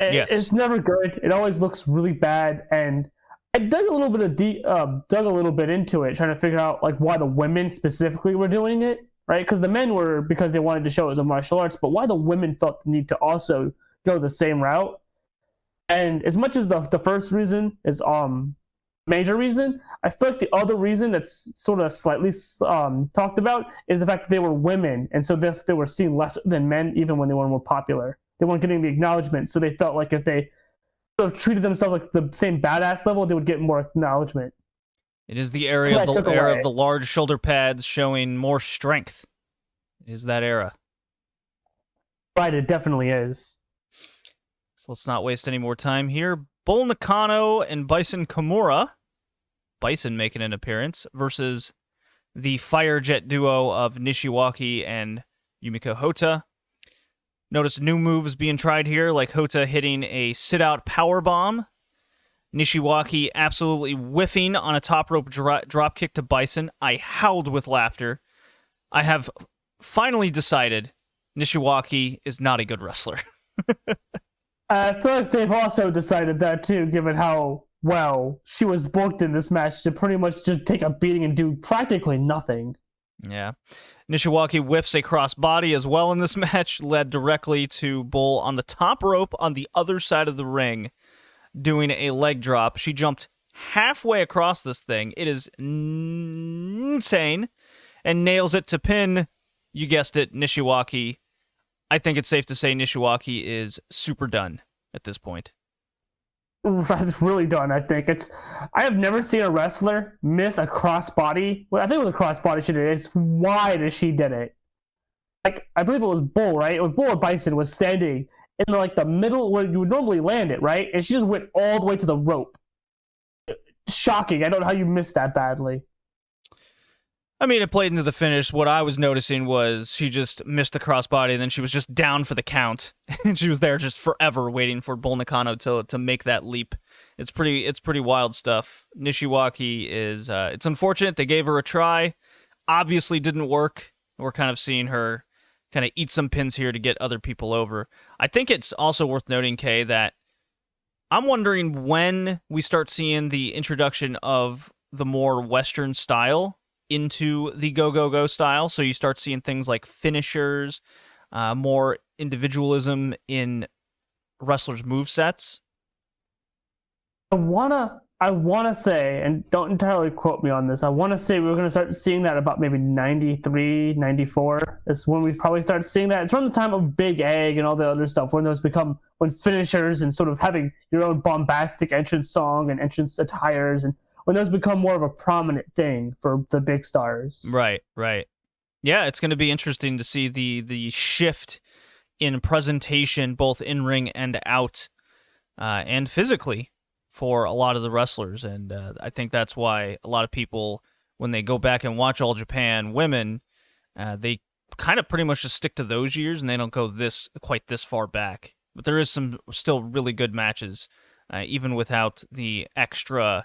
Yes. It's never good. It always looks really bad. And I dug a little bit into it, trying to figure out like why the women specifically were doing it. Right, because the men were because they wanted to show it as a martial arts, but why the women felt the need to also go the same route. And as much as the first reason is major reason. I feel like the other reason that's sort of slightly talked about is the fact that they were women, and so they were seen less than men even when they were more popular. They weren't getting the acknowledgement, so they felt like if they sort of treated themselves like the same badass level, they would get more acknowledgement. It is the era of the large shoulder pads showing more strength. It is that era. Right, it definitely is. So let's not waste any more time here. Bull Nakano and Bison Kimura. Bison making an appearance versus the Firejet duo of Nishiwaki and Yumiko Hota. Notice new moves being tried here, like Hota hitting a sit-out powerbomb. Nishiwaki absolutely whiffing on a top rope drop kick to Bison. I howled with laughter. I have finally decided Nishiwaki is not a good wrestler. I feel like they've also decided that too, given how well she was booked in this match to pretty much just take a beating and do practically nothing. Yeah. Nishiwaki whiffs a crossbody as well in this match, led directly to Bull on the top rope on the other side of the ring, doing a leg drop. She jumped halfway across this thing. It is insane. And nails it to pin, you guessed it, Nishiwaki. I think it's safe to say Nishiwaki is super done at this point. It's really done, I think. I have never seen a wrestler miss a crossbody. Well, I think it was a crossbody she did. It's wide as she did it. Like, I believe it was Bull, right? It was Bull or Bison was standing in like the middle where you would normally land it, right? And she just went all the way to the rope. Shocking. I don't know how you missed that badly. I mean, it played into the finish. What I was noticing was she just missed the crossbody, and then she was just down for the count, and she was there just forever waiting for Bull Nakano to make that leap. It's pretty wild stuff. Nishiwaki is it's unfortunate they gave her a try. Obviously didn't work. We're kind of seeing her kind of eat some pins here to get other people over. I think it's also worth noting, Kay, that I'm wondering when we start seeing the introduction of the more Western style into the go-go-go style, so you start seeing things like finishers, more individualism in wrestlers' movesets. I wanna say, and don't entirely quote me on this, I wanna say we're gonna start seeing that about maybe 93, 94 is when we probably start seeing that. It's from the time of Big Egg and all the other stuff, when finishers and sort of having your own bombastic entrance song and entrance attires, and when those become more of a prominent thing for the big stars. Right. Yeah, it's going to be interesting to see the shift in presentation, both in ring and out, and physically for a lot of the wrestlers. And I think that's why a lot of people, when they go back and watch All Japan women, they kind of pretty much just stick to those years, and they don't go quite this far back. But there is some still really good matches, even without the extra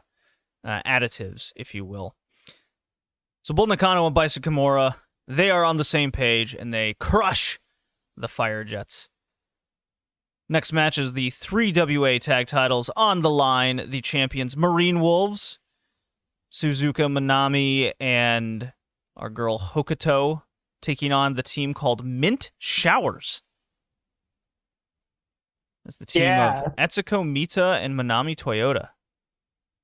additives, if you will. So Bull Nakano and Bison Kimura, they are on the same page, and they crush the Fire Jets. Next match is the 3 WA tag titles on the line. The champions Marine Wolves, Suzuka Manami and our girl Hokuto, taking on the team called Mint Showers. That's the team of Etsuko Mita and Manami Toyota.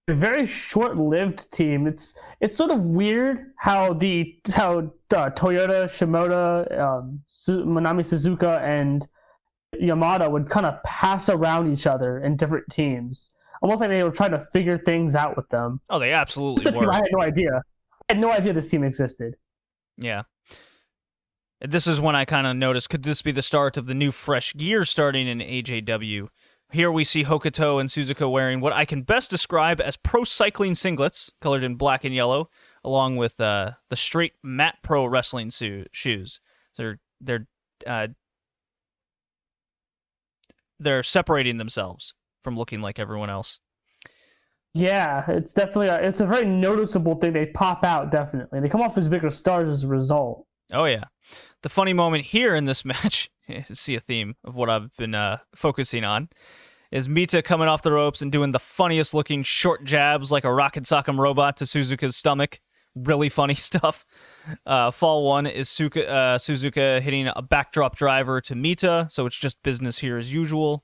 A very short-lived team. It's sort of weird how Toyota, Shimoda, Manami Suzuka, and Yamada would kind of pass around each other in different teams, almost like they were trying to figure things out with them. Oh, they absolutely were. Team, I had no idea. I had no idea this team existed. Yeah. This is when I kind of noticed, could this be the start of the new fresh gear starting in AJW? Here we see Hokuto and Suzuka wearing what I can best describe as pro cycling singlets, colored in black and yellow, along with the straight mat pro wrestling shoes. They're separating themselves from looking like everyone else. Yeah, it's definitely it's a very noticeable thing. They pop out, definitely. They come off as bigger stars as a result. Oh, yeah. The funny moment here in this match, see a theme of what I've been focusing on, is Mita coming off the ropes and doing the funniest looking short jabs like a Rocket Sock'em robot to Suzuka's stomach. Really funny stuff. Fall one is Suzuka hitting a backdrop driver to Mita, so it's just business here as usual.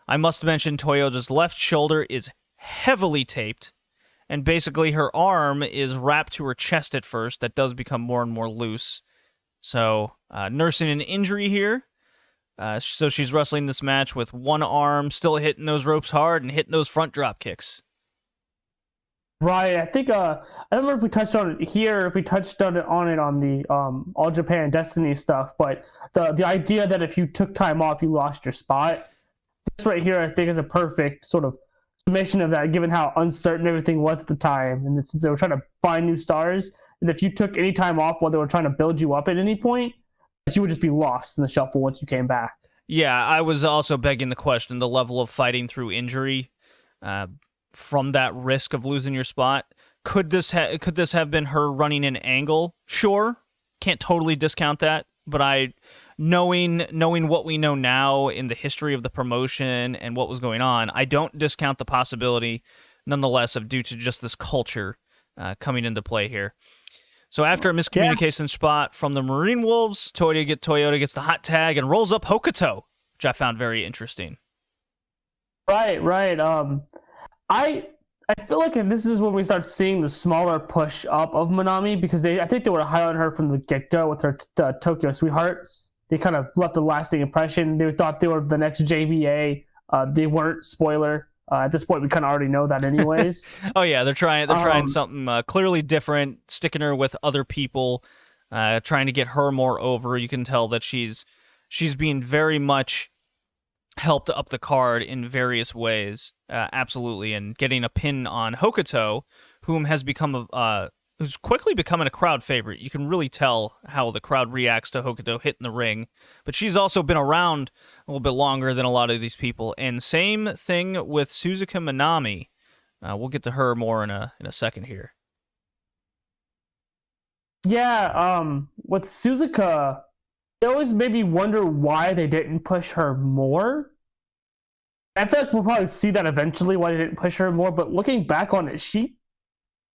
I must mention Toyota's left shoulder is heavily taped, and basically her arm is wrapped to her chest at first. That does become more and more loose. So, nursing an injury here. So she's wrestling this match with one arm, still hitting those ropes hard and hitting those front drop kicks. Right. I think I don't know if we touched on it here, if we touched on it on the All Japan Destiny stuff, but the idea that if you took time off, you lost your spot. This right here, I think, is a perfect sort of summation of that, given how uncertain everything was at the time, and since they were trying to find new stars, and if you took any time off while they were trying to build you up at any point, you would just be lost in the shuffle once you came back. Yeah, I was also begging the question, the level of fighting through injury from that risk of losing your spot. Could this have been her running an angle? Sure, can't totally discount that, but knowing what we know now in the history of the promotion and what was going on, I don't discount the possibility, nonetheless, of due to just this culture coming into play here. So after a miscommunication spot from the Marine Wolves, Toyota gets the hot tag and rolls up Hokuto, which I found very interesting. Right. I feel like this is when we start seeing the smaller push up of Manami, because I think they were high on her from the get-go with her Tokyo Sweethearts. They kind of left a lasting impression. They thought they were the next JBA. They weren't. Spoiler. At this point, we kind of already know that anyways. Oh yeah, they're trying something clearly different, sticking her with other people, trying to get her more over. You can tell that she's being very much helped up the card in various ways, absolutely, and getting a pin on Hokuto, whom has become who's quickly becoming a crowd favorite. You can really tell how the crowd reacts to Hokuto hitting the ring, but she's also been around a little bit longer than a lot of these people. And same thing with Suzuka Minami. We'll get to her more in a second here. Yeah, with Suzuka, it always made me wonder why they didn't push her more. I feel like we'll probably see that eventually, why they didn't push her more, but looking back on it, she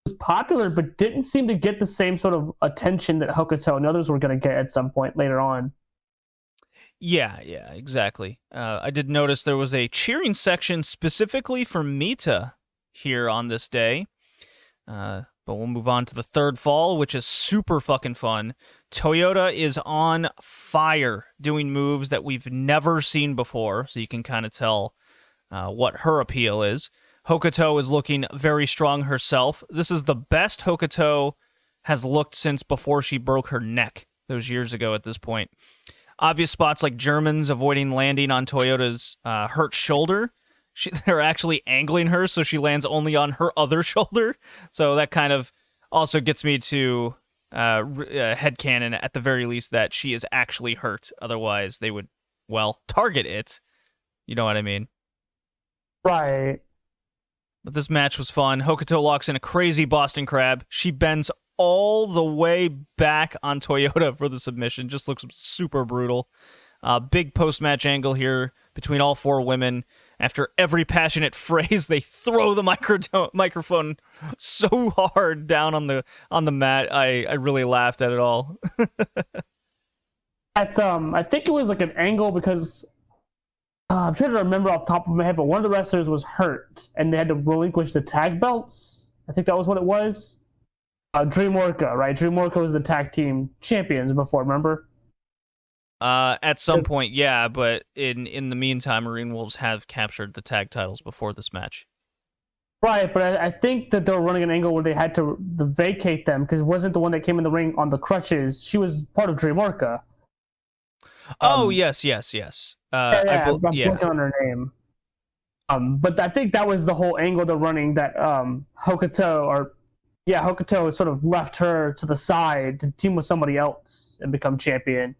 was popular, but didn't seem to get the same sort of attention that Hokuto and others were going to get at some point later on. Yeah, exactly. I did notice there was a cheering section specifically for Mita here on this day. But we'll move on to the third fall, which is super fucking fun. Toyota is on fire, doing moves that we've never seen before, so you can kind of tell what her appeal is. Hokuto is looking very strong herself. This is the best Hokuto has looked since before she broke her neck those years ago at this point. Obvious spots like Germans avoiding landing on Toyota's hurt shoulder. They're actually angling her so she lands only on her other shoulder. So that kind of also gets me to headcanon at the very least that she is actually hurt. Otherwise, they would, target it. You know what I mean? Right. But this match was fun. Hokuto locks in a crazy Boston Crab. She bends all the way back on Toyota for the submission. Just looks super brutal. Big post-match angle here between all four women. After every passionate phrase, they throw the microphone so hard down on the mat. I really laughed at it all. That's I think it was like an angle because I'm trying to remember off the top of my head, but one of the wrestlers was hurt and they had to relinquish the tag belts. I think that was what it was. Dream Orca, right? Dream Orca was the tag team champions before, remember? At some point, yeah, but in the meantime, Marine Wolves have captured the tag titles before this match. Right, but I think that they were running an angle where they had to vacate them because it wasn't the one that came in the ring on the crutches. She was part of Dream Orca. Yes. I'm blanking on her name. But I think that was the whole angle they're running, that Hokuto sort of left her to the side to team with somebody else and become champion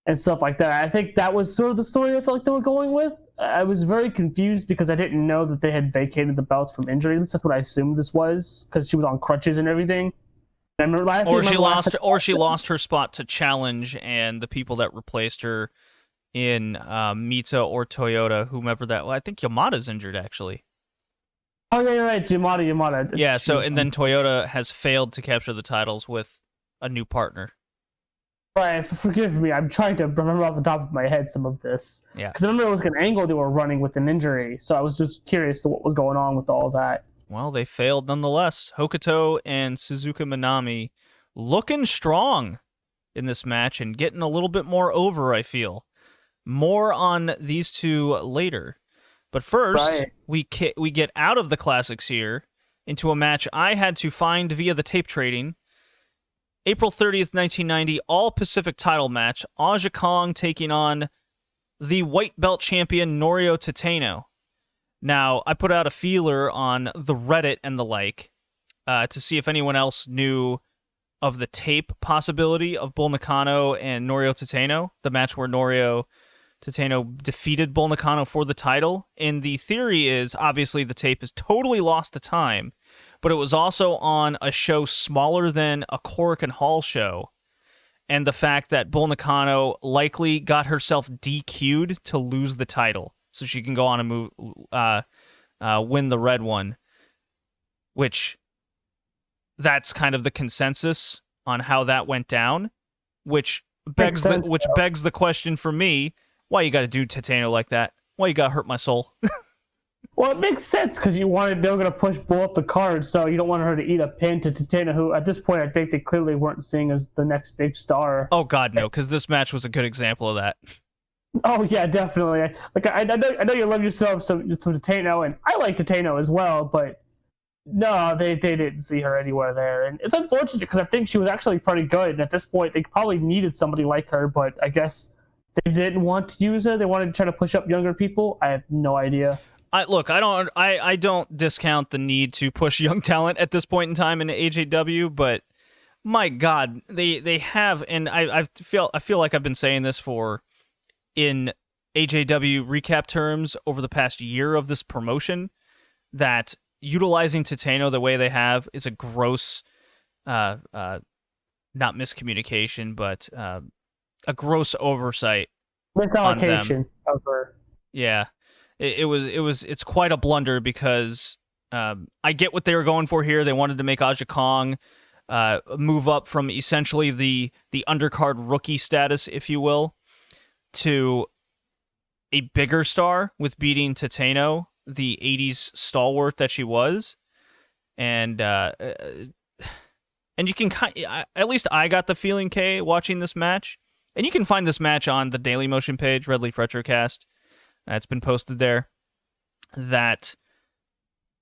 and stuff like that. I think that was sort of the story I felt like they were going with. I was very confused because I didn't know that they had vacated the belts from injury. At least that's what I assumed this was, because she was on crutches and everything. She lost her spot to Challenge, and the people that replaced her in Mita or Toyota, whomever that. Well, I think Yamada's injured actually. Oh yeah, you're right, Yamada. Yeah. So and then Toyota has failed to capture the titles with a new partner. Right. Forgive me. I'm trying to remember off the top of my head some of this. Yeah. Because I remember it was an angle they were running with an injury, so I was just curious to what was going on with all of that. well, they failed nonetheless. Hokuto and Suzuka Minami looking strong in this match and getting a little bit more over, I feel. More on these two later. But first, we get out of the classics here into a match I had to find via the tape trading. April 30th, 1990, all-Pacific title match. Aja Kong taking on the white belt champion Norio Tateno. Now, I put out a feeler on the Reddit and the like to see if anyone else knew of the tape possibility of Bull Nakano and Norio Tateno, the match where Norio Tateno defeated Bull Nakano for the title. And the theory is, obviously, the tape is totally lost to time, but it was also on a show smaller than a Korakuen Hall show. And the fact that Bull Nakano likely got herself DQ'd to lose the title so she can go on and win the red one, which that's kind of the consensus on how that went down, which begs the question for me, why you got to do Tateno like that? Why you got to hurt my soul? Well, it makes sense because they were going to push Bull up the card, so you don't want her to eat a pin to Tateno, who at this point I think they clearly weren't seeing as the next big star. Oh God, no, because this match was a good example of that. Oh yeah, definitely. Like I know you love yourself some Tateno, and I like Tateno as well, but no, they didn't see her anywhere there, and it's unfortunate because I think she was actually pretty good. And at this point, they probably needed somebody like her, but I guess they didn't want to use her. They wanted to try to push up younger people. I have no idea. I don't discount the need to push young talent at this point in time in AJW, but my God, they have, and I feel like I've been saying this in AJW recap terms over the past year of this promotion, that utilizing Tateno the way they have is a gross, not miscommunication, but a gross oversight. Misallocation of her. Yeah. It's quite a blunder because I get what they were going for here. They wanted to make Aja Kong move up from essentially the undercard rookie status, if you will, to a bigger star with beating Tateno, the 80s stalwart that she was. And you can at least I got the feeling, Kay, watching this match, and you can find this match on the Daily Motion page, Red Leaf Retrocast. It's been posted there, that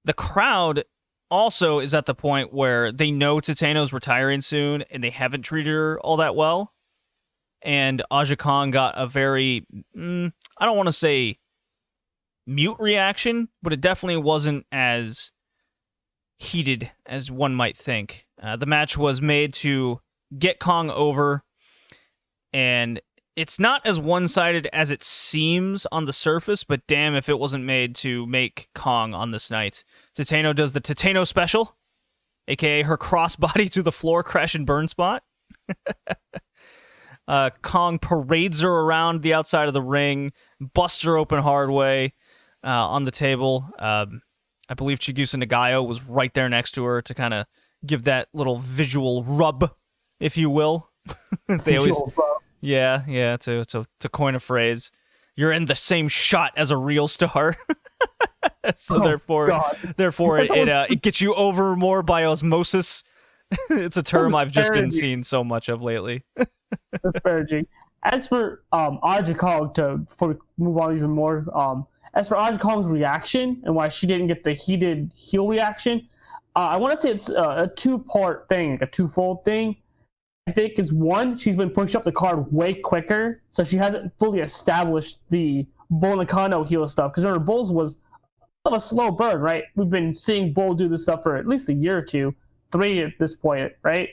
the crowd also is at the point where they know Tateno's retiring soon and they haven't treated her all that well. And Aja Kong got a very, I don't want to say mute reaction, but it definitely wasn't as heated as one might think. The match was made to get Kong over, and it's not as one-sided as it seems on the surface, but damn if it wasn't made to make Kong on this night. Tateno does the Tateno special, aka her crossbody to the floor crash and burn spot. Kong parades her around the outside of the ring, busts her open hard way on the table. I believe Chigusa Nagayo was right there next to her to kind of give that little visual rub, if you will. They always... Yeah, to coin a phrase. You're in the same shot as a real star. So therefore it gets you over more by osmosis. It's a term I've just been seeing so much of lately. Disparaging. As for Aja Kong, before we move on even more, as for Aja Kong's reaction and why she didn't get the heated heel reaction, I want to say it's a two-part thing, a twofold thing. I think is one, she's been pushed up the card way quicker, so she hasn't fully established the Bull Nakano heel stuff. Because remember, Bull's was a slow burn, right? We've been seeing Bull do this stuff for at least a year or two, 3 at this point, right?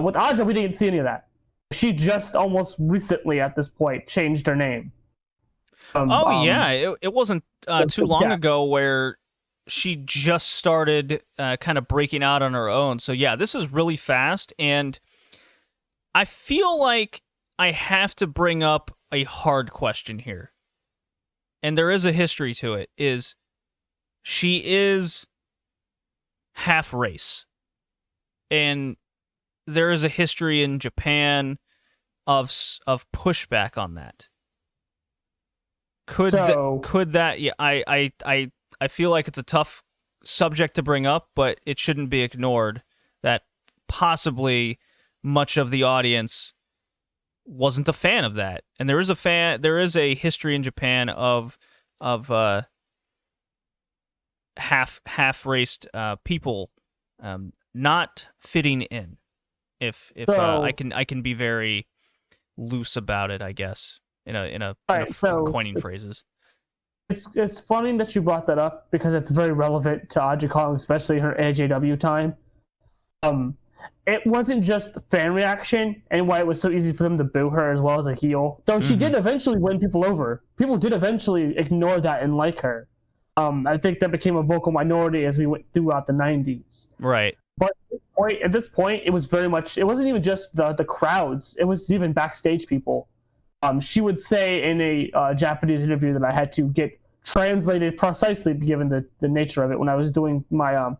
With Aja, we didn't see any of that. She just almost recently, at this point, changed her name. It wasn't too long ago where she just started kind of breaking out on her own. So yeah, this is really fast, and I feel like I have to bring up a hard question here. And there is a history to it, is she is half race. And there is a history in Japan of pushback on that. Could that? Yeah, I feel like it's a tough subject to bring up, but it shouldn't be ignored that possibly much of the audience wasn't a fan of that. And there is a history in Japan of half-raced people not fitting in. If I can be very loose about it, I guess, coining phrases. It's funny that you brought that up because it's very relevant to Aja Kong, especially her AJW time. It wasn't just fan reaction and why it was so easy for them to boo her as well as a heel. Though she did eventually win people over. People did eventually ignore that and like her. I think that became a vocal minority as we went throughout the 90s. Right. But at this point, it was very much, it wasn't even just the crowds. It was even backstage people. She would say in a Japanese interview that I had to get translated precisely given the nature of it when I was doing my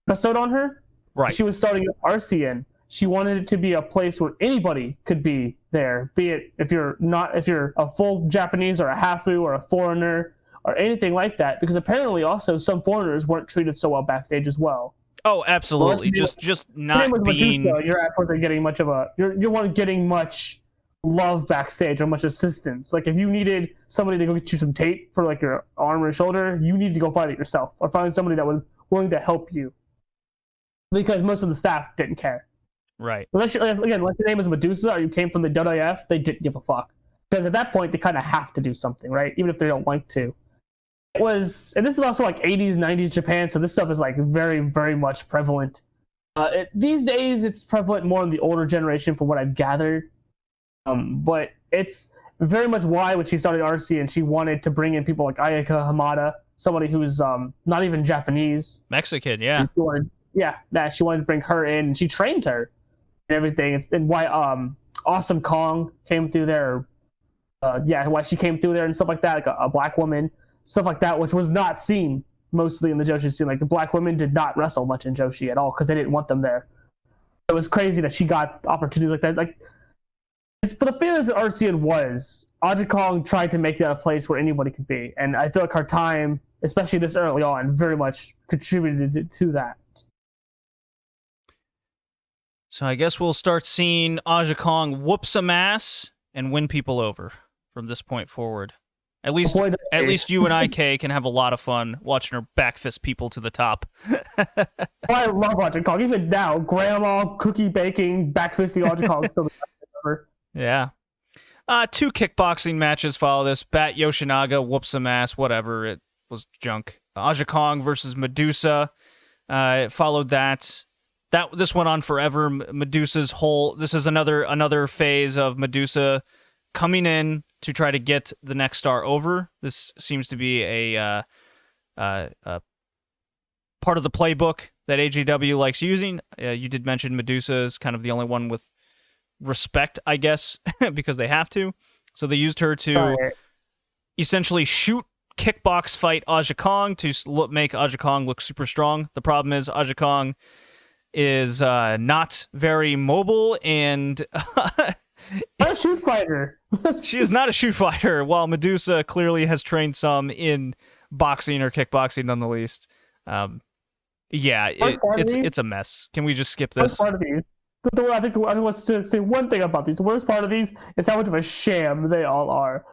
episode on her. Right. She was starting at RCN. She wanted it to be a place where anybody could be there, be it if you're a full Japanese or a hafu or a foreigner or anything like that, because apparently also some foreigners weren't treated so well backstage as well. Oh, absolutely. Well, just not being... Medusa, your app wasn't getting much of you weren't getting much love backstage or much assistance. Like if you needed somebody to go get you some tape for like your arm or shoulder, you needed to go find it yourself or find somebody that was willing to help you. Because most of the staff didn't care. Right. Unless your name is Medusa or you came from the WWF, they didn't give a fuck. Because at that point, they kind of have to do something, right? Even if they don't like to. It was, and this is also like 80s, 90s Japan, so this stuff is like very, very much prevalent. These days, it's prevalent more in the older generation from what I've gathered. But it's very much why when she started RC and she wanted to bring in people like Ayaka Hamada, somebody who's not even Japanese. Mexican, yeah. She wanted to bring her in, and she trained her and everything. And why Awesome Kong came through there. Why she came through there and stuff like that, like a black woman, stuff like that, which was not seen mostly in the Joshi scene. Like the black women did not wrestle much in Joshi at all because they didn't want them there. It was crazy that she got opportunities like that. Like for the failures that RCN was, Aja Kong tried to make that a place where anybody could be, and I feel like her time, especially this early on, very much contributed to that. So I guess we'll start seeing Aja Kong whoop some ass and win people over from this point forward. At least you and IK can have a lot of fun watching her backfist people to the top. I love Aja Kong. Even now, grandma cookie baking, backfisting Aja Kong. Yeah. 2 kickboxing matches follow this. Bat Yoshinaga whoops some ass, whatever. It was junk. Aja Kong versus Medusa. It followed that. This went on forever. Medusa's whole... This is another phase of Medusa coming in to try to get the next star over. This seems to be a part of the playbook that AJW likes using. You did mention Medusa is kind of the only one with respect, I guess, because they have to. So they used her to essentially shoot kickbox fight Aja Kong to make Aja Kong look super strong. The problem is Aja Kong is not very mobile and not a shoot fighter. She is not a shoot fighter, while Medusa clearly has trained some in boxing or kickboxing none the least. It's a mess. Can we just skip this? Part of these. I think I want to say one thing about these. The worst part of these is how much of a sham they all are.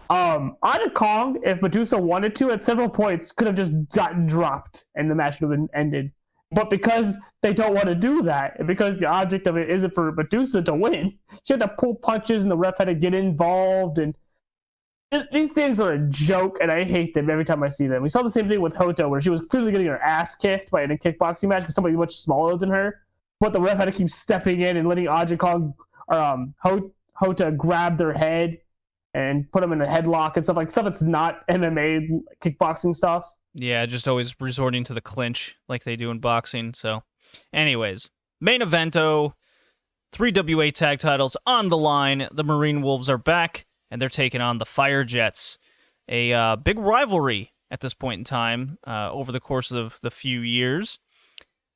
Aja Kong, if Medusa wanted to, at several points could have just gotten dropped and the match would have been ended. But because they don't want to do that, and because the object of it isn't for Medusa to win, she had to pull punches and the ref had to get involved. And these things are a joke, and I hate them every time I see them. We saw the same thing with Hoto, where she was clearly getting her ass kicked in a kickboxing match because somebody much smaller than her. But the ref had to keep stepping in and letting Aja Kong or Hoto grab their head and put them in a headlock and stuff that's not MMA kickboxing stuff. Yeah, just always resorting to the clinch like they do in boxing. So, anyways, main evento, 3 WA tag titles on the line. The Marine Wolves are back, and they're taking on the Fire Jets. A big rivalry at this point in time over the course of the few years.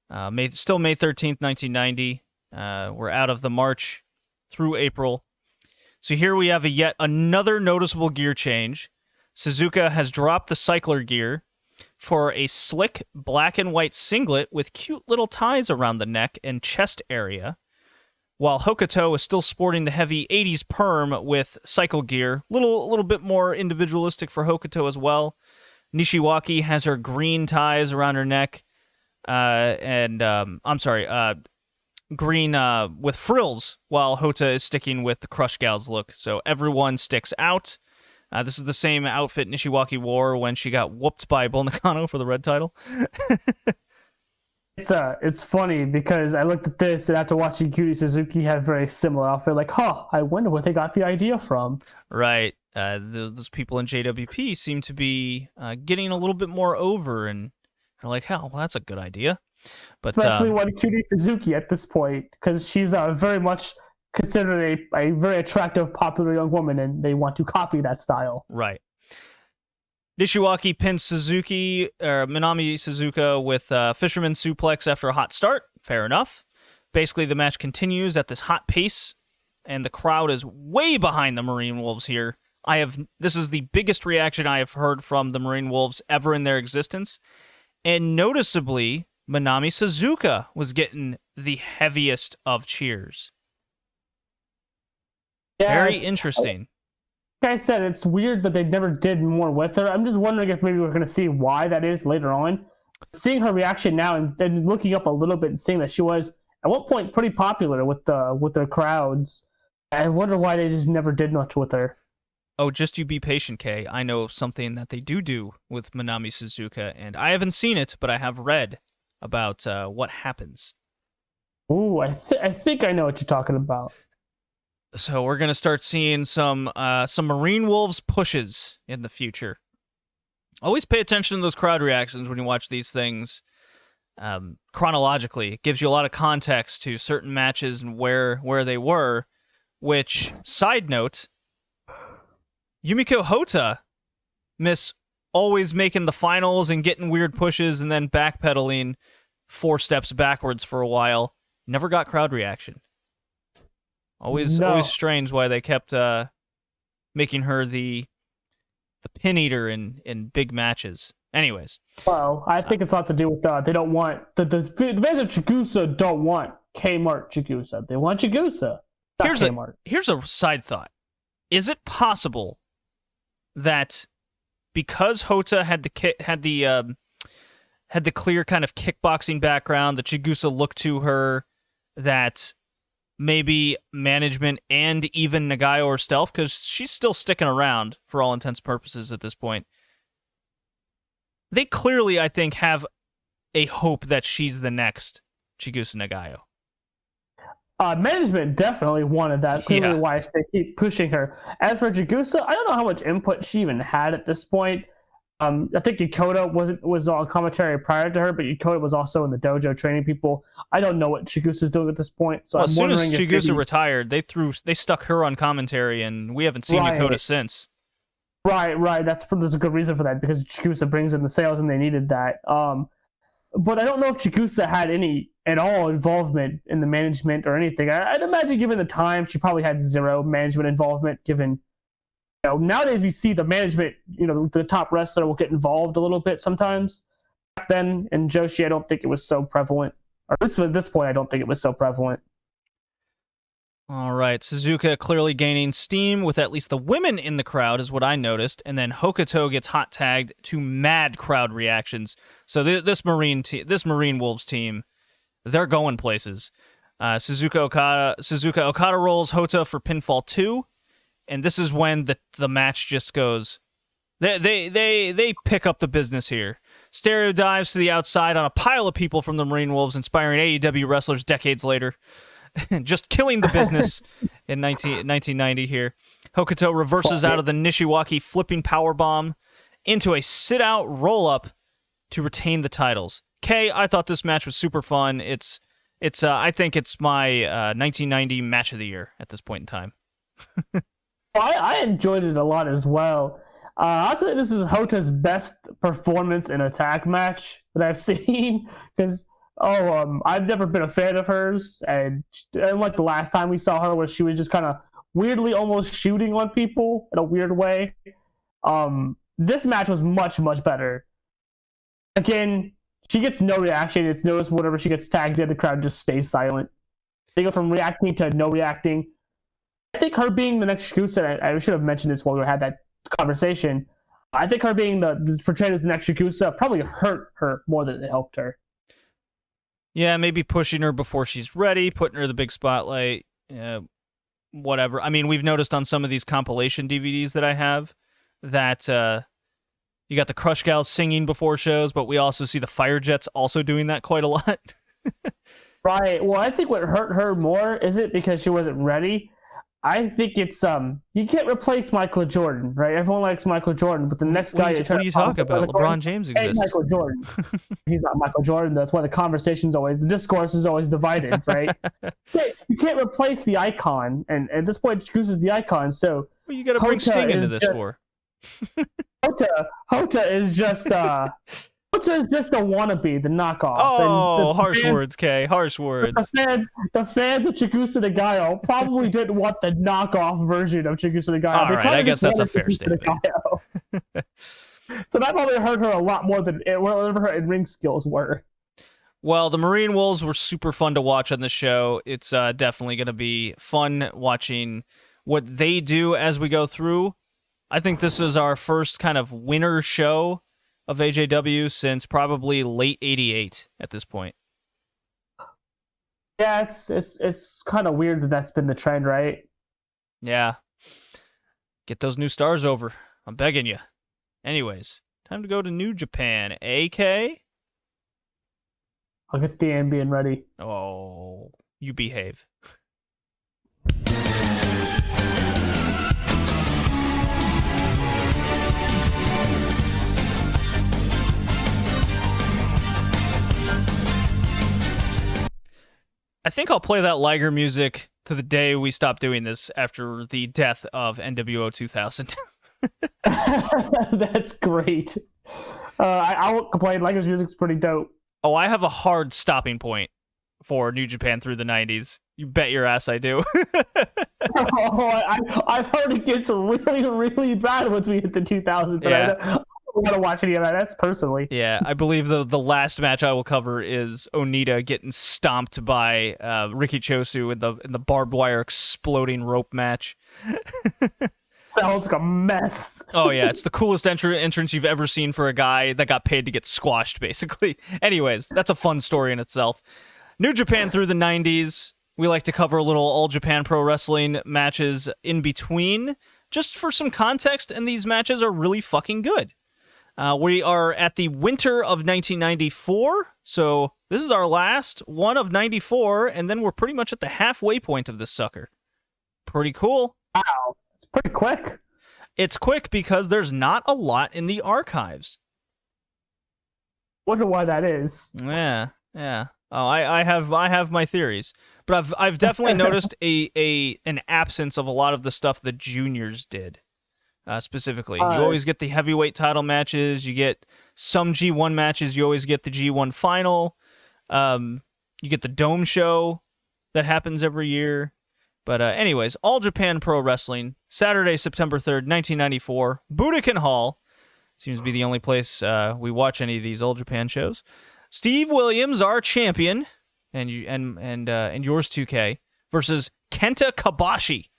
May 13th, 1990. We're out of the March through April. So here we have yet another noticeable gear change. Suzuka has dropped the cycler gear. for a slick black and white singlet with cute little ties around the neck and chest area, while Hokuto is still sporting the heavy 80s perm with cycle gear. A little bit more individualistic for Hokuto as well. Nishiwaki has her green ties around her neck, green with frills, while Hota is sticking with the Crush Gals look. So everyone sticks out. This is the same outfit Nishiwaki wore when she got whooped by Bull Nakano for the red title. It's funny because I looked at this and after watching Cutie Suzuki had a very similar outfit, like, I wonder where they got the idea from. Right. Those people in JWP seem to be getting a little bit more over, and they're like, hell, well, that's a good idea. But especially when Cutie Suzuki at this point, because she's very much considered a very attractive, popular young woman, and they want to copy that style. Right. Nishiwaki pins Minami Suzuka with Fisherman Suplex after a hot start. Fair enough. Basically, the match continues at this hot pace, and the crowd is way behind the Marine Wolves here. This is the biggest reaction I have heard from the Marine Wolves ever in their existence. And noticeably, Minami Suzuka was getting the heaviest of cheers. Yeah, very interesting. Like I said, it's weird that they never did more with her. I'm just wondering if maybe we're going to see why that is later on. Seeing her reaction now and looking up a little bit and seeing that she was at one point pretty popular with the crowds, I wonder why they just never did much with her. Oh, just you be patient, Kay. I know something that they do with Minami Suzuka, and I haven't seen it, but I have read about what happens. Ooh, I think I know what you're talking about. So we're gonna start seeing some Marine Wolves pushes in the future. Always pay attention to those crowd reactions when you watch these things chronologically. It gives you a lot of context to certain matches and where they were. Which, side note, Yumiko Hota always making the finals and getting weird pushes and then backpedaling 4 steps backwards for a while. Never got crowd reaction. Always strange why they kept making her the pin eater in big matches. Anyways. Well, I think it's a lot to do with they don't want the fans of Chigusa don't want Kmart Chigusa. They want Chigusa. Here's a side thought. Is it possible that because Hota had the clear kind of kickboxing background, the Chigusa looked to her, that maybe management and even Nagayo herself, because she's still sticking around for all intents and purposes at this point, they clearly, I think, have a hope that she's the next Chigusa Nagayo. Management definitely wanted that. Clearly, why they keep pushing her. As for Chigusa, I don't know how much input she even had at this point. I think Yokota was on commentary prior to her, but Yokota was also in the dojo training people. I don't know what Chigusa's doing at this point. So as soon as Chigusa retired, they stuck her on commentary, and we haven't seen Yokota since. Right. There's a good reason for that, because Chigusa brings in the sales, and they needed that. But I don't know if Chigusa had any at all involvement in the management or anything. I'd imagine, given the time, she probably had zero management involvement. Given, nowadays we see the management, the top wrestler will get involved a little bit sometimes. Back then in Joshi, I don't think it was so prevalent. Or at this point, I don't think it was so prevalent. All right, Suzuka clearly gaining steam with at least the women in the crowd is what I noticed, and then Hokuto gets hot tagged to mad crowd reactions. So this Marine Wolves team, they're going places. Suzuka Okada rolls Hota for pinfall 2, and this is when the match just goes. They pick up the business here. Stereo dives to the outside on a pile of people from the Marine Wolves, inspiring AEW wrestlers decades later. Just killing the business in 1990 here. Hokuto reverses out of the Nishiwaki flipping powerbomb into a sit-out roll-up to retain the titles. Kay, I thought this match was super fun. I think it's my 1990 match of the year at this point in time. I enjoyed it a lot as well. I think this is Hota's best performance in a tag match that I've seen, because I've never been a fan of hers, and like the last time we saw her, where she was just kind of weirdly almost shooting on people in a weird way. This match was much, much better. Again, she gets no reaction. It's noticed whenever she gets tagged in, the crowd just stays silent. They go from reacting to no reacting. I think her being the next Shikusa, I should have mentioned this while we had that conversation. I think her being the portrayed as the next Shikusa probably hurt her more than it helped her. Yeah, maybe pushing her before she's ready, putting her in the big spotlight, whatever. I mean, we've noticed on some of these compilation DVDs that I have that you got the Crush Gals singing before shows, but we also see the Fire Jets also doing that quite a lot. Right. Well, I think what hurt her more isn't because she wasn't ready. I think it's you can't replace Michael Jordan, right? Everyone likes Michael Jordan, but the next guy What are you talking about? LeBron James exists. Hey, Michael Jordan. He's not Michael Jordan. That's why the discourse is always divided, right? You can't replace the icon, and at this point, Shikusa is the icon. So what you got to bring Sting into this for? Hota is just a wannabe, the knockoff. Oh, harsh words, Kay. Harsh words. The fans of Chikusa the Gaio probably didn't want the knockoff version of Chikusa the Gaio. All right, I guess that's a fair statement. So that probably hurt her a lot more than whatever her in-ring skills were. Well, the Marine Wolves were super fun to watch on the show. It's definitely going to be fun watching what they do as we go through. I think this is our first kind of winter show of AJW since probably late '88 at this point. Yeah, it's kind of weird that that's been the trend, right? Yeah. Get those new stars over. I'm begging you. Anyways, time to go to New Japan. AK? I'll get the ambient ready. Oh, you behave. I think I'll play that Liger music to the day we stop doing this after the death of NWO 2000. That's great. I won't complain. Liger's music's pretty dope. Oh, I have a hard stopping point for New Japan through the 90s. You bet your ass I do. I've heard it gets really, really bad once we hit the 2000s. Yeah. I don't want to watch any of that. That's personally. Yeah, I believe the last match I will cover is Onita getting stomped by Riki Chosu in the barbed wire exploding rope match. Sounds like a mess. Oh yeah, it's the coolest entrance you've ever seen for a guy that got paid to get squashed, basically. Anyways, that's a fun story in itself. New Japan through the 90s. We like to cover a little All Japan Pro Wrestling matches in between, just for some context, and these matches are really fucking good. We are at the winter of 1994, so this is our last one of 94, and then we're pretty much at the halfway point of this sucker. Pretty cool. Wow, it's pretty quick. It's quick because there's not a lot in the archives. Wonder why that is. Yeah. Oh, I have my theories, but I've definitely noticed an absence of a lot of the stuff the juniors did. Specifically, you always get the heavyweight title matches. You get some G1 matches. You always get the G1 final. You get the Dome show that happens every year. But anyways, All Japan Pro Wrestling, Saturday, September 3rd, 1994, Budokan Hall. Seems to be the only place we watch any of these All Japan shows. Steve Williams, our champion, and yours 2K, versus Kenta Kobashi.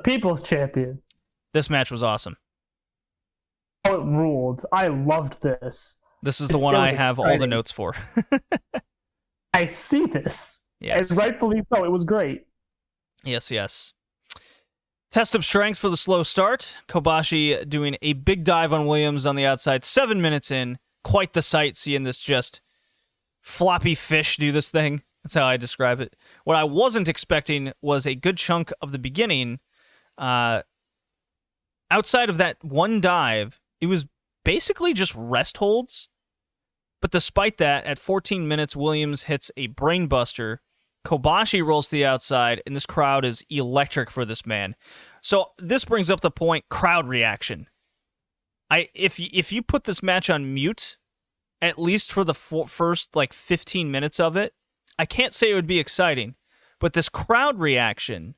People's champion. This match was awesome. Oh, it ruled. I loved this. This is the one I have all the notes for. I see this. Yes. And rightfully so. It was great. Yes. Test of strength for the slow start. Kobashi doing a big dive on Williams on the outside. 7 minutes in. Quite the sight seeing this just floppy fish do this thing. That's how I describe it. What I wasn't expecting was a good chunk of the beginning. Outside of that one dive, it was basically just rest holds. But despite that, at 14 minutes, Williams hits a brainbuster. Kobashi rolls to the outside, and this crowd is electric for this man. So this brings up the point, crowd reaction. If you put this match on mute, at least for the first 15 minutes of it, I can't say it would be exciting, but this crowd reaction,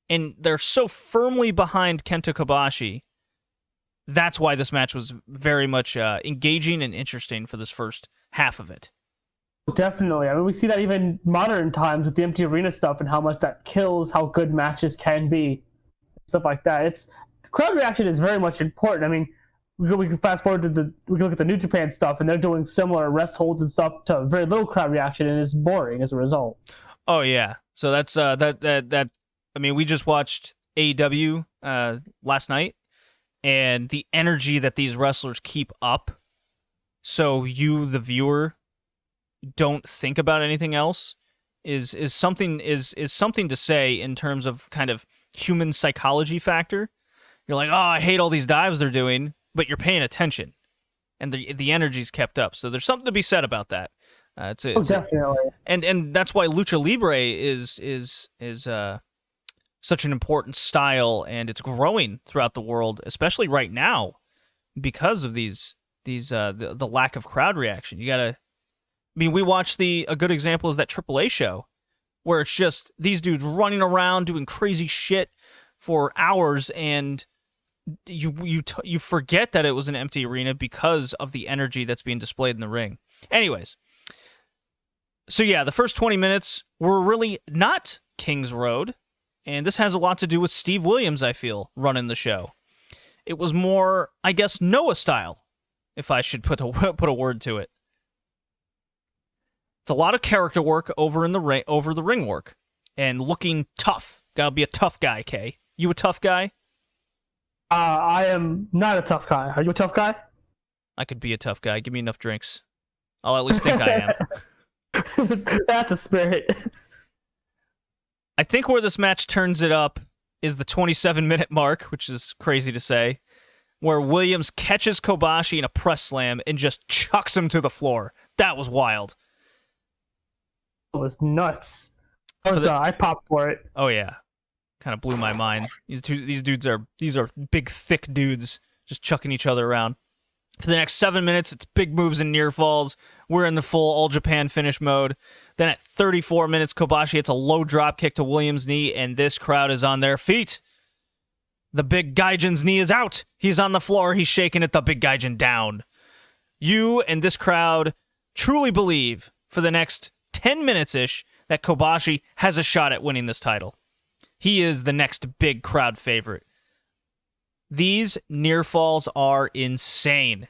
and they're so firmly behind Kenta Kobashi, that's why this match was very much engaging and interesting for this first half of it. Definitely. I mean, we see that even modern times with the empty arena stuff and how much that kills how good matches can be, stuff like that. The crowd reaction is very much important. I mean, we can fast forward to we can look at the New Japan stuff, and they're doing similar rest holds and stuff to very little crowd reaction, and it's boring as a result. Oh yeah, so that's that. I mean, we just watched AEW last night, and the energy that these wrestlers keep up, so you, the viewer, don't think about anything else, is something to say in terms of kind of human psychology factor. You're like, oh, I hate all these dives they're doing, but you're paying attention, and the energy's kept up. So there's something to be said about that. Definitely. And that's why Lucha Libre is such an important style, and it's growing throughout the world, especially right now, because of the lack of crowd reaction. We watched a good example is that AAA show, where it's just these dudes running around doing crazy shit for hours, and you forget that it was an empty arena because of the energy that's being displayed in the ring. Anyways, so yeah, the first 20 minutes were really not King's Road, and this has a lot to do with Steve Williams, I feel, running the show. It was more, I guess, Noah style, if I should put a word to it. It's a lot of character work over the ring work, and looking tough. Gotta be a tough guy, Kay. You a tough guy? I am not a tough guy. Are you a tough guy? I could be a tough guy. Give me enough drinks. I'll at least think I am. That's a spirit. I think where this match turns it up is the 27-minute mark, which is crazy to say, where Williams catches Kobashi in a press slam and just chucks him to the floor. That was wild. It was nuts. I popped for it. Oh yeah, kind of blew my mind. These dudes are big, thick dudes just chucking each other around. For the next 7 minutes, it's big moves and near falls. We're in the full All Japan finish mode. Then at 34 minutes, Kobashi hits a low drop kick to Williams' knee, and this crowd is on their feet. The big Gaijin's knee is out. He's on the floor. He's shaking it. The big Gaijin down. You and this crowd truly believe for the next 10 minutes-ish that Kobashi has a shot at winning this title. He is the next big crowd favorite. These near falls are insane.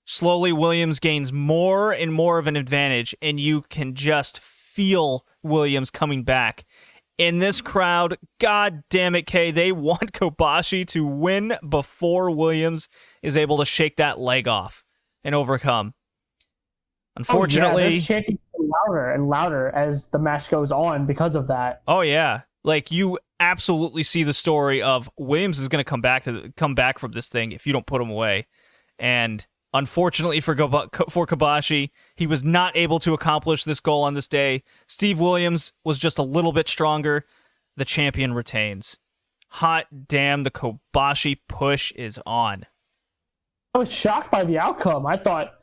Slowly, Williams gains more and more of an advantage, and you can just feel Williams coming back. In this crowd, god damn it, Kay, they want Kobashi to win before Williams is able to shake that leg off and overcome. Unfortunately, they're chanting louder and louder as the match goes on because of that. Oh yeah, like you absolutely see the story of Williams is going to come back from this thing if you don't put him away. And unfortunately for Kobashi, he was not able to accomplish this goal on this day. Steve Williams was just a little bit stronger. The champion retains. Hot damn, the Kobashi push is on. I was shocked by the outcome. I thought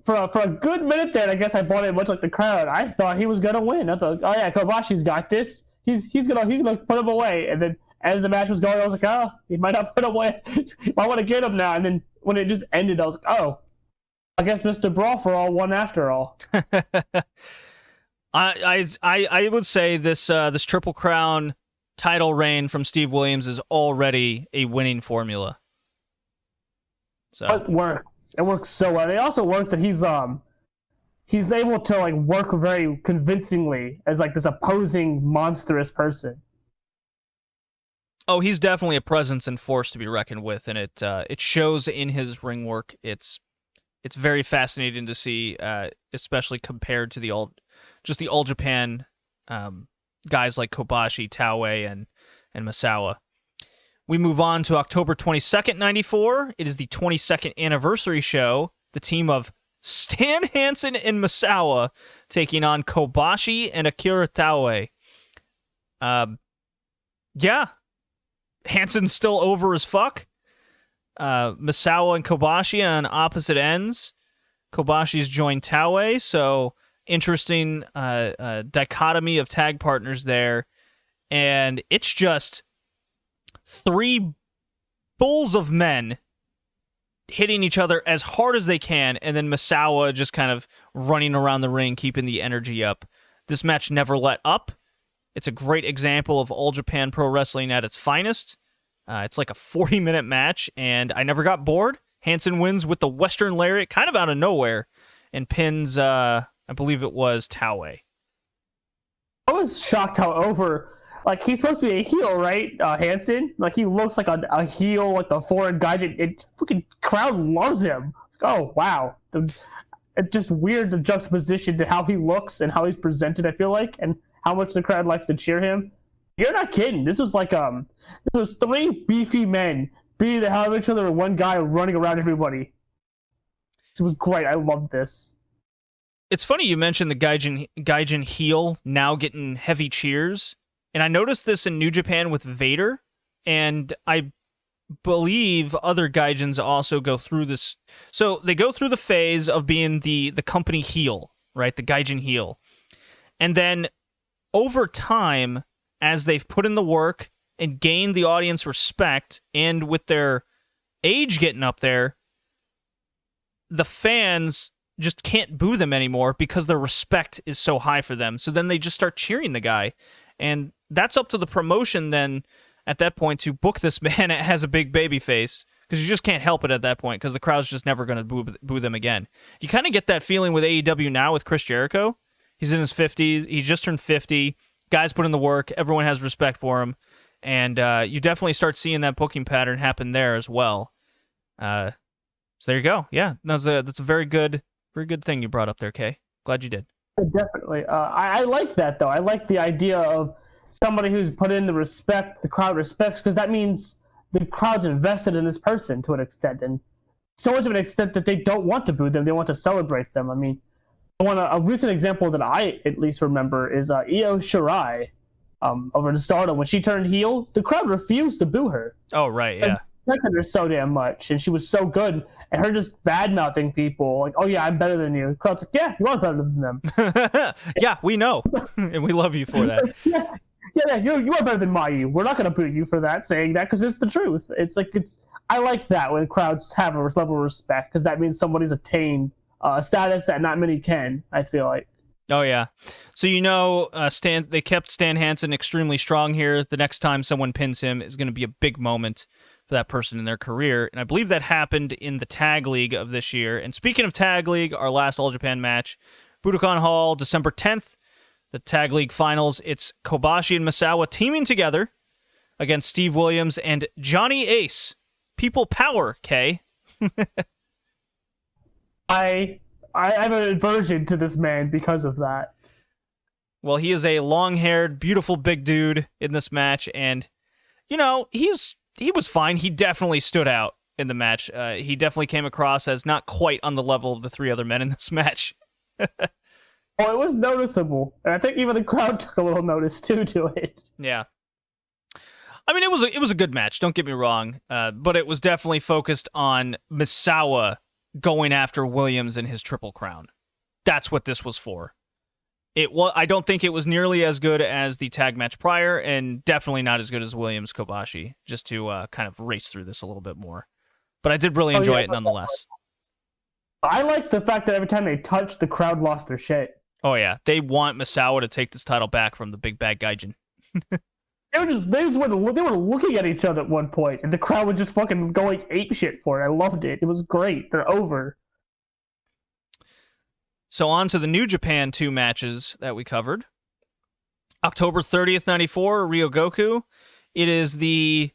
for a good minute there, I guess I bought it much like the crowd. I thought he was gonna win. I thought, oh yeah, Kobashi's got this. He's gonna put him away. And then as the match was going, I was like, oh, he might not put him away. I want to get him now. And then when it just ended, I was like, oh, I guess Mr. Brawl for all won after all. I would say this Triple Crown title reign from Steve Williams is already a winning formula. So it works. It works so well. It also works that he's able to like work very convincingly as like this opposing monstrous person. Oh, he's definitely a presence and force to be reckoned with, and it shows in his ring work. It's very fascinating to see, especially compared to the All Japan guys like Kobashi, Taue, and Misawa. We move on to October 22nd, 94. It is the 22nd anniversary show. The team of Stan Hansen and Misawa taking on Kobashi and Akira Taue. Yeah. Hansen's still over as fuck. Misawa and Kobashi on opposite ends. Kobashi's joined Taue, so interesting dichotomy of tag partners there. And it's just three bulls of men hitting each other as hard as they can, and then Misawa just kind of running around the ring, keeping the energy up. This match never let up. It's a great example of All Japan Pro Wrestling at its finest. It's like a 40-minute match, and I never got bored. Hansen wins with the Western Lariat kind of out of nowhere and pins, I believe it was Taue. I was shocked how over... Like, he's supposed to be a heel, right? Hansen? Like, he looks like a heel, like the foreign guy. It fucking crowd loves him. It's like, oh, wow. It's just weird, the juxtaposition to how he looks and how he's presented, I feel like, and how much the crowd likes to cheer him. You're not kidding. This was like, this was 3 beefy men beating the hell out of each other and one guy running around everybody. It was great. I loved this. It's funny you mentioned the Gaijin heel now getting heavy cheers. And I noticed this in New Japan with Vader, and I believe other Gaijins also go through this. So they go through the phase of being the company heel, right? The Gaijin heel. And then over time, as they've put in the work and gained the audience respect, and with their age getting up there, the fans just can't boo them anymore because their respect is so high for them. So then they just start cheering the guy. And that's up to the promotion then at that point to book this man as a big baby face, because you just can't help it at that point because the crowd's just never going to boo them again. You kind of get that feeling with AEW now with Chris Jericho. He's in his 50s. He just turned 50. Guys put in the work. Everyone has respect for him. And you definitely start seeing that booking pattern happen there as well. So there you go. Yeah, that's a very good thing you brought up there, Kay. Glad you did. Definitely. I like that, though. I like the idea of somebody who's put in the respect, the crowd respects, because that means the crowd's invested in this person to an extent, and so much of an extent that they don't want to boo them, they want to celebrate them. I mean, a recent example that I at least remember is Io Shirai over in Stardom. When she turned heel, the crowd refused to boo her. Oh, right, yeah. Respected her so damn much, and she was so good, and her just bad-mouthing people, like, oh yeah, I'm better than you. The crowd's like, yeah, you are better than them. Yeah, we know, and we love you for that. Yeah, you are better than Mayu. We're not going to boo you for that, saying that, because it's the truth. I like that when crowds have a level of respect, because that means somebody's attained a status that not many can, I feel like. Oh, yeah. So, they kept Stan Hansen extremely strong here. The next time someone pins him is going to be a big moment for that person in their career. And I believe that happened in the Tag League of this year. And speaking of Tag League, our last All Japan match, Budokan Hall, December 10th, the Tag League Finals. It's Kobashi and Misawa teaming together against Steve Williams and Johnny Ace. People power, Kay. I have an aversion to this man because of that. Well, he is a long-haired, beautiful big dude in this match, and, he was fine. He definitely stood out in the match. He definitely came across as not quite on the level of the 3 other men in this match. Oh, it was noticeable, and I think even the crowd took a little notice, too, to it. Yeah. I mean, it was a good match, don't get me wrong, but it was definitely focused on Misawa going after Williams and his Triple Crown. That's what this was for. I don't think it was nearly as good as the tag match prior, and definitely not as good as Williams Kobashi, just to kind of race through this a little bit more. But I did really enjoy it nonetheless. I like the fact that every time they touched, the crowd lost their shit. Oh yeah, they want Misawa to take this title back from the big bad Gaijin. They were looking at each other at one point, and the crowd was just fucking going ape shit for it. I loved it. It was great. They're over. So on to the New Japan 2 matches that we covered. October 30th, 94, Ryogoku. It is the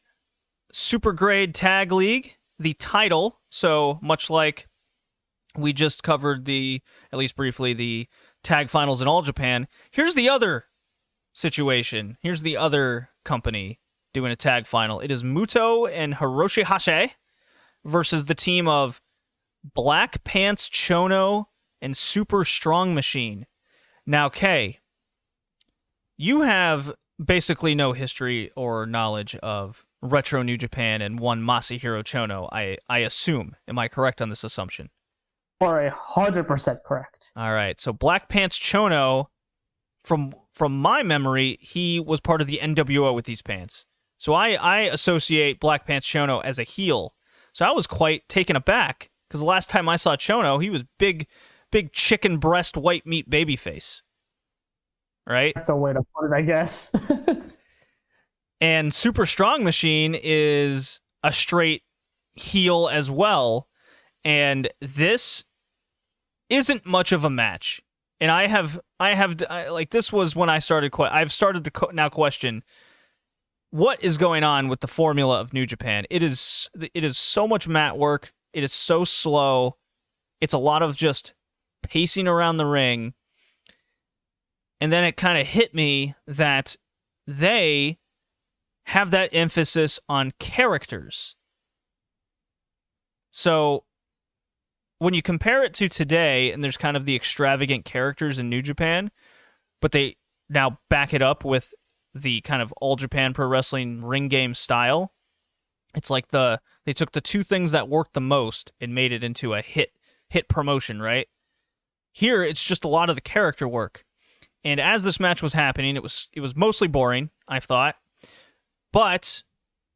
Super Grade Tag League, the title. So much like we just covered at least briefly, the tag finals in All Japan. Here's the other situation. Here's the other company doing a tag final. It is Muto and Hiroshi Hase versus the team of Black Pants Chono and Super Strong Machine. Now, Kay, you have basically no history or knowledge of Retro New Japan and one Masahiro Chono, I assume. Am I correct on this assumption? Or 100% correct. All right. So Black Pants Chono, from my memory, he was part of the NWO with these pants. So I associate Black Pants Chono as a heel. So I was quite taken aback, because the last time I saw Chono, he was big chicken breast white meat babyface. Right? That's a way to put it, I guess. And Super Strong Machine is a straight heel as well. And this isn't much of a match. And this was when I started, I've started to now question what is going on with the formula of New Japan. It is so much mat work. It is so slow. It's a lot of just pacing around the ring. And then it kind of hit me that they have that emphasis on characters. So when you compare it to today, and there's kind of the extravagant characters in New Japan, but they now back it up with the kind of All Japan Pro Wrestling ring game style, it's like they took the two things that worked the most and made it into a hit promotion, right? Here, it's just a lot of the character work. And as this match was happening, it was mostly boring, I thought. But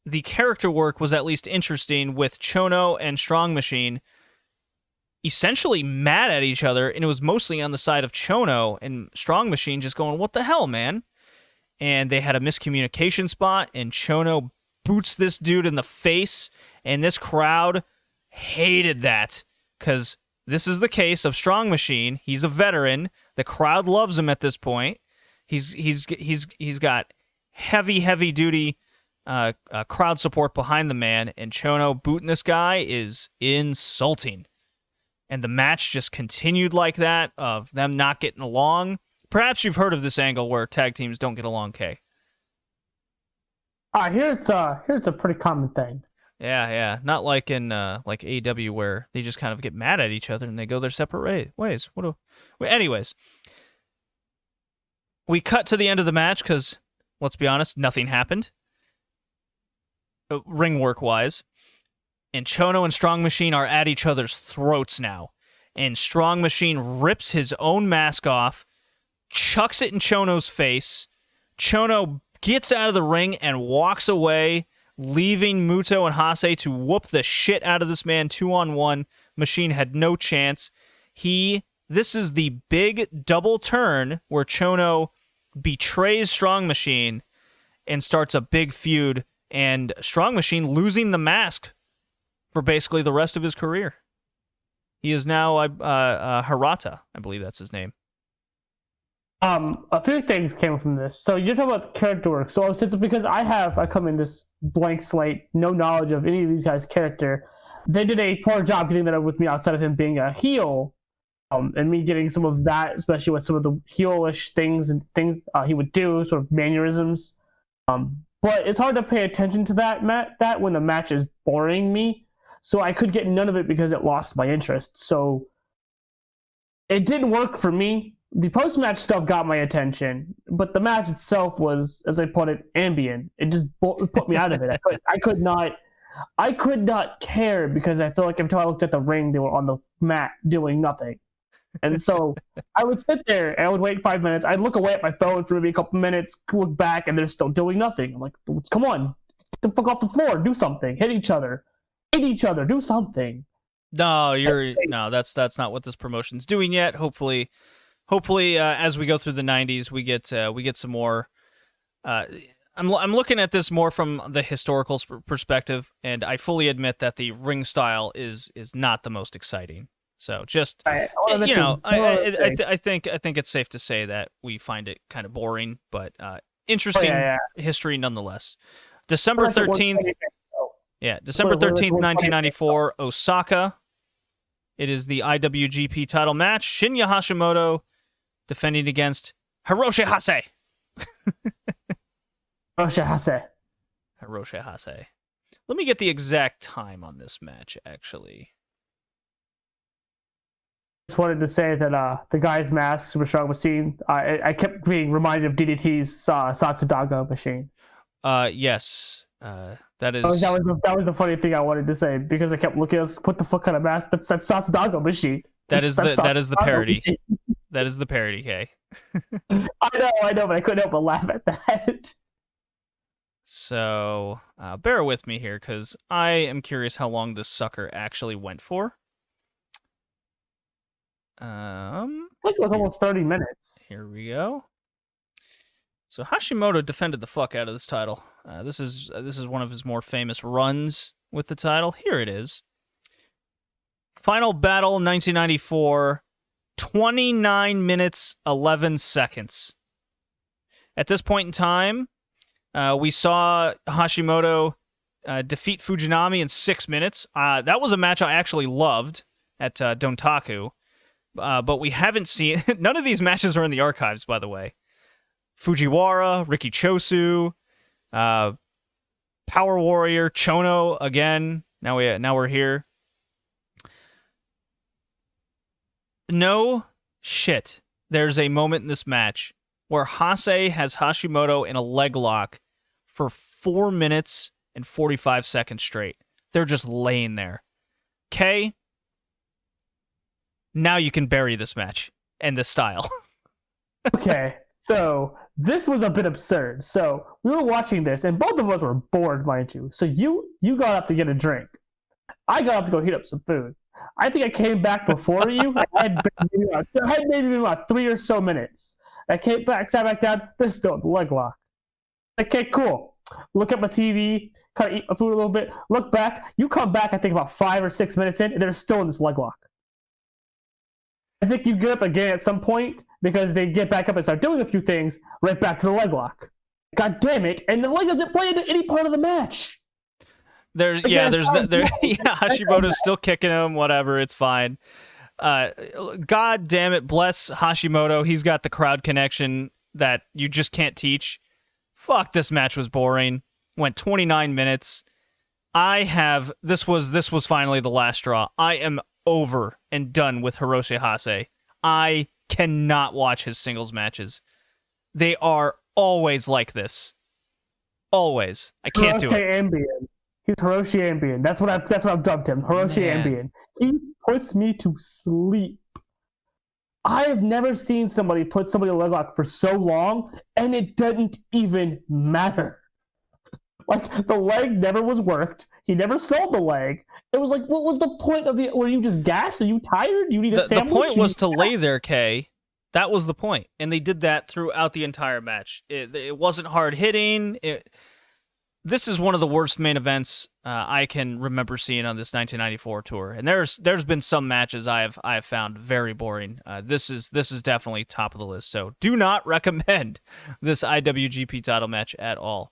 the character work was at least interesting, with Chono and Strong Machine essentially mad at each other, and it was mostly on the side of Chono, and Strong Machine just going, what the hell, man? And they had a miscommunication spot, and Chono boots this dude in the face, and this crowd hated that, because this is the case of Strong Machine. He's a veteran. The crowd loves him at this point. He's got heavy duty crowd support behind the man, and Chono booting this guy is insulting. And the match just continued like that, of them not getting along. Perhaps you've heard of this angle where tag teams don't get along, Kay. Here it's a pretty common thing. Yeah. Not like in like AEW, where they just kind of get mad at each other and they go their separate ways. Anyways, we cut to the end of the match because, let's be honest, nothing happened. Ring work wise. And Chono and Strong Machine are at each other's throats now. And Strong Machine rips his own mask off, chucks it in Chono's face. Chono gets out of the ring and walks away, leaving Muto and Hase to whoop the shit out of this man 2-on-1. Machine had no chance. This is the big double turn where Chono betrays Strong Machine and starts a big feud, and Strong Machine losing the mask for basically the rest of his career. He is now Hirata, I believe that's his name. A few things came from this. So you're talking about character work. So since because I come in this blank slate, no knowledge of any of these guys' character, they did a poor job getting that over with me outside of him being a heel, and me getting some of that, especially with some of the heelish things he would do, sort of mannerisms. But it's hard to pay attention to that when the match is boring me. So I could get none of it because it lost my interest. So it didn't work for me. The post-match stuff got my attention, but the match itself was, as I put it, ambient. It just put me out of it. I could not care, because I feel like every time I looked at the ring, they were on the mat doing nothing. And so I would sit there and I would wait 5 minutes. I'd look away at my phone for maybe a couple minutes, look back, and they're still doing nothing. I'm like, come on, get the fuck off the floor, do something, hit each other, do something. No, that's not what this promotion's doing yet. Hopefully, as we go through the 90s, we get some more. I'm looking at this more from the historical perspective, and I fully admit that the ring style is not the most exciting. So just I think it's safe to say that we find it kind of boring, but interesting history nonetheless. December 13th. Yeah, December 13th, 1994, Osaka. It is the IWGP title match. Shinya Hashimoto defending against Hiroshi Hase. Hiroshi Hase. Let me get the exact time on this match, actually. Just wanted to say that the guy's mask, Super Strong Machine, I kept being reminded of DDT's Satsudaga machine. Yes. That is. That was the funny thing I wanted to say, because I kept looking at what the fuck kind of mask that's Satsudaga machine. That is the parody. That is the parody, Kay. I know, but I couldn't help but laugh at that. So bear with me here, because I am curious how long this sucker actually went for. I think it was almost 30 minutes. Here we go. So Hashimoto defended the fuck out of this title. This is one of his more famous runs with the title. Here it is. Final Battle 1994, 29 minutes, 11 seconds. At this point in time, we saw Hashimoto defeat Fujinami in 6 minutes. That was a match I actually loved at Dontaku, but we haven't seen... None of these matches are in the archives, by the way. Fujiwara, Riki Chosu, Power Warrior, Chono again. Now we're here. No shit. There's a moment in this match where Hase has Hashimoto in a leg lock for 4 minutes and 45 seconds straight. They're just laying there. Okay? Now you can bury this match and this style. Okay, so this was a bit absurd. So we were watching this, and both of us were bored, mind you. So you got up to get a drink. I got up to go heat up some food. I think I came back before you. I had maybe about 3 or so minutes. I came back, sat back down. There's still the leg lock. Okay, cool. Look at my TV, kind of eat my food a little bit. Look back. You come back, I think about 5 or 6 minutes in, and they're still in this leg lock. I think you get up again at some point because they get back up and start doing a few things, right back to the leg lock. God damn it! And the leg doesn't play into any part of the match. Hashimoto's still kicking him. Whatever, it's fine. God damn it! Bless Hashimoto. He's got the crowd connection that you just can't teach. Fuck, this match was boring. Went 29 minutes. This was finally the last straw. I am over and done with Hiroshi Hase. I cannot watch his singles matches. They are always like this. Always. I can't do it. Ambien. He's Hiroshi Ambien. That's what I've dubbed him. Hiroshi Ambien. He puts me to sleep. I have never seen somebody put somebody in a leg lock for so long, and it doesn't even matter. Like, the leg never was worked. He never sold the leg. It was like, what was the point of the... Were you just gassed? Are you tired? Do you need a sandwich? The point was to lay there, Kay. That was the point. And they did that throughout the entire match. It wasn't hard hitting. This is one of the worst main events I can remember seeing on this 1994 tour. And there's been some matches I have found very boring. This is definitely top of the list. So do not recommend this IWGP title match at all.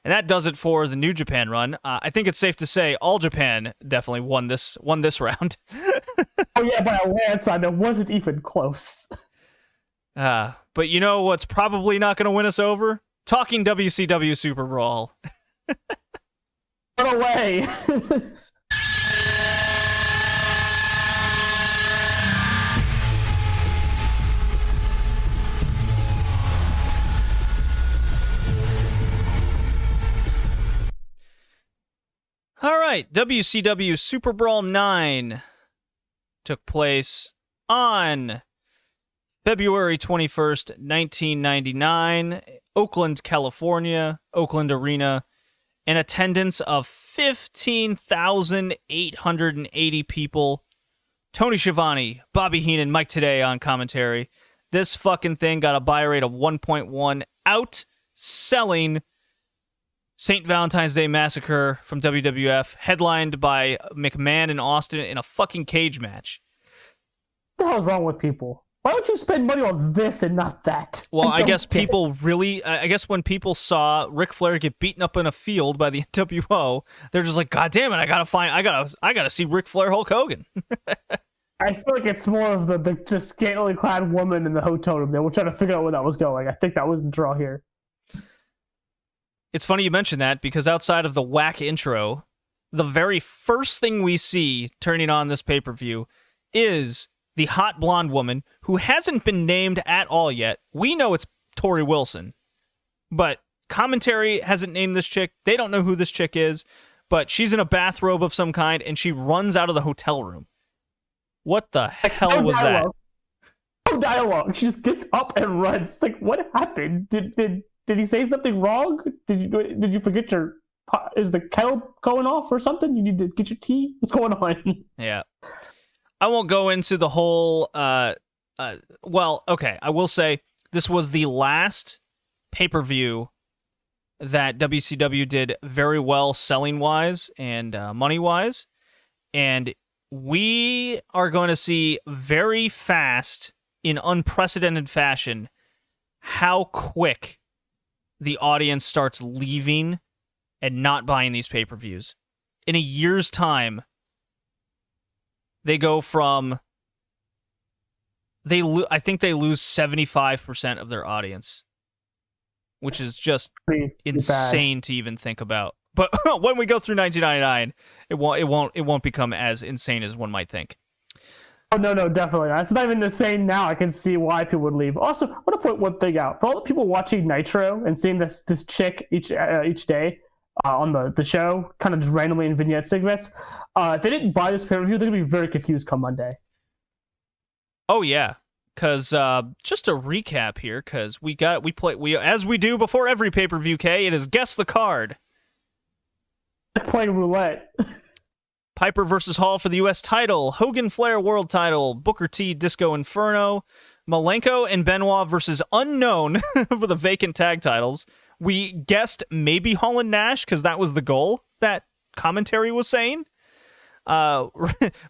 And that does it for the New Japan run. I think it's safe to say All Japan definitely won this round. Oh yeah, by a landslide. That wasn't even close. But you know what's probably not going to win us over? Talking WCW Superbrawl. Run away. All right, WCW Superbrawl 9 took place on February 21st, 1999, Oakland, California, Oakland Arena, an attendance of 15,880 people. Tony Schiavone, Bobby Heenan, Mike Today on commentary. This fucking thing got a buy rate of 1.1, outselling St. Valentine's Day Massacre from WWF, headlined by McMahon and Austin in a fucking cage match. What the hell's wrong with people? Why don't you spend money on this and not that? Well, I guess when people saw Ric Flair get beaten up in a field by the NWO, they're just like, God damn it, I gotta see Ric Flair Hulk Hogan. I feel like it's more of the just scantily clad woman in the hotel room. They were trying to figure out where that was going. I think that was the draw here. It's funny you mention that, because outside of the whack intro, the very first thing we see turning on this pay-per-view is the hot blonde woman who hasn't been named at all yet. We know it's Tori Wilson, but commentary hasn't named this chick. They don't know who this chick is, but she's in a bathrobe of some kind, and she runs out of the hotel room. What the hell was that? No dialogue. She just gets up and runs. Like, what happened? Did Did he say something wrong? Did you forget your? Is the kettle going off or something? You need to get your tea. What's going on? Yeah, I won't go into the whole. Well, okay, I will say this was the last pay-per-view that WCW did very well selling-wise and money-wise, and we are going to see very fast, in unprecedented fashion, how quick the audience starts leaving and not buying these pay-per-views. In a year's time, they go from... I think they lose 75% of their audience, which is just insane to even think about. But when we go through 1999, it won't become as insane as one might think. Oh no, definitely. That's not even insane now. I can see why people would leave. Also, I want to point one thing out. For all the people watching Nitro and seeing this chick each day on the show, kind of just randomly in vignette segments, if they didn't buy this pay-per-view, they're going to be very confused come Monday. Oh yeah, because just to recap here, because we play as we do before every pay-per-view. It is Guess the Card. Playing roulette. Piper versus Hall for the U.S. title, Hogan Flair World title, Booker T Disco Inferno, Malenko and Benoit versus Unknown for the vacant tag titles. We guessed maybe Hall and Nash because that was the goal that commentary was saying. But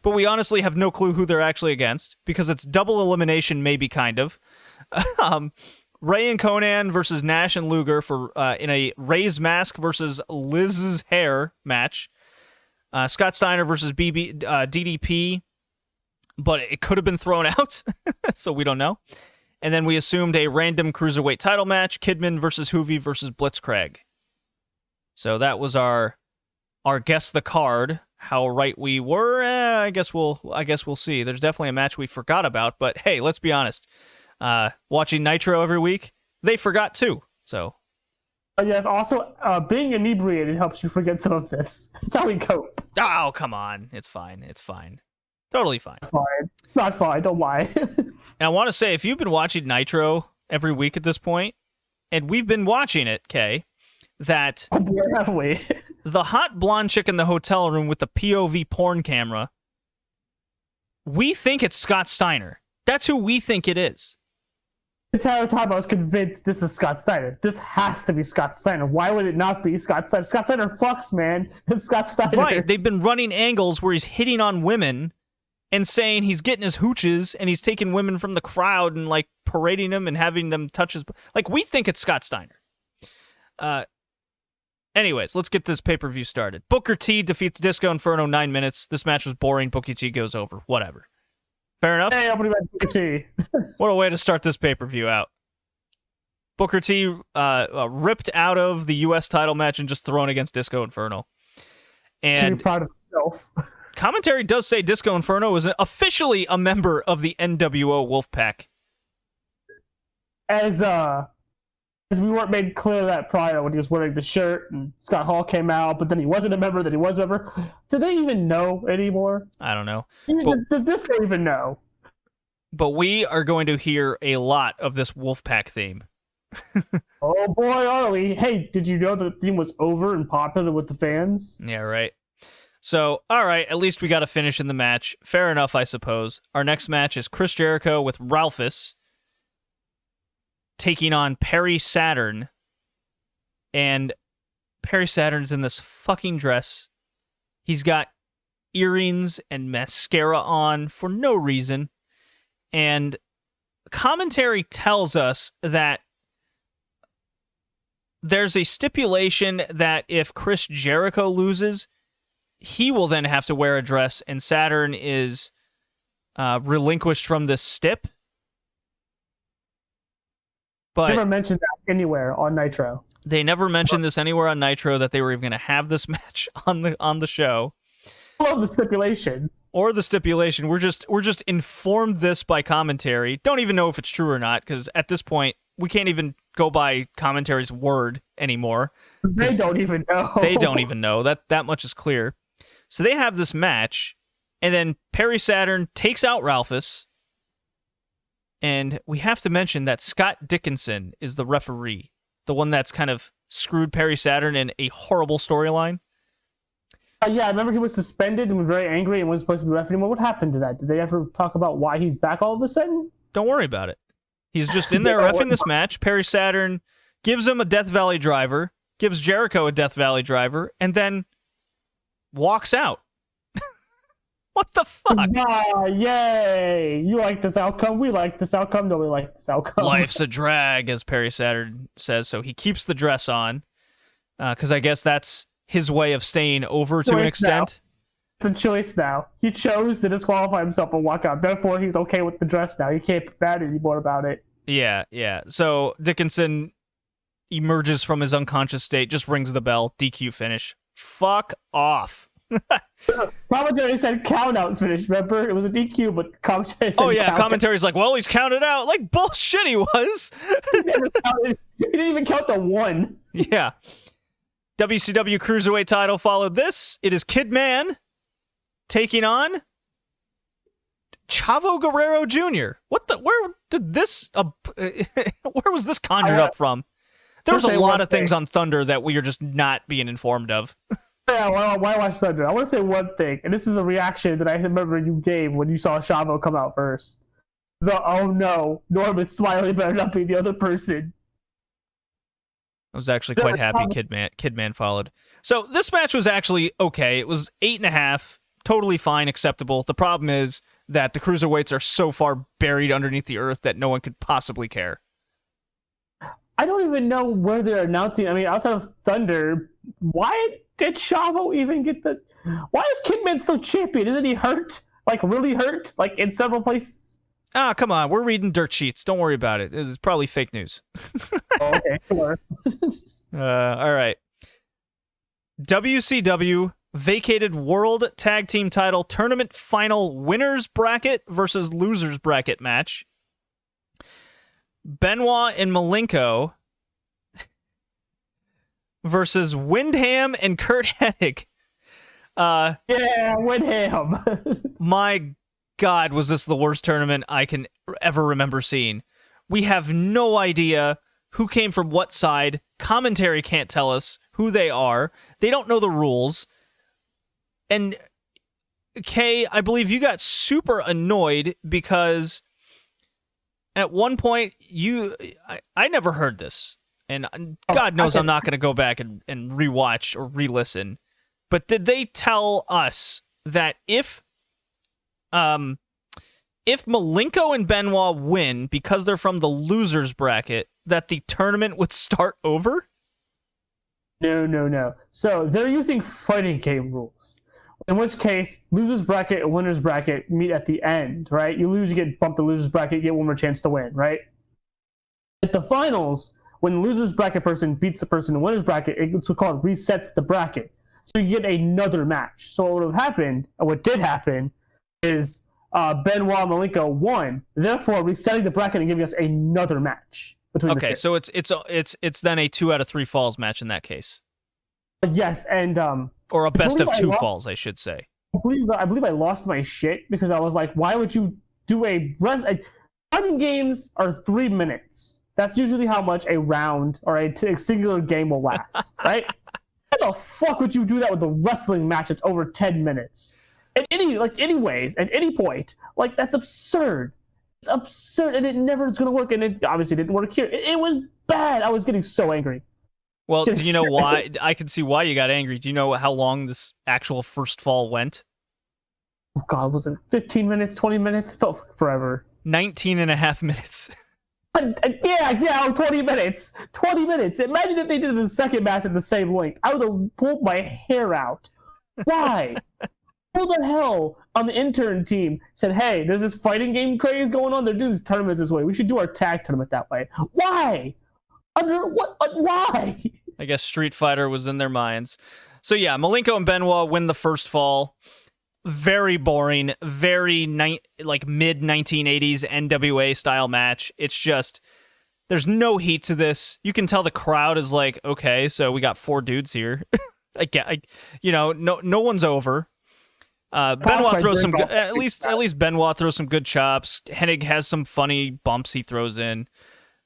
we honestly have no clue who they're actually against because it's double elimination, maybe kind of. Ray and Conan versus Nash and Luger for in a Ray's mask versus Liz's hair match. Scott Steiner versus DDP, but it could have been thrown out, so we don't know. And then we assumed a random cruiserweight title match: Kidman versus Hoovy versus Blitzkrieg. So that was our guess the card. How right we were, I guess we'll see. There's definitely a match we forgot about, but hey, let's be honest. Watching Nitro every week, they forgot too. So, yes. Also, being inebriated helps you forget some of this. It's how we cope. Oh, come on, it's fine. It's fine. Totally fine. It's fine. It's not fine. Don't lie. And I want to say, if you've been watching Nitro every week at this point, and we've been watching it, Kay, that oh boy, have we. The hot blonde chick in the hotel room with the POV porn camera, we think it's Scott Steiner. That's who we think it is. The entire time I was convinced this is Scott Steiner. This has to be Scott Steiner. Why would it not be Scott Steiner? Scott Steiner fucks, man. It's Scott Steiner. Right. They've been running angles where he's hitting on women and saying he's getting his hooches and he's taking women from the crowd and like parading them and having them touch his... Like, we think it's Scott Steiner. Anyways, let's get this pay-per-view started. Booker T defeats Disco Inferno 9 minutes. This match was boring. Booker T goes over. Whatever. Fair enough? Hey, I'm Booker T. What a way to start this pay-per-view out. Booker T ripped out of the U.S. title match and just thrown against Disco Inferno. And proud of himself. Commentary does say Disco Inferno is officially a member of the NWO Wolfpack. As we weren't made clear that prior when he was wearing the shirt and Scott Hall came out, but then he wasn't a member, then he was a member. Do they even know anymore? I don't know. Does this guy even know? But we are going to hear a lot of this Wolfpack theme. Oh boy, are we. Hey, did you know the theme was over and popular with the fans? Yeah, right. So, all right, at least we got a finish in the match. Fair enough, I suppose. Our next match is Chris Jericho with Ralphus taking on Perry Saturn. And Perry Saturn's in this fucking dress. He's got earrings and mascara on for no reason. And commentary tells us that there's a stipulation that if Chris Jericho loses, he will then have to wear a dress, and Saturn is relinquished from this stip. But never mentioned that anywhere on Nitro. They never mentioned this anywhere on Nitro that they were even going to have this match on the show. I love the stipulation. Or the stipulation. We're just informed this by commentary. Don't even know if it's true or not, because at this point we can't even go by commentary's word anymore. They don't even know. They don't even know. That much is clear. So they have this match, and then Perry Saturn takes out Ralphus. And we have to mention that Scott Dickinson is the referee. The one that's kind of screwed Perry Saturn in a horrible storyline? Yeah, I remember he was suspended and was very angry and wasn't supposed to be ref anymore. What happened to that? Did they ever talk about why he's back all of a sudden? Don't worry about it. He's just in there reffing this match. Perry Saturn gives him a Death Valley driver, gives Jericho a Death Valley driver, and then walks out. What the fuck? Yay! You like this outcome? We like this outcome. No, we like this outcome. Life's a drag, as Perry Saturn says, so he keeps the dress on, because I guess that's his way of staying over to an extent. It's a choice now. He chose to disqualify himself and walk out. Therefore, he's okay with the dress now. He can't be bad anymore about it. Yeah. So Dickinson emerges from his unconscious state, just rings the bell, DQ finish. Fuck off. Commentary said count out finish, remember? It was a DQ, but commentary said commentary's like, well, he's counted out. Like, bullshit he was. He didn't even count the one. Yeah. WCW Cruiserweight title followed this. It is Kidman taking on Chavo Guerrero Jr. Where did this where was this conjured up from? There was a lot of things on Thunder that we are just not being informed of. Yeah, why watch Thunder? I want to say one thing, and this is a reaction that I remember you gave when you saw Chavo come out first. Oh no, Norman Smiley better not be the other person. I was actually quite happy Kidman followed. So this match was actually okay. It was 8.5, totally fine, acceptable. The problem is that the cruiserweights are so far buried underneath the earth that no one could possibly care. I don't even know where they're announcing. I mean, outside of Thunder, why did Chavo even get the... Why is Kidman still champion? Isn't he hurt? Like, really hurt? Like, in several places? Ah, come on. We're reading dirt sheets. Don't worry about it. It's probably fake news. Okay, sure. All right. WCW vacated World Tag Team Title Tournament Final Winners Bracket versus Losers Bracket match. Benoit and Malenko versus Windham and Kurt Hennig. Yeah, Windham. My God, was this the worst tournament I can ever remember seeing? We have no idea who came from what side. Commentary can't tell us who they are. They don't know the rules. And Kay, I believe you got super annoyed because at one point I never heard this. And God knows I'm not going to go back and rewatch or re-listen. But did they tell us that if Malenko and Benoit win because they're from the losers bracket, that the tournament would start over? No. So they're using fighting game rules. In which case, losers bracket and winners bracket meet at the end, right? You lose, you get bumped to losers bracket, you get one more chance to win, right? At the finals, when the losers bracket person beats the person in the winners bracket, it's called resets the bracket. So you get another match. So what would have happened, or what did happen, is Benoit and Malenko won, therefore resetting the bracket and giving us another match between the two. Okay, so it's then a 2 out of 3 falls match in that case. Yes, and or a best of 2 falls, I should say. I believe I lost my shit because I was like, why would you do fighting games are 3 minutes. That's usually how much a round or a singular game will last, right? How the fuck would you do that with a wrestling match that's over 10 minutes? Anyways, at any point, like, that's absurd. It's absurd, and it never is going to work, and it obviously didn't work here. It was bad. I was getting so angry. Well, do you know why? I can see why you got angry. Do you know how long this actual first fall went? Oh, God, was it 15 minutes, 20 minutes? It felt forever. 19 and a half minutes. Yeah, 20 minutes. 20 minutes. Imagine if they did the second match at the same length. I would have pulled my hair out. Why? Who the hell on the intern team said, hey, there's this fighting game craze going on? They're doing these tournaments this way. We should do our tag tournament that way. Why? Why? I guess Street Fighter was in their minds. So yeah, Malenko and Benoit win the first fall. Very boring, very mid-1980s NWA style match. It's just, there's no heat to this. You can tell the crowd is like, okay, so we got 4 dudes here. No one's over. Benoit throws some good, at least Benoit throws some good chops. Hennig has some funny bumps he throws in,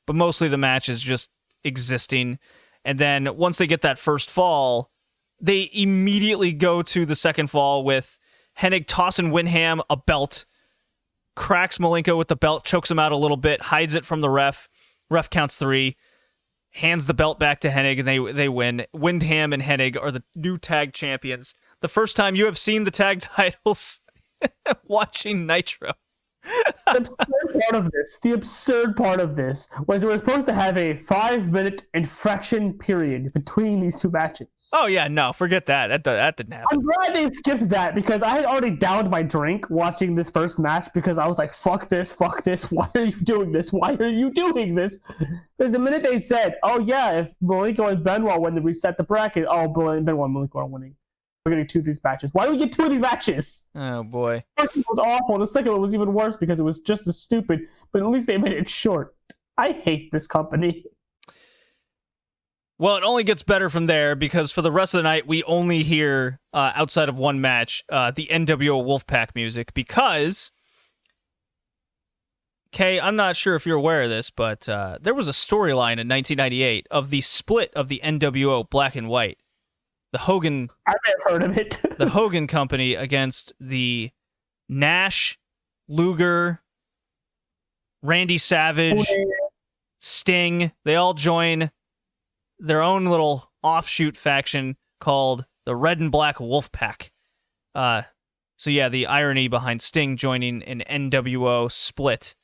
but mostly the match is just existing. And then once they get that first fall, they immediately go to the second fall with Hennig tossing Windham a belt, cracks Malenko with the belt, chokes him out a little bit, hides it from the ref. Ref counts 3, hands the belt back to Hennig, and they win. Windham and Hennig are the new tag champions. The first time you have seen the tag titles watching Nitro. The absurd part of this was they were supposed to have a 5-minute infraction period between these two matches. Oh yeah, no, forget that. That didn't happen. I'm glad they skipped that because I had already downed my drink watching this first match because I was like, fuck this, why are you doing this? Because the minute they said, oh yeah, if Malenko and Benoit win to reset the bracket, oh, Benoit and Malenko are winning. We're getting 2 of these matches. Why do we get 2 of these matches? Oh, boy. The first one was awful. The second one was even worse because it was just as stupid, but at least they made it short. I hate this company. Well, it only gets better from there because for the rest of the night, we only hear, outside of one match, the NWO Wolfpack music because, Kay, I'm not sure if you're aware of this, but there was a storyline in 1998 of the split of the NWO Black and White. The Hogan, I may have heard of it. the Hogan Company against the Nash, Luger, Randy Savage, Sting. They all join their own little offshoot faction called the Red and Black Wolfpack. So yeah, the irony behind Sting joining an NWO split.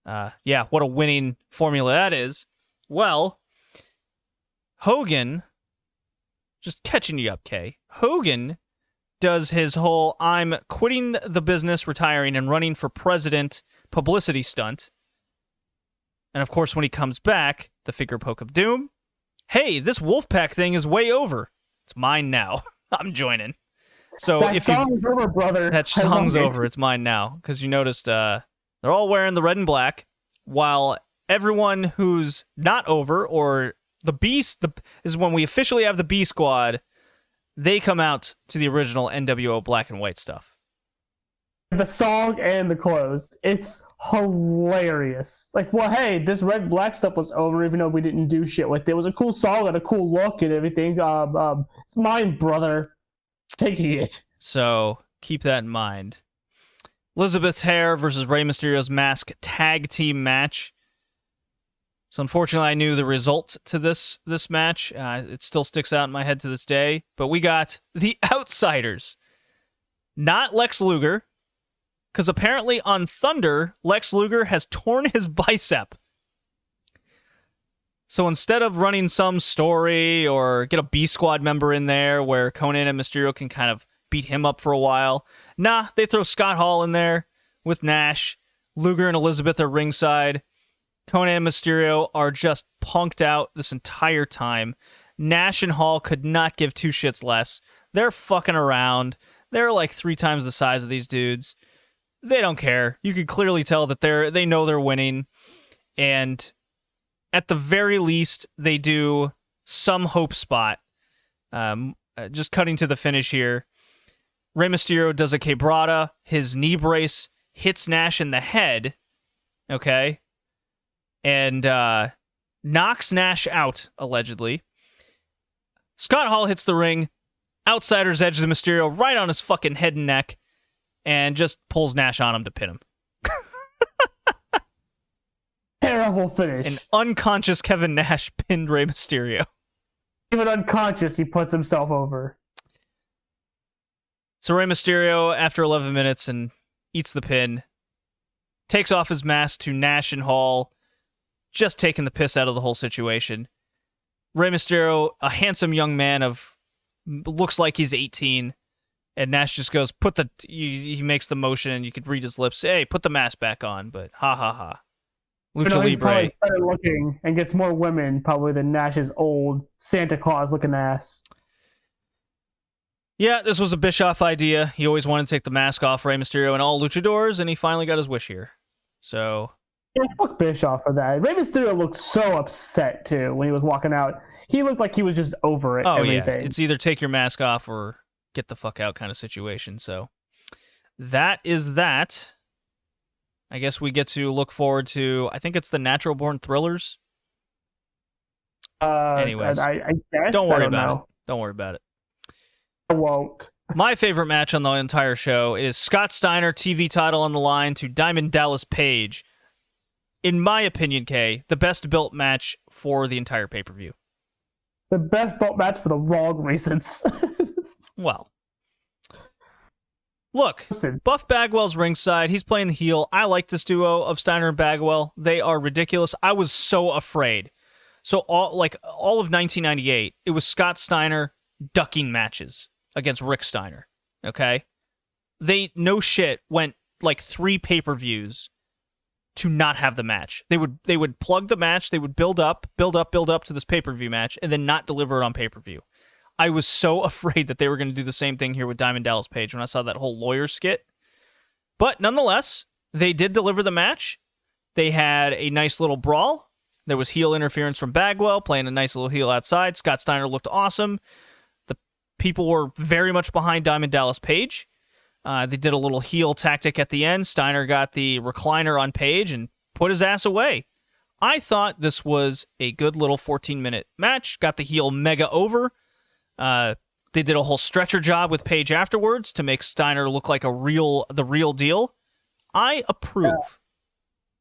Yeah, what a winning formula that is. Well, Hogan, just catching you up, Kay. Hogan does his whole I'm quitting the business, retiring, and running for president publicity stunt. And of course, when he comes back, the figure poke of doom. Hey, this Wolfpack thing is way over. It's mine now. I'm joining. So that if song's over, brother. that song's over, it's mine now. Because you noticed they're all wearing the red and black, while everyone who's not over or the Beast, is when we officially have the B Squad, they come out to the original NWO Black and White stuff. The song and the clothes. It's hilarious. Like, well, hey, this red and black stuff was over, even though we didn't do shit with it. It was a cool song and a cool look and everything. It's mine, brother. Taking it. So keep that in mind. Elizabeth's hair versus Rey Mysterio's mask tag team match. So unfortunately, I knew the result to this match. It still sticks out in my head to this day. But we got the Outsiders. Not Lex Luger. Because apparently on Thunder, Lex Luger has torn his bicep. So instead of running some story or get a B-Squad member in there where Conan and Mysterio can kind of beat him up for a while, nah, they throw Scott Hall in there with Nash. Luger and Elizabeth are ringside. Conan and Mysterio are just punked out this entire time. Nash and Hall could not give 2 shits less. They're fucking around. They're like 3 times the size of these dudes. They don't care. You could clearly tell that they know they're winning. And at the very least, they do some hope spot. Just cutting to the finish here. Rey Mysterio does a quebrada. His knee brace hits Nash in the head. Okay? And knocks Nash out, allegedly. Scott Hall hits the ring. Outsiders edge the Mysterio right on his fucking head and neck. And just pulls Nash on him to pin him. Terrible finish. An unconscious Kevin Nash pinned Rey Mysterio. Even unconscious, he puts himself over. So Rey Mysterio, after 11 minutes, and eats the pin. Takes off his mask to Nash and Hall. Just taking the piss out of the whole situation. Rey Mysterio, a handsome young man of... looks like he's 18. And Nash just goes, he makes the motion, and you could read his lips. Hey, put the mask back on, but ha ha ha. Lucha He's Libre. probably better looking and gets more women probably than Nash's old Santa Claus looking ass. Yeah, this was a Bischoff idea. He always wanted to take the mask off Rey Mysterio and all luchadors, and he finally got his wish here. So... yeah, fuck Bischoff for that. Rey Mysterio looked so upset, too, when he was walking out. He looked like he was just over it. Oh, everything. yeah. It's either take your mask off or get the fuck out kind of situation. So that is that. I guess we get to look forward to, I think it's the Natural Born Thrillers. Anyways, I guess. don't worry I about know. it. Don't worry about it. I won't. My favorite match on the entire show is Scott Steiner, TV title on the line, to Diamond Dallas Page. In my opinion, Kay, the best built match for the entire pay-per-view. The best built match for the wrong reasons. Well, look, Listen. Buff Bagwell's ringside. He's playing the heel. I like this duo of Steiner and Bagwell. They are ridiculous. I was so afraid. So all of 1998, it was Scott Steiner ducking matches against Rick Steiner. Okay? They, no shit, went like 3 pay-per-views to not have the match. They would plug the match, they would build up to this pay-per-view match, and then not deliver it on pay-per-view. I was so afraid that they were going to do the same thing here with Diamond Dallas Page when I saw that whole lawyer skit. But nonetheless, they did deliver the match. They had a nice little brawl. There was heel interference from Bagwell, playing a nice little heel outside. Scott Steiner looked awesome. The people were very much behind Diamond Dallas Page. They did a little heel tactic at the end. Steiner got the recliner on Page and put his ass away. I thought this was a good little 14-minute match. Got the heel mega over. They did a whole stretcher job with Page afterwards to make Steiner look like the real deal. I approve.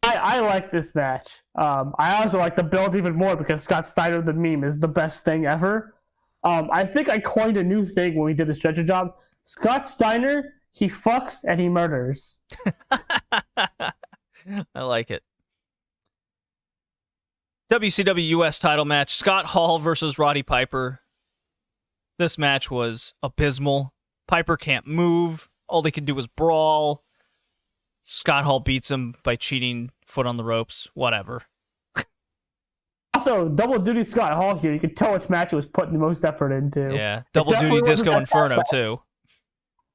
I like this match. I also like the build even more because Scott Steiner, the meme, is the best thing ever. I think I coined a new thing when we did the stretcher job. Scott Steiner, he fucks and he murders. I like it. WCW US title match, Scott Hall versus Roddy Piper. This match was abysmal. Piper can't move. All they can do is brawl. Scott Hall beats him by cheating foot on the ropes. Whatever. Also, double duty Scott Hall here. You can tell which match it was putting the most effort into. Yeah, double duty Disco Inferno too.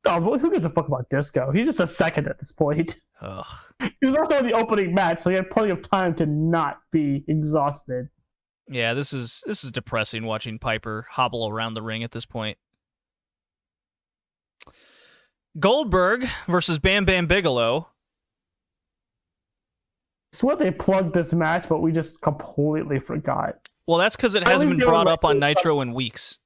Oh, who gives a fuck about Disco? He's just a second at this point. Ugh. He was also in the opening match, so he had plenty of time to not be exhausted. Yeah, this is depressing watching Piper hobble around the ring at this point. Goldberg versus Bam Bam Bigelow. I swear they plugged this match, but we just completely forgot. Well, that's because it hasn't been brought up on Nitro in weeks.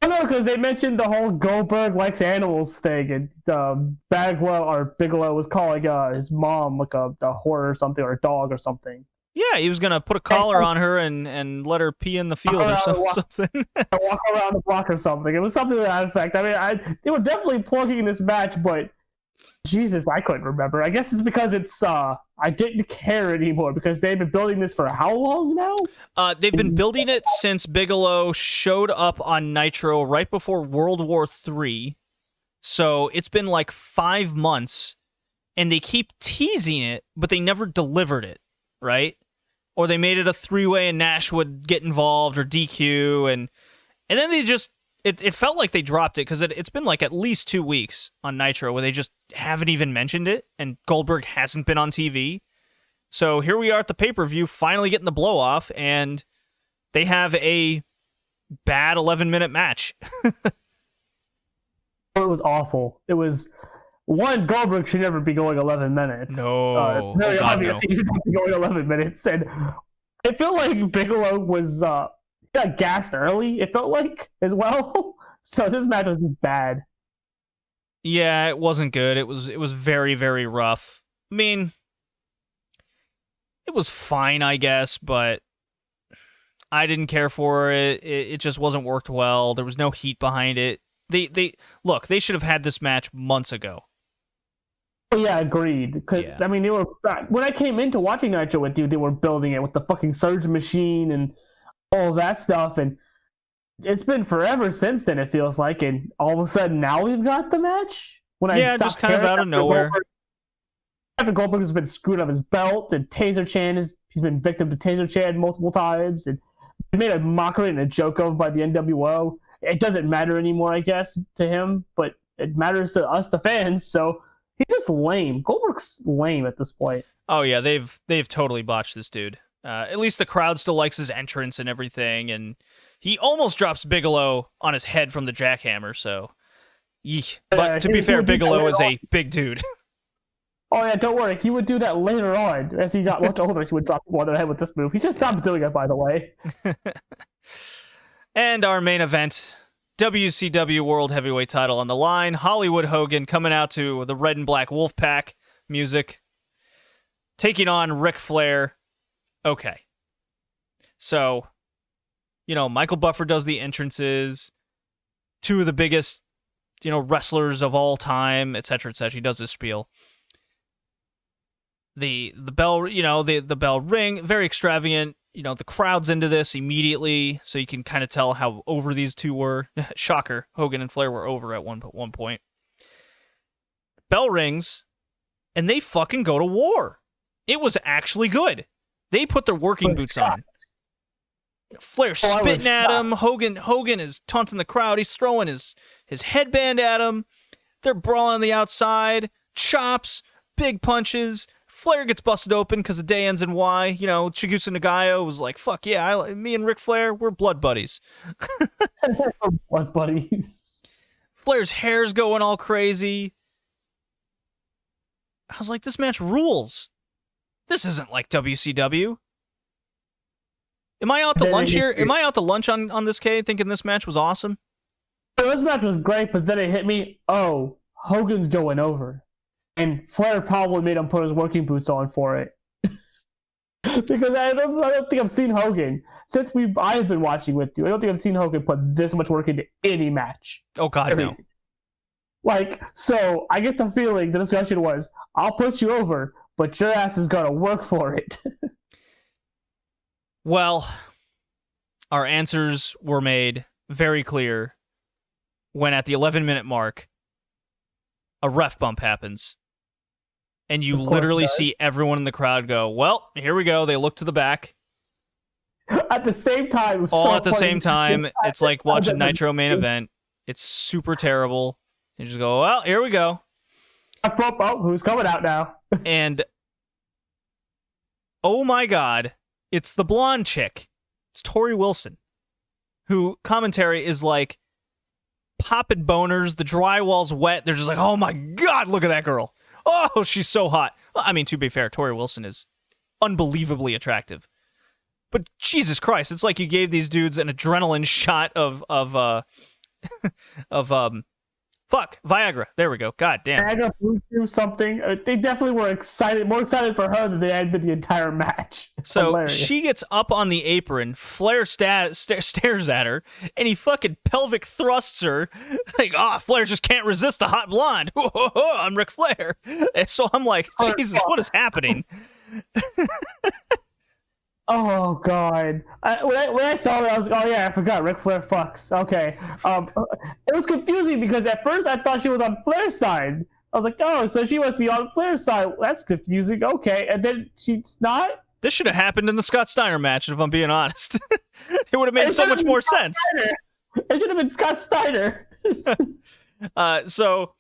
I know, because they mentioned the whole Goldberg likes animals thing, and Bagwell or Bigelow was calling his mom like a whore or something, or a dog or something. Yeah, he was going to put a collar on her and let her pee in the field or something. Walk around the block or something. It was something to that effect. I mean, they were definitely plugging this match, but Jesus, I couldn't remember. I guess it's because I didn't care anymore because they've been building this for how long now? They've been building it since Bigelow showed up on Nitro right before World War III. So it's been like 5 months, and they keep teasing it, but they never delivered it, right? Or they made it a 3-way and Nash would get involved or DQ, and then they just it felt like they dropped it because it's been like at least 2 weeks on Nitro where they just haven't even mentioned it, and Goldberg hasn't been on TV. So here we are at the pay-per-view, finally getting the blow-off, and they have a bad 11-minute match. It was awful. It was... One, Goldberg should never be going 11 minutes. No. It's very obvious he should be going 11 minutes. And I feel like Bigelow was got gassed early, it felt like, as well. So this match was bad. Yeah, it wasn't good. It was very, very rough. I mean, it was fine, I guess, but I didn't care for it. It just wasn't worked well. There was no heat behind it. Look, they should have had this match months ago. Yeah, agreed. Because, I mean, they were... When I came into watching Nitro with you, they were building it with the fucking Surge Machine and all that stuff, and it's been forever since then, it feels like, and all of a sudden now we've got the match? Just kind of out of nowhere. After Goldberg has been screwed off his belt, and Taser Chan he's been victim to Taser Chan multiple times, and made a mockery and a joke of by the NWO. It doesn't matter anymore, I guess, to him, but it matters to us, the fans, so... He's just lame. Goldberg's lame at this point. Oh yeah, they've totally botched this dude. At least the crowd still likes his entrance and everything, and he almost drops Bigelow on his head from the jackhammer. So, yeesh. But to be fair, Bigelow is a big dude. Oh yeah, don't worry. He would do that later on. As he got much older, he would drop people on their head with this move. He just stopped doing it, by the way. And our main event, WCW World Heavyweight title on the line. Hollywood Hogan coming out to the Red and Black Wolfpack music, taking on Ric Flair. Okay. So, Michael Buffer does the entrances. Two of the biggest, wrestlers of all time, etc., etc. He does his spiel. The bell, the bell ring, very extravagant. The crowd's into this immediately, so you can kind of tell how over these two were. Shocker, Hogan and Flair were over at one point. Bell rings, and they fucking go to war. It was actually good. They put their working boots on. Flair spitting at him. Hogan is taunting the crowd. He's throwing his headband at him. They're brawling on the outside. Chops, big punches. Flair gets busted open because the day ends in Y. Chigusa Nagayo was like, fuck yeah, me and Ric Flair, we're blood buddies. Blood buddies. Flair's hair's going all crazy. I was like, this match rules. This isn't like WCW. Am I out to lunch here? Am I out to lunch on this, K, thinking this match was awesome? This match was great, but then it hit me, Hogan's going over. And Flair probably made him put his working boots on for it. Because I don't think I've seen Hogan, since I've been watching with you, I don't think I've seen Hogan put this much work into any match. Oh, God, no. So I get the feeling the discussion was, I'll put you over, but your ass is going to work for it. Well, our answers were made very clear when at the 11-minute mark, a ref bump happens. And you literally see everyone in the crowd go, well, here we go. They look to the back. At the same time. All at the same time. It's like watching Nitro main event. It's super terrible. You just go, well, here we go. Oh, who's coming out now? And, oh my God, it's the blonde chick. It's Tori Wilson, who commentary is like popping boners. The drywall's wet. They're just like, oh my God, look at that girl. Oh, she's so hot. Well, I mean, to be fair, Tori Wilson is unbelievably attractive. But Jesus Christ, it's like you gave these dudes an adrenaline shot of Viagra. There we go. God damn. Viagra do something. They definitely were excited, more excited for her than they had been the entire match. So Hilarious. She gets up on the apron. Flair stares at her, and he fucking pelvic thrusts her. Like, Flair just can't resist the hot blonde. I'm Ric Flair. And so I'm like, Jesus, what is happening? Oh God! When I saw that, I was like, "Oh yeah, I forgot. Ric Flair fucks." Okay. It was confusing because at first I thought she was on Flair's side. I was like, "Oh, so she must be on Flair's side." That's confusing. Okay, and then she's not. This should have happened in the Scott Steiner match, if I'm being honest. It would have made so much more sense. It should have been Scott Steiner. So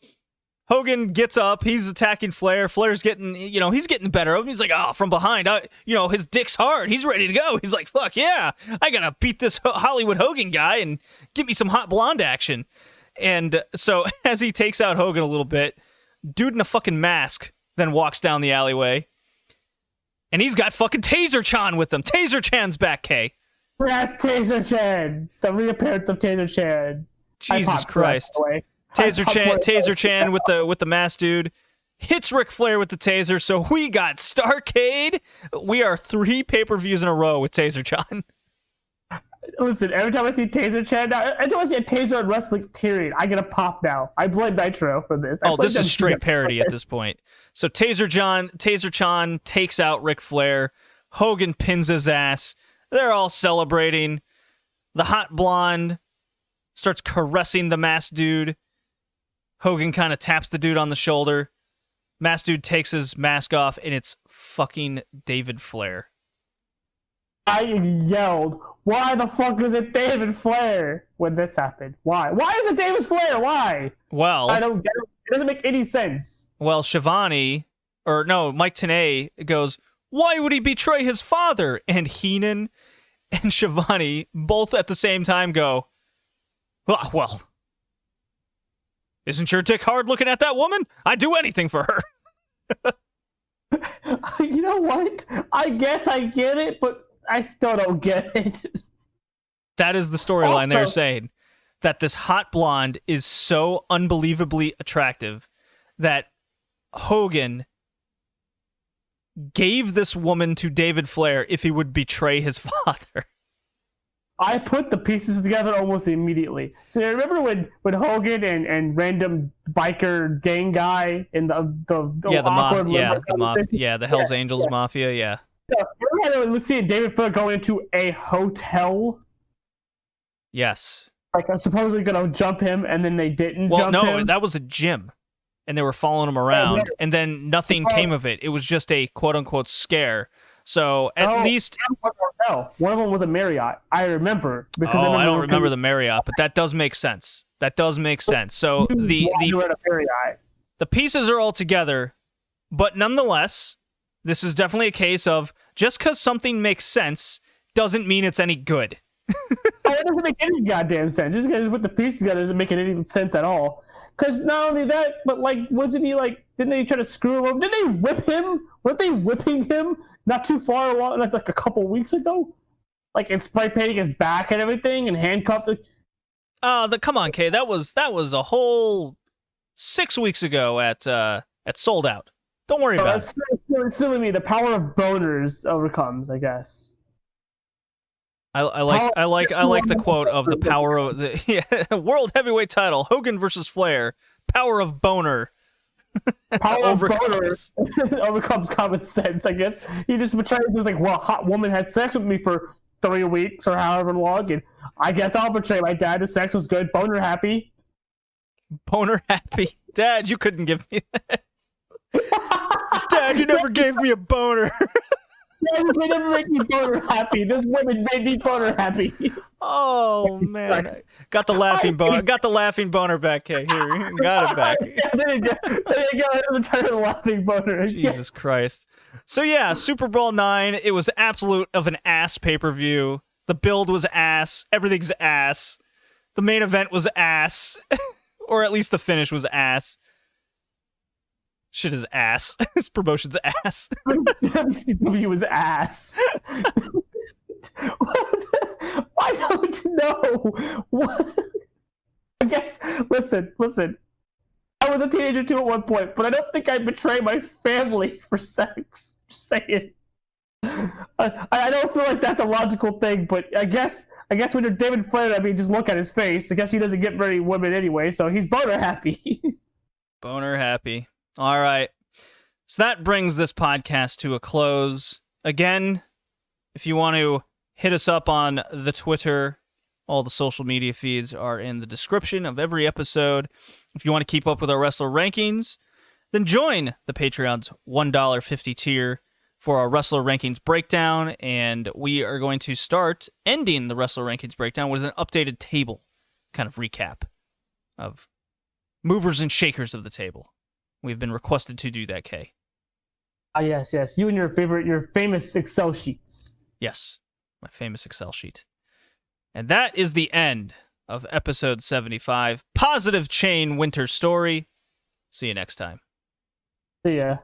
Hogan gets up. He's attacking Flair. Flair's getting, he's getting better of him. He's like, from behind. His dick's hard. He's ready to go. He's like, fuck yeah. I got to beat this Hollywood Hogan guy and give me some hot blonde action. And so as he takes out Hogan a little bit, dude in a fucking mask then walks down the alleyway. And he's got fucking Taser Chan with him. Taser Chan's back, Kay. Yes, Taser Chan. The reappearance of Taser Chan. Jesus Christ. Taser Chan with the mask dude hits Ric Flair with the taser. So we got Starrcade. We are 3 pay-per-views in a row with Taser Chan. Listen, every time I see Taser Chan now, every time I see a taser in wrestling, period, I get a pop now. I blame Nitro for this. This is straight parody at this point. So Taser Chan takes out Ric Flair. Hogan pins his ass. They're all celebrating. The hot blonde starts caressing the masked dude. Hogan kind of taps the dude on the shoulder. Masked dude takes his mask off, and it's fucking David Flair. I yelled, why the fuck is it David Flair when this happened? Why? Why is it David Flair? Why? Well, I don't get it. It doesn't make any sense. Well, Mike Tenay goes, why would he betray his father? And Heenan and Shivani both at the same time go, well, isn't your dick hard looking at that woman? I'd do anything for her. know what? I guess I get it, but I still don't get it. That is the storyline they're Also- saying. That this hot blonde is so unbelievably attractive that Hogan gave this woman to David Flair if he would betray his father. I put the pieces together almost immediately. So you remember when Hogan and random biker gang guy in the awkward the Hell's Angels mafia, yeah. Let's see David Flair going into a hotel. Yes. Like I'm supposedly gonna jump him, and then they didn't Well, jump him. no, that was a gym, and they were following him around, and then nothing came of it. It was just a quote-unquote scare. So at least... One of them was a Marriott. I remember. Because I don't remember the Marriott, but that does make sense. That does make sense. So the pieces are all together, but nonetheless, this is definitely a case of just because something makes sense doesn't mean it's any good. It doesn't make any goddamn sense. Just because you put the pieces together doesn't make any sense at all. Because not only that, but like, wasn't he like? Didn't they try to screw him over? Didn't they whip him? Weren't they whipping him not too far along, like a couple weeks ago? Like, and spray painting his back and everything, and handcuffed. Come on, Kay. That was a whole 6 weeks ago at Sold Out. Don't worry about it. It's silly me. The power of boners overcomes, I guess. I like the quote of the power of the world heavyweight title, Hogan versus Flair, power of boner. Power of boner overcomes common sense, I guess. He just betrayed. He was like, well, a hot woman had sex with me for 3 weeks or however long, and I guess I'll betray my dad. The sex was good. Boner happy. Boner happy. Dad, you couldn't give me that. Dad, you never gave me a boner. Yeah, they never make me boner happy. This woman made me boner happy. Oh man, got the laughing boner. Got the laughing boner back. Here, got it back. Yeah, there you go. There you go. Return the laughing boner. Jesus Christ. So yeah, Superbrawl 9. It was absolute of an ass pay-per-view. The build was ass. Everything's ass. The main event was ass, or at least the finish was ass. Shit is ass. This promotion's ass. WCW was ass. I don't know. What? I guess. Listen. I was a teenager too at one point, but I don't think I'd betray my family for sex. Just saying. I don't feel like that's a logical thing, but I guess when you're David Flair, I mean, just look at his face. I guess he doesn't get very women anyway, so he's boner happy. Boner happy. All right. So that brings this podcast to a close. Again, if you want to hit us up on the Twitter, all the social media feeds are in the description of every episode. If you want to keep up with our wrestler rankings, then join the Patreon's $1.50 tier for our wrestler rankings breakdown, and we are going to start ending the wrestler rankings breakdown with an updated table kind of recap of movers and shakers of the table. We've been requested to do that, Kay. Yes. You and your famous Excel sheets. Yes, my famous Excel sheet. And that is the end of episode 75. Positive Chain Winter Story. See you next time. See ya.